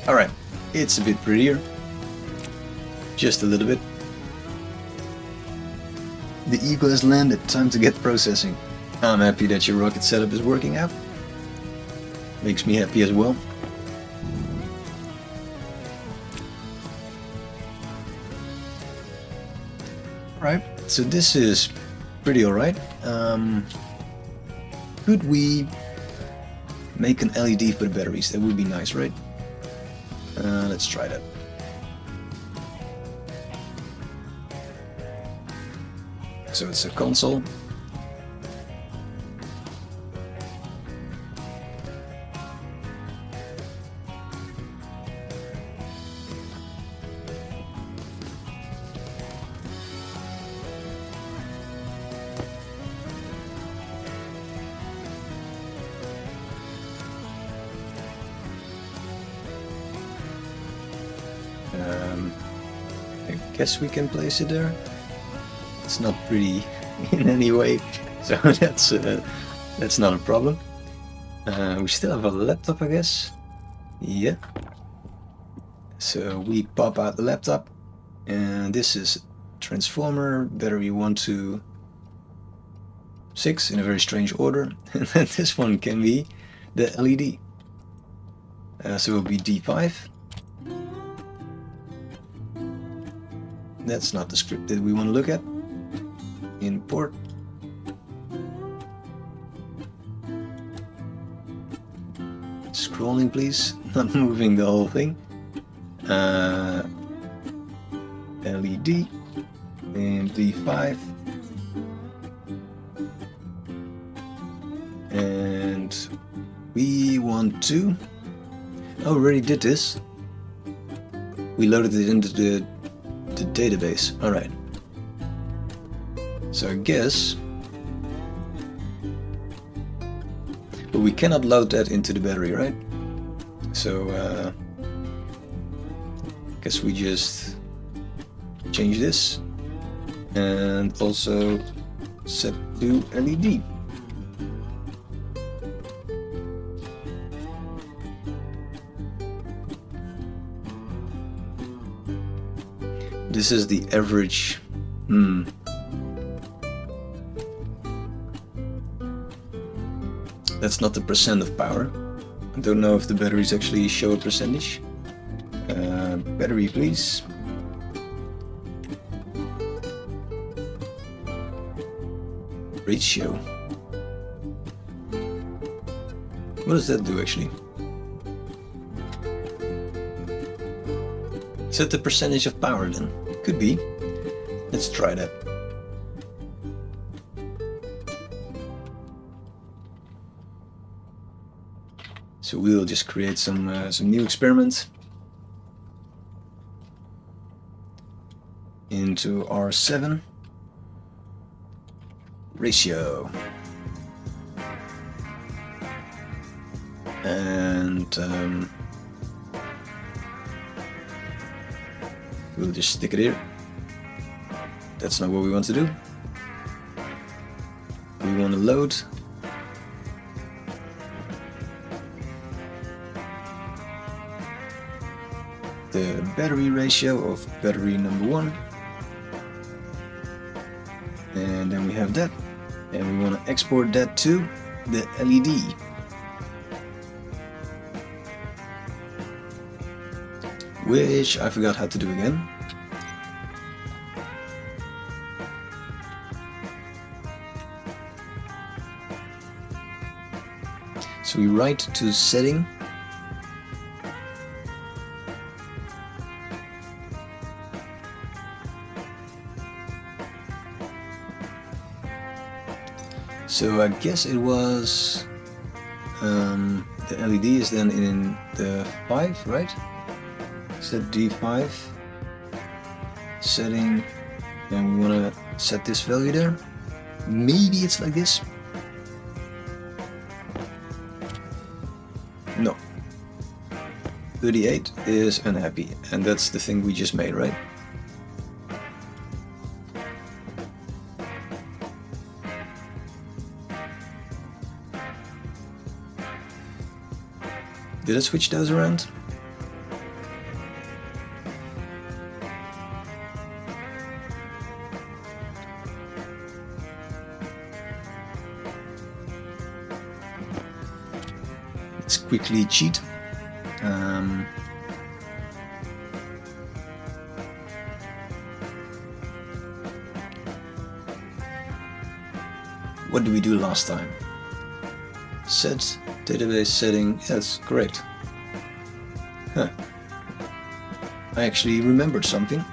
Alright, it's a bit prettier. Just a little bit. The Eagle has landed, time to get processing. I'm happy that your rocket setup is working out. Makes me happy as well. Right, so this is pretty alright. Could we make an LED for the batteries? That would be nice, right? Let's try that. So it's a console. I guess we can place it there. It's not pretty in any way, so that's not a problem. We still have a laptop, I guess. Yeah. So we pop out the laptop, and this is transformer battery 1 to 6 in a very strange order, and then this one can be the LED. So it will be D5. That's not the script that we want to look at. Import. Scrolling, please. Not moving the whole thing. LED and D5. And we want to... Oh, we already did this. We loaded it into the database. Alright. So I guess... But we cannot load that into the battery, right? So guess we just change this and also set to LED. this is the average. That's not the percent of power. I don't know if the batteries actually show a percentage. Battery, please. Ratio. What does that do actually? Is that the percentage of power then? Could be. Let's try that. So we'll just create some new experiment into R7 ratio, and we'll just stick it here. That's not what we want to do. We want to load the battery ratio of battery number 1, and then we have that, and we want to export that to the LED. Which I forgot how to do again. So we write to setting, so I guess it was the LED is then in the 5, right? Set D5 setting, and we want to set this value there. Maybe it's like this. No. 38 is unhappy, and that's the thing we just made, right? Did I switch those around? Let's quickly cheat. What did we do last time? Set database setting. Yes, correct. Huh. I actually remembered something.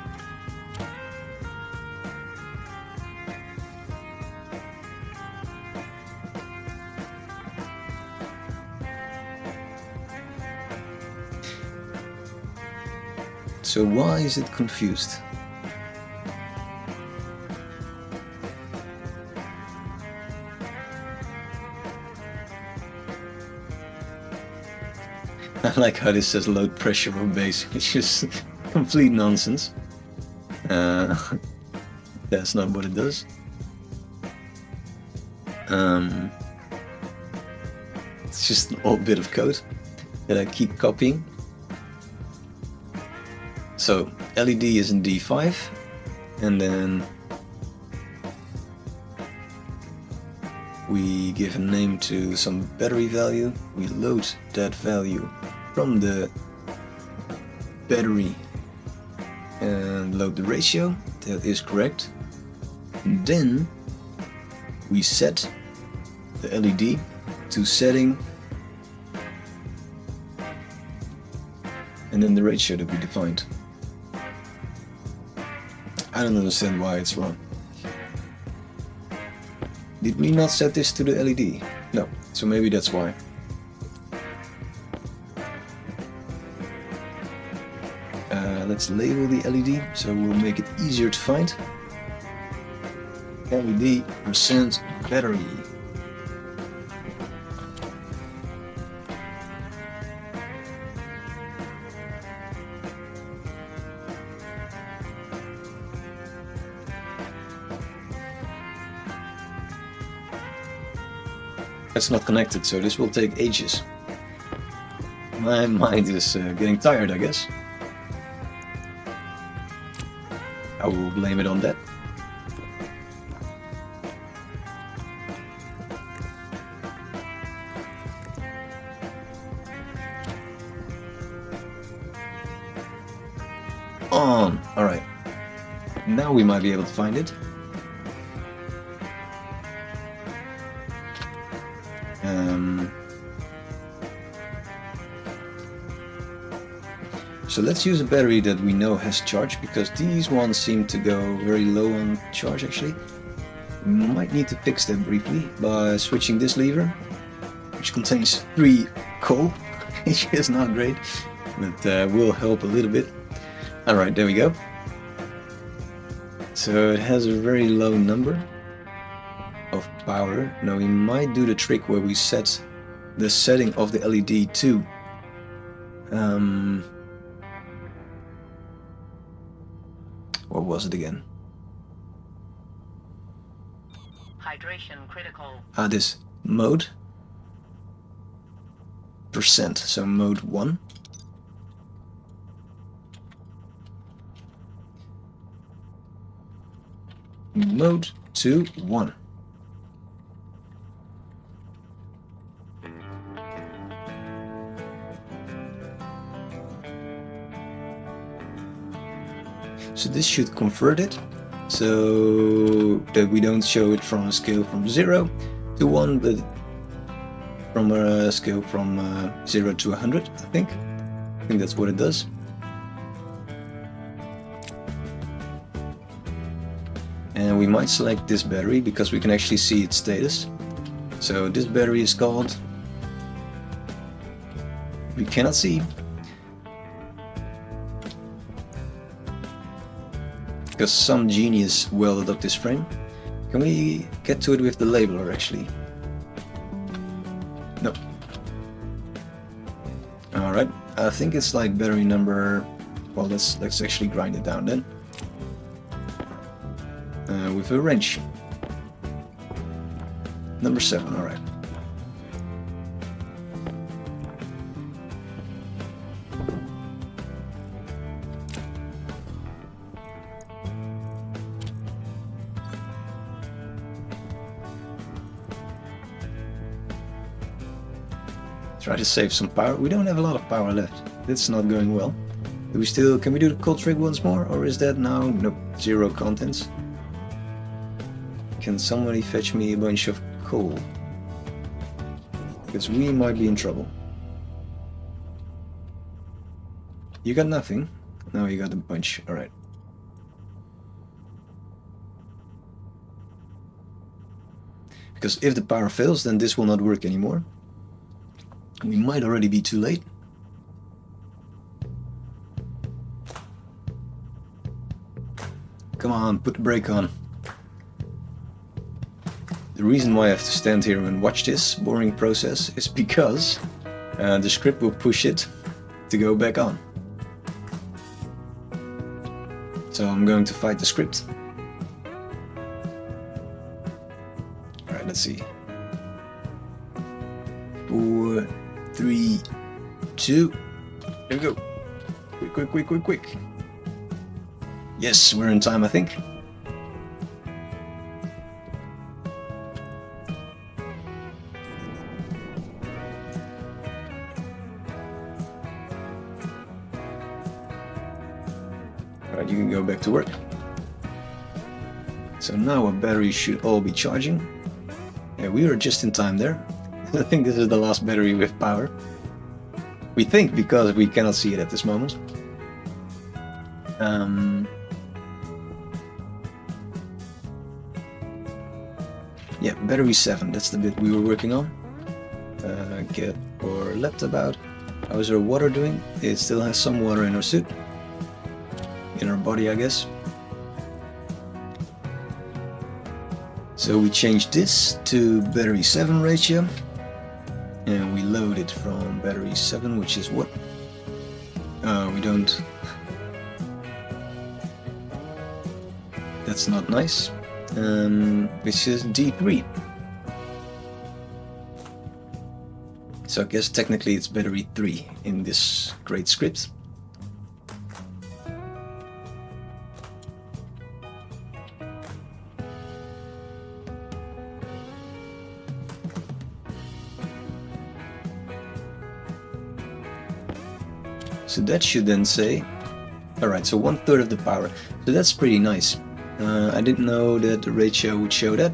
So why is it confused? I like how this says load pressure or base, which is complete nonsense. That's not what it does. It's just an old bit of code that I keep copying. So LED is in D5, and then we give a name to some battery value. We load that value from the battery and load the ratio. That is correct. And then we set the LED to setting, and then the ratio that we defined. I don't understand why it's wrong. Did we not set this to the LED? No, so maybe that's why. Let's label the LED so we'll make it easier to find. LED percent battery. That's not connected, so this will take ages. My mind is getting tired, I guess. I will blame it on that. On. Alright. Now we might be able to find it. So let's use a battery that we know has charge, because these ones seem to go very low on charge actually. We might need to fix that briefly by switching this lever, which contains 3 coal, which is not great, but will help a little bit. Alright, there we go. So it has a very low number of power. Now we might do the trick where we set the setting of the LED to what was it again? Hydration critical. This mode %, so mode 1. Mode 2 1. So this should convert it, so that we don't show it from a scale from 0 to 1, but from a scale from 0 to 100, I think. I think that's what it does. And we might select this battery because we can actually see its status. So this battery is called... we cannot see. Because some genius welded up this frame. Can we get to it with the labeler actually? No. Alright, I think it's like battery number... well, let's actually grind it down then. With a wrench. Number 7, alright. Try to save some power. We don't have a lot of power left. That's not going well. Do we still... can we do the cold trick once more? Or is that now... nope, 0 contents. Can somebody fetch me a bunch of coal? Because we might be in trouble. You got nothing? No, you got a bunch. Alright. Because if the power fails, then this will not work anymore. We might already be too late. Come on, put the brake on. The reason why I have to stand here and watch this boring process is because the script will push it to go back on. So I'm going to fight the script. Alright, let's see. 4, 3, 2, here we go. Quick, quick, quick, quick, quick. Yes, we're in time, I think. Alright, you can go back to work. So now our batteries should all be charging. Yeah, we are just in time there. I think this is the last battery with power. We think, because we cannot see it at this moment. Yeah, battery 7, that's the bit we were working on. Get our laptop out. How is our water doing? It still has some water in our suit. In our body, I guess. So we changed this to battery 7 ratio. And we load it from battery 7, which is what? We don't... That's not nice. This is D3. So I guess technically it's battery 3 in this great script. So that should then say, alright, so 1/3 of the power. So that's pretty nice. I didn't know that the ratio would show that.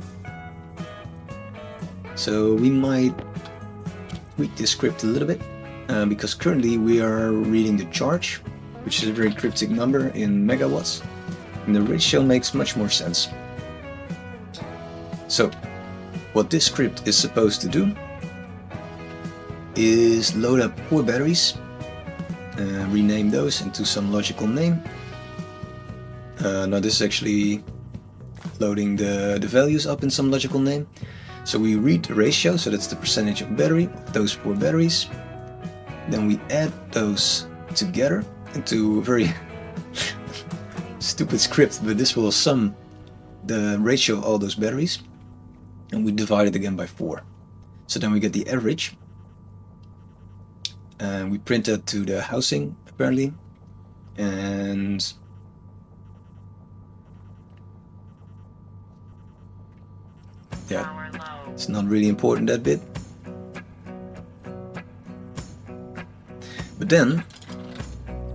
So we might tweak this script a little bit, because currently we are reading the charge, which is a very cryptic number in megawatts, and the ratio makes much more sense. So what this script is supposed to do is load up 4 batteries, rename those into some logical name. Now this is actually loading the values up in some logical name. So we read the ratio, so that's the percentage of battery of those 4 batteries. Then we add those together into a very stupid script, but this will sum the ratio of all those batteries. And we divide it again by 4. So then we get the average. And we print that to the housing, apparently. And yeah, it's not really important, that bit. But then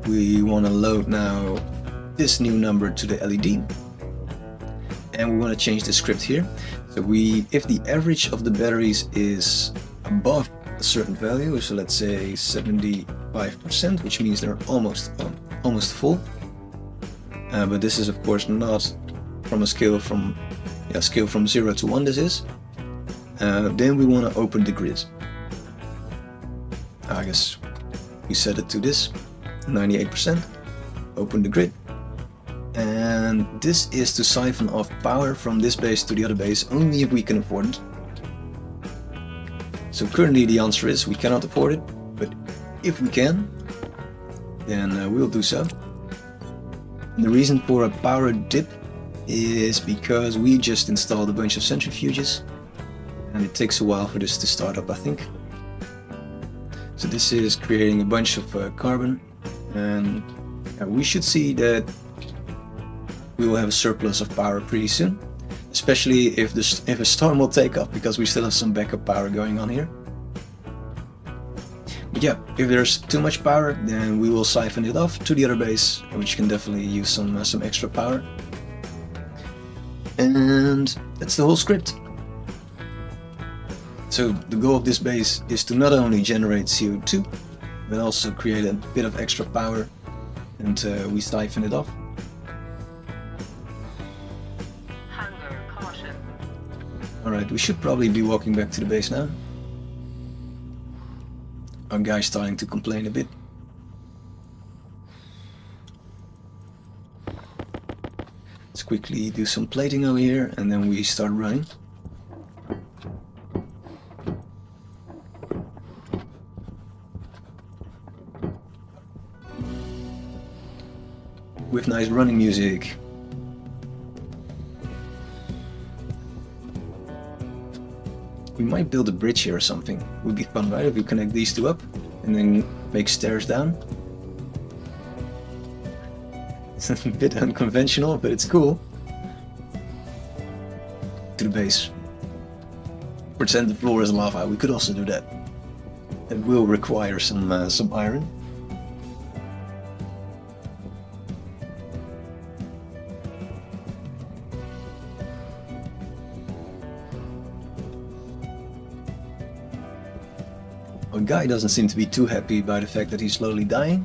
we want to load now this new number to the LED, and we want to change the script here. So if the average of the batteries is above a certain value, so let's say 75%, which means they're almost full. But this is of course not from a scale from 0 to 1. This is. Then we want to open the grid. I guess we set it to this 98%. Open the grid. And this is to siphon off power from this base to the other base only if we can afford it. So currently the answer is we cannot afford it, but if we can, then we'll do so. And the reason for a power dip is because we just installed a bunch of centrifuges and it takes a while for this to start up, I think. So this is creating a bunch of carbon, and we should see that we will have a surplus of power pretty soon, especially if a storm will take off, because we still have some backup power going on here. But yeah, if there's too much power, then we will siphon it off to the other base, which can definitely use some extra power. And that's the whole script. So the goal of this base is to not only generate CO2, but also create a bit of extra power, and we siphon it off. Alright, we should probably be walking back to the base now. Our guy's starting to complain a bit. Let's quickly do some plating over here and then we start running. With nice running music. We might build a bridge here or something. Would be fun, right? If we connect these two up and then make stairs down. It's a bit unconventional, but it's cool. To the base. Pretend the floor is lava. We could also do that. It will require some iron. Our guy doesn't seem to be too happy by the fact that he's slowly dying.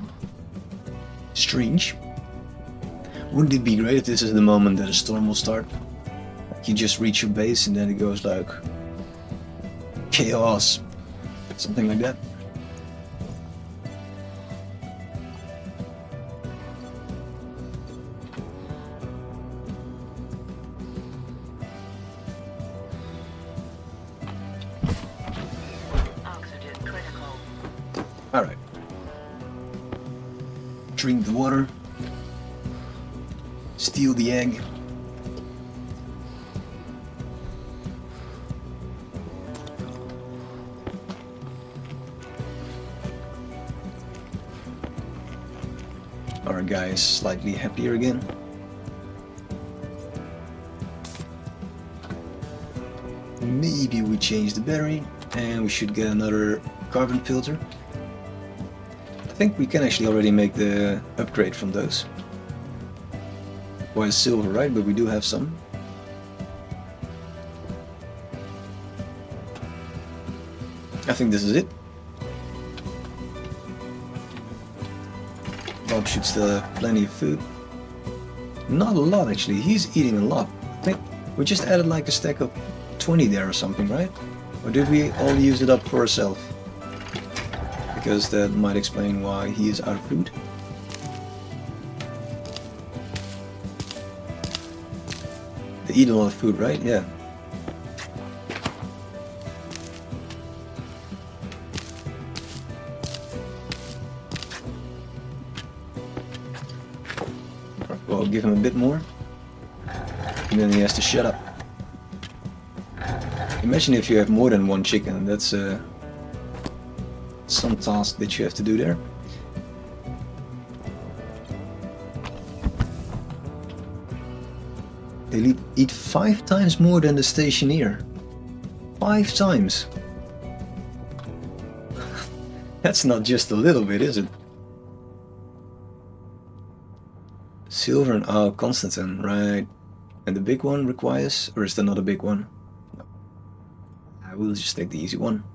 Strange. Wouldn't it be great if this is the moment that a storm will start? Like you just reach your base and then it goes like chaos, something like that. Alright. Drink the water. Steal the egg. Our guy is slightly happier again. Maybe we change the battery and we should get another carbon filter. I think we can actually already make the upgrade from those. Why silver, right? But we do have some. I think this is it. Bob should still have plenty of food. Not a lot actually, he's eating a lot. I think we just added like a stack of 20 there or something, right? Or did we all use it up for ourselves? Because that might explain why he is out of food. They eat a lot of food, right? Yeah. Well, give him a bit more. And then he has to shut up. Imagine if you have more than one chicken, that's some task that you have to do there. They eat 5 times more than the Stationeer. 5 times! That's not just a little bit, is it? Silver and Constantin, right. And the big one requires, or is there not a big one? No. I will just take the easy one.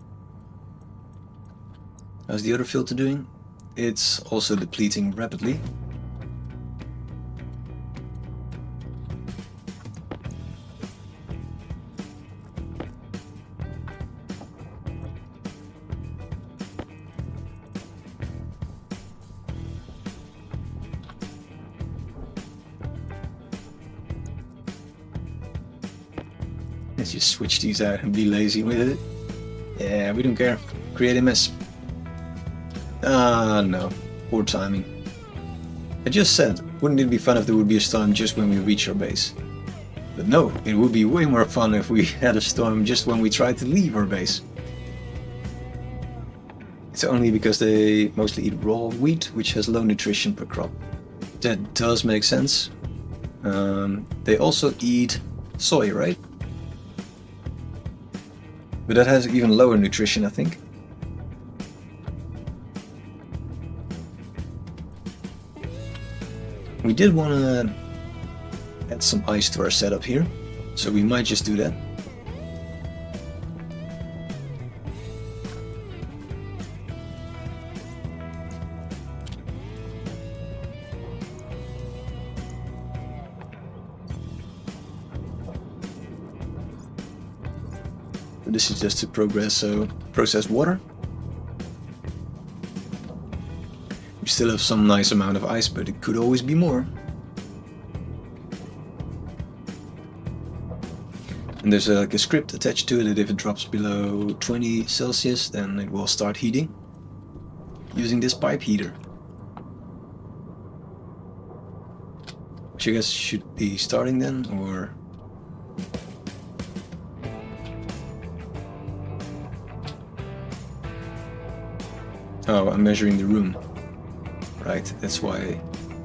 How's the other filter doing? It's also depleting rapidly. Let's just switch these out and be lazy with it. Yeah, we don't care. Create a mess. Ah, no. Poor timing. I just said, wouldn't it be fun if there would be a storm just when we reach our base? But no, it would be way more fun if we had a storm just when we tried to leave our base. It's only because they mostly eat raw wheat, which has low nutrition per crop. That does make sense. They also eat soy, right? But that has even lower nutrition, I think. We did want to add some ice to our setup here, so we might just do that. This is just to process water. We still have some nice amount of ice, but it could always be more. And there's like a script attached to it that if it drops below 20 Celsius, then it will start heating using this pipe heater. Which I guess should be starting then, or... Oh, I'm measuring the room. Right, that's why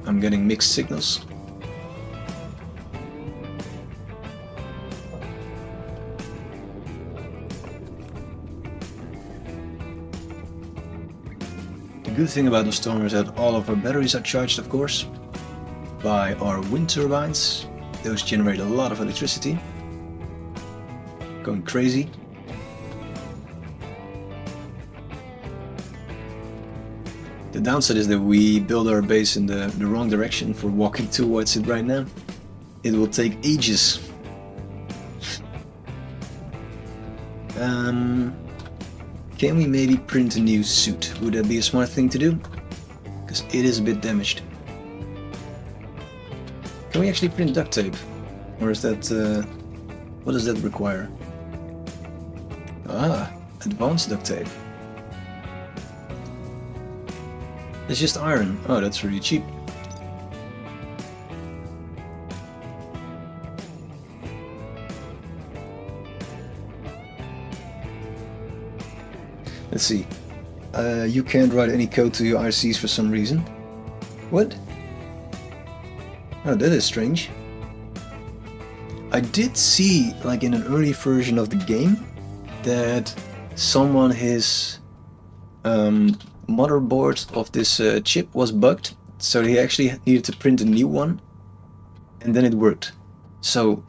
I'm getting mixed signals. The good thing about the storm is that all of our batteries are charged, of course, by our wind turbines. Those generate a lot of electricity. Going crazy. The downside is that we build our base in the wrong direction for walking towards it right now. It will take ages. Can we maybe print a new suit? Would that be a smart thing to do? Because it is a bit damaged. Can we actually print duct tape? Or is that... what does that require? Ah, advanced duct tape. It's just iron. Oh, that's really cheap. Let's see. You can't write any code to your ICs for some reason. What? Oh, that is strange. I did see, like in an early version of the game, that someone has motherboard of this chip was bugged, so he actually needed to print a new one, and then it worked. So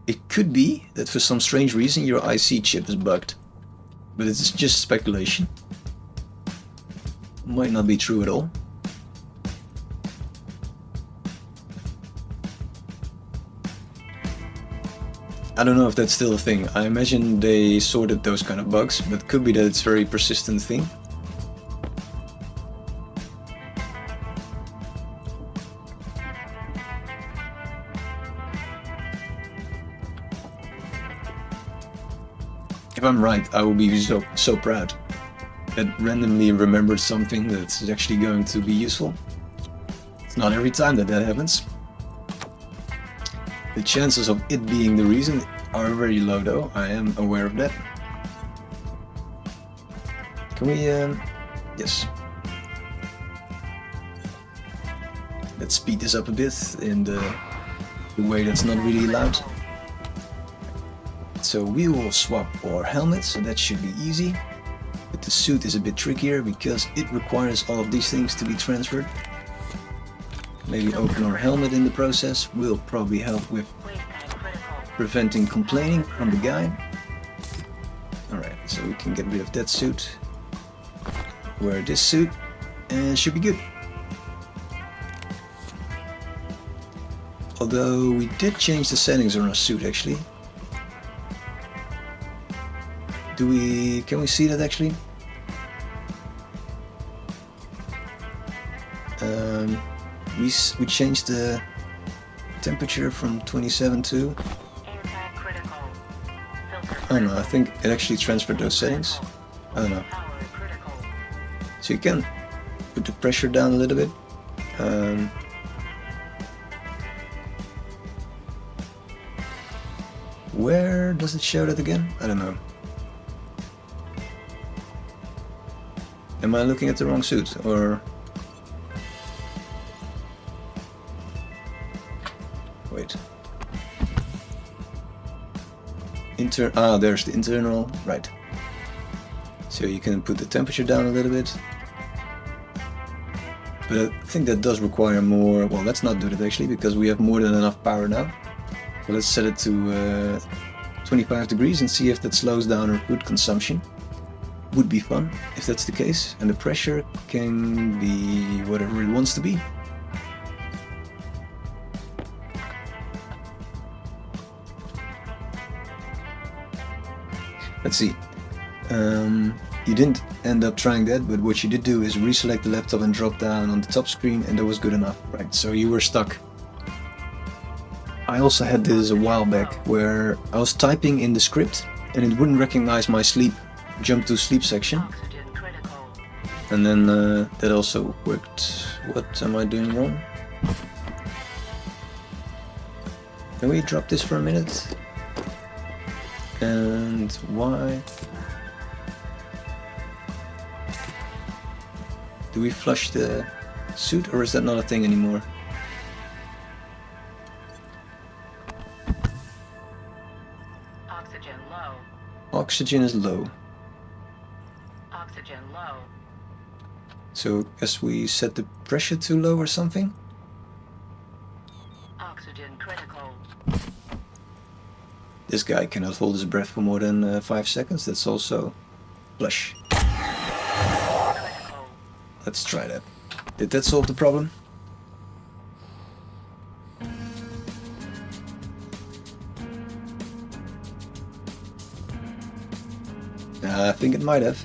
it could be that for some strange reason your IC chip is bugged, but it's just speculation. Might not be true at all. I don't know if that's still a thing. I imagine they sorted those kind of bugs, but it could be that it's a very persistent thing. If I'm right, I will be so proud that randomly remembered something that's actually going to be useful. It's not every time that happens. The chances of it being the reason are very low though, I am aware of that. Can we, yes. Let's speed this up a bit in the way that's not really loud. So we will swap our helmet, so that should be easy. But the suit is a bit trickier because it requires all of these things to be transferred. Maybe open our helmet in the process will probably help with preventing complaining from the guy. Alright, so we can get rid of that suit, wear this suit, and should be good. Although we did change the settings on our suit actually. Can we see that actually? We changed the temperature from 27 to... I don't know, I think it actually transferred those settings. I don't know. So you can put the pressure down a little bit. Where does it show that again? I don't know. Am I looking at the wrong suit, or... Wait. There's the internal, right. So you can put the temperature down a little bit. But I think that does require more, well let's not do that actually, because we have more than enough power now. So let's set it to 25 degrees and see if that slows down our food consumption. Would be fun if that's the case, and the pressure can be whatever it wants to be. Let's see. You didn't end up trying that, but what you did do is reselect the laptop and drop down on the top screen, and that was good enough, right? So you were stuck. I also had this a while back where I was typing in the script and it wouldn't recognize my jump to sleep section, and then that also worked. What am I doing wrong? Can we drop this for a minute? And why? Do we flush the suit, or is that not a thing anymore? Oxygen low. Oxygen is low. Oxygen low. So guess we set the pressure too low or something? Oxygen critical. This guy cannot hold his breath for more than 5 seconds. That's also flush. Critical. Let's try that. Did that solve the problem? I think it might have.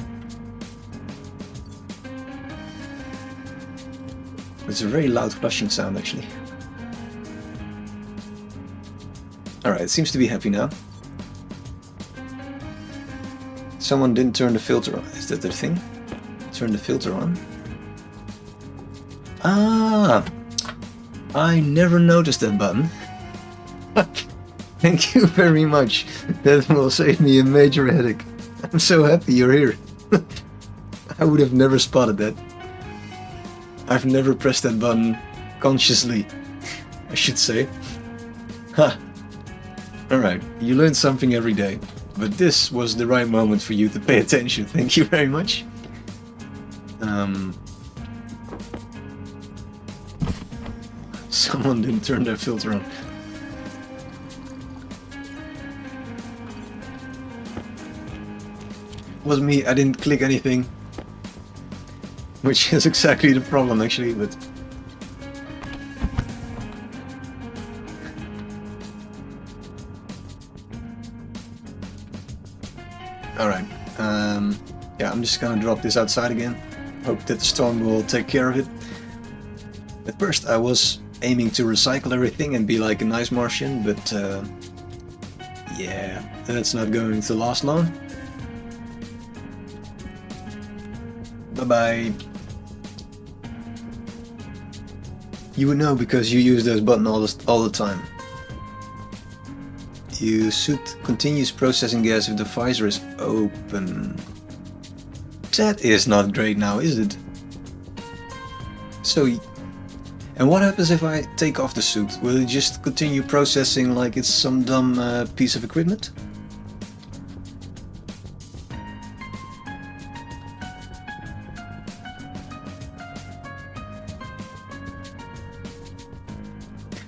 It's a very loud flushing sound actually. Alright, it seems to be happy now. Someone didn't turn the filter on. Is that the thing? Turn the filter on? Ah! I never noticed that button. Thank you very much. That will save me a major headache. I'm so happy you're here. I would have never spotted that. I've never pressed that button consciously, I should say. Ha! Alright, you learn something every day. But this was the right moment for you to pay attention. Thank you very much. Someone didn't turn their filter on. Was me, I didn't click anything. Which is exactly the problem actually, but... Alright, yeah, I'm just gonna drop this outside again. Hope that the storm will take care of it. At first I was aiming to recycle everything and be like a nice Martian, but yeah, that's not going to last long. Bye-bye. You would know because you use those buttons all the time. You shoot continuous processing gas if the visor is open. That is not great now, is it? So, and what happens if I take off the suit? Will it just continue processing like it's some dumb piece of equipment?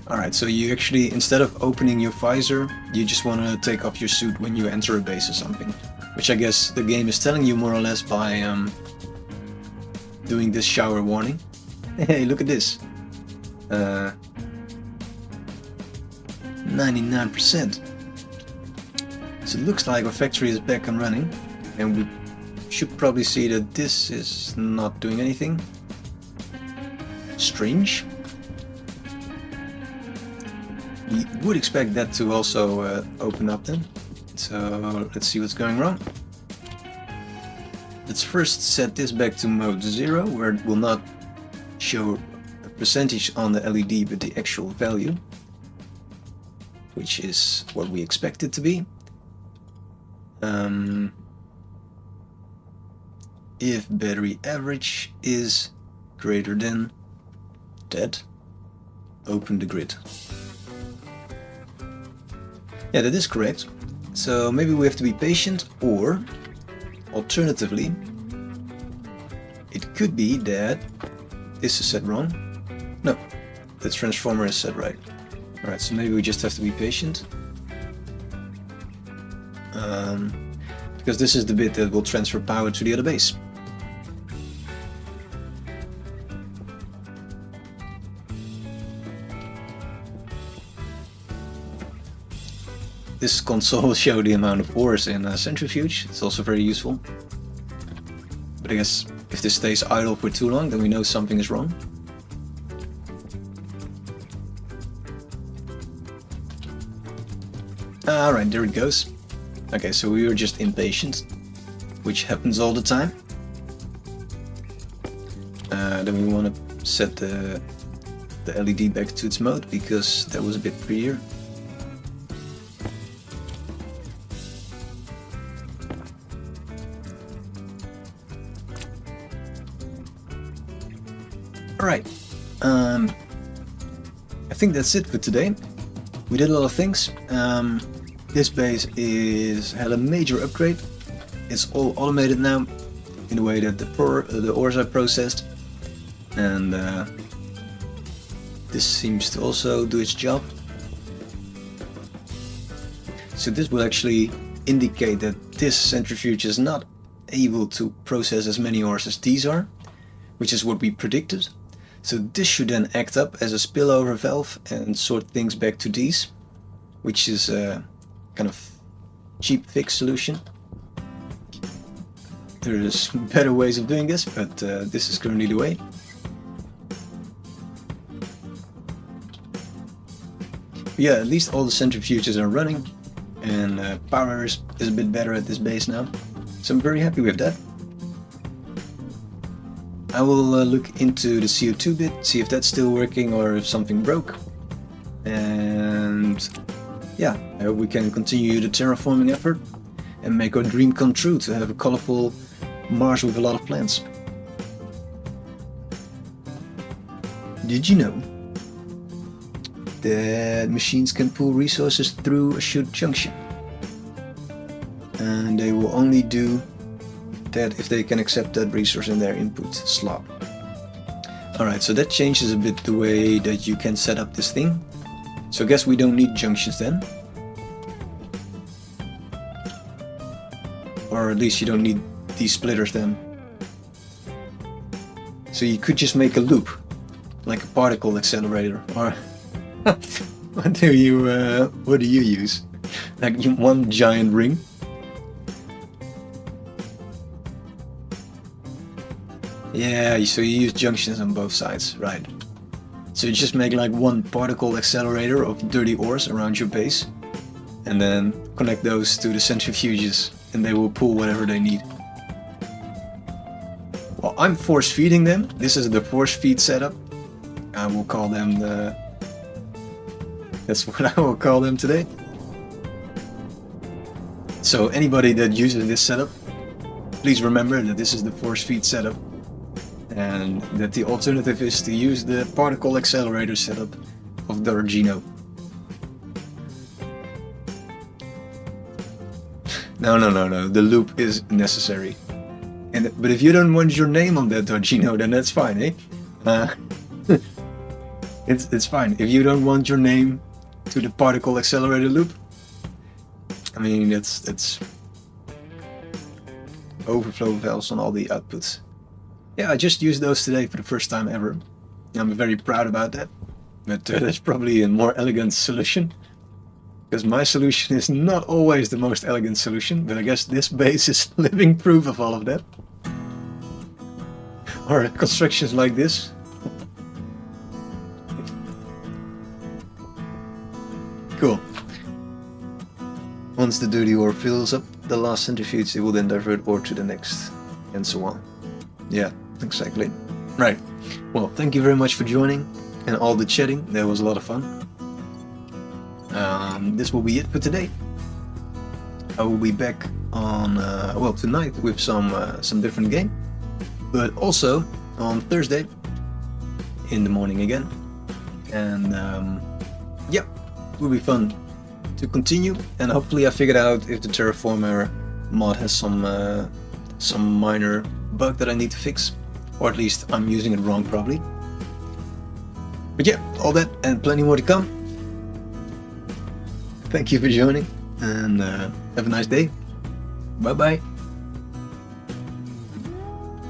Alright, so you actually, instead of opening your visor, you just want to take off your suit when you enter a base or something. Which I guess the game is telling you more or less by doing this shower warning. Hey, look at this. 99%. So it looks like our factory is back and running. And we should probably see that this is not doing anything. Strange. You would expect that to also open up then. So let's see what's going wrong. Let's first set this back to mode 0, where it will not show a percentage on the LED but the actual value, which is what we expect it to be. If battery average is greater than that, open the grid. Yeah, that is correct. So maybe we have to be patient, or alternatively, it could be that this is set wrong. No, the transformer is set right. Alright, so maybe we just have to be patient. Because this is the bit that will transfer power to the other base. This console will show the amount of ores in a centrifuge. It's also very useful. But I guess if this stays idle for too long, then we know something is wrong. Alright, there it goes. Okay, so we were just impatient, which happens all the time. Then we want to set the LED back to its mode, because that was a bit prettier. Alright, I think that's it for today. We did a lot of things. This base had a major upgrade. It's all automated now, in the way that the ores are processed. And this seems to also do its job. So this will actually indicate that this centrifuge is not able to process as many ores as these are, which is what we predicted. So this should then act up as a spillover valve and sort things back to these, which is a kind of cheap fix solution. There's better ways of doing this, but this is currently the way. Yeah, at least all the centrifuges are running, and power is a bit better at this base now, so I'm very happy with that. I will look into the CO2 bit, see if that's still working or if something broke. And yeah, I hope we can continue the terraforming effort and make our dream come true to have a colorful Mars with a lot of plants. Did you know that machines can pull resources through a chute junction? And they will only do that if they can accept that resource in their input slot. Alright, so that changes a bit the way that you can set up this thing. So I guess we don't need junctions then. Or at least you don't need these splitters then. So you could just make a loop, like a particle accelerator, or what do you use? Like one giant ring? Yeah, so you use junctions on both sides, right? So you just make like one particle accelerator of dirty ores around your base, and then connect those to the centrifuges, and they will pull whatever they need. Well, I'm force feeding them. This is the force feed setup. I will call them that's what I will call them today. So anybody that uses this setup, please remember that this is the force feed setup, and that the alternative is to use the particle accelerator setup of Dargino. No, the loop is necessary. But if you don't want your name on that Dargino, then that's fine, eh? It's fine. If you don't want your name to the particle accelerator loop, I mean, it's overflow valves on all the outputs. Yeah, I just used those today for the first time ever. I'm very proud about that. But that's probably a more elegant solution. Because my solution is not always the most elegant solution, but I guess this base is living proof of all of that. Or constructions like this. Cool. Once the dirty ore fills up the last centrifuge, it will then divert ore to the next, and so on. Yeah, exactly. Right. Well, thank you very much for joining and all the chatting. That was a lot of fun. This will be it for today. I will be back on well, tonight with some different game, but also on Thursday in the morning again. And yeah, it will be fun to continue. And hopefully I figured out if the Terraformer mod has some minor bug that I need to fix, or at least I'm using it wrong probably. But yeah, all that and plenty more to come. Thank you for joining, and have a nice day. Bye bye.